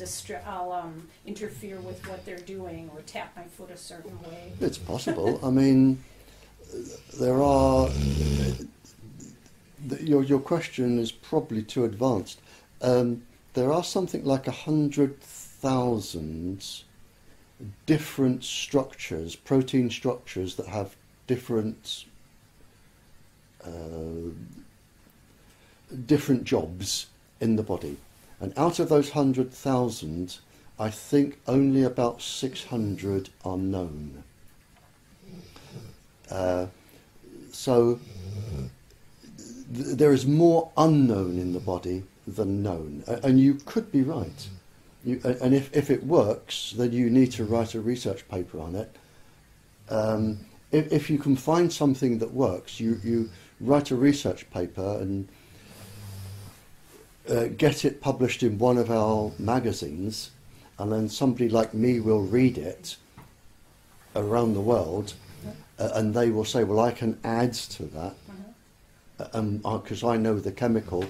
S5: interfere with what they're doing, or tap my foot a certain way.
S3: It's possible. I mean, there are. Your question is probably too advanced. There are something like 100,000 different structures, protein structures that have different jobs in the body, and out of those 100,000, I think only about 600 are known. So there is more unknown in the body than known, and you could be right. And if it works, then you need to write a research paper on it. If you can find something that works, you write a research paper and get it published in one of our magazines, and then somebody like me will read it around the world, and they will say, well, I can add to that, because I know the chemical.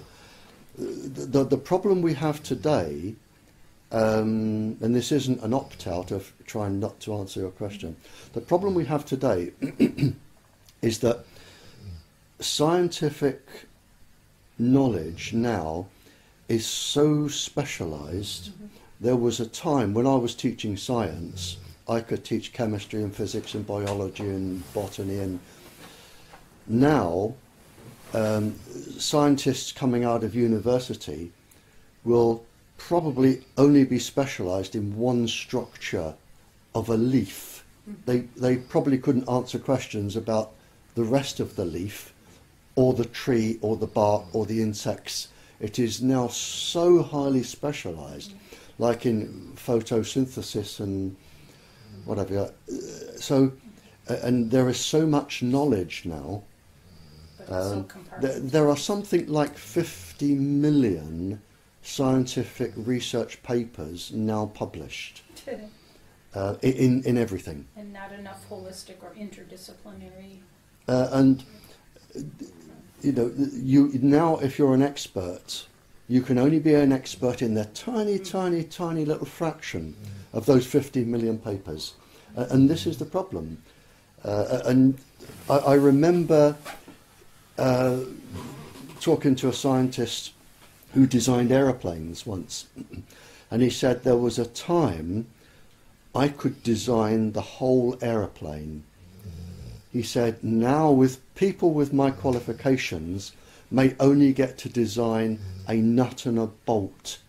S3: The problem we have today, and this isn't an opt-out of trying not to answer your question, the problem we have today is that scientific knowledge now is so specialized. There was a time when I was teaching science, I could teach chemistry and physics and biology and botany, and now scientists coming out of university will probably only be specialized in one structure of a leaf. They probably couldn't answer questions about the rest of the leaf or the tree or the bark or the insects. It is now so highly specialized, like in photosynthesis and whatever. So, and there is so much knowledge now. There are something like 50 million scientific research papers now published in everything.
S5: And not enough holistic or interdisciplinary.
S3: And now if you're an expert, you can only be an expert in the tiny, tiny, tiny little fraction of those 50 million papers. And this is the problem. And I remember talking to a scientist who designed aeroplanes once, and he said there was a time I could design the whole aeroplane. He said now with people with my qualifications may only get to design a nut and a bolt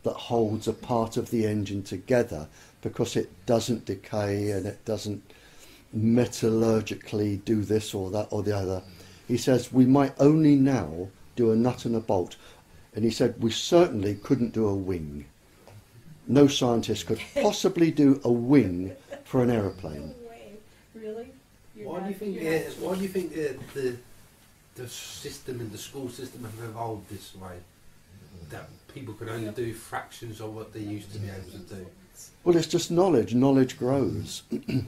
S3: that holds a part of the engine together, because it doesn't decay and it doesn't, metallurgically do this or that or the other. He says we might only now do a nut and a bolt. And he said we certainly couldn't do a wing. No scientist could possibly do a wing for an aeroplane.
S5: No way. Really?
S4: Why do you think the system and the school system have evolved this way? That people can only do fractions of what they used to be able to do.
S3: Well, it's just knowledge. Knowledge grows. You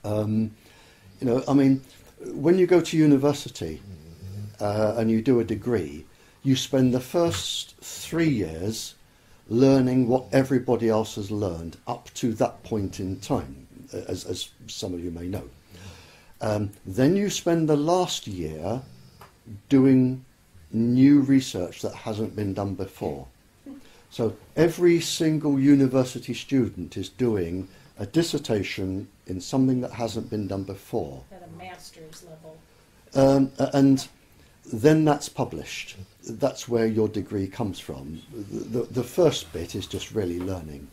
S3: know, I mean, when you go to university and you do a degree, you spend the first 3 years learning what everybody else has learned up to that point in time, as some of you may know. Then you spend the last year doing new research that hasn't been done before. So every single university student is doing a dissertation in something that hasn't been done before.
S5: At a master's level.
S3: And then that's published. That's where your degree comes from. The first bit is just really learning.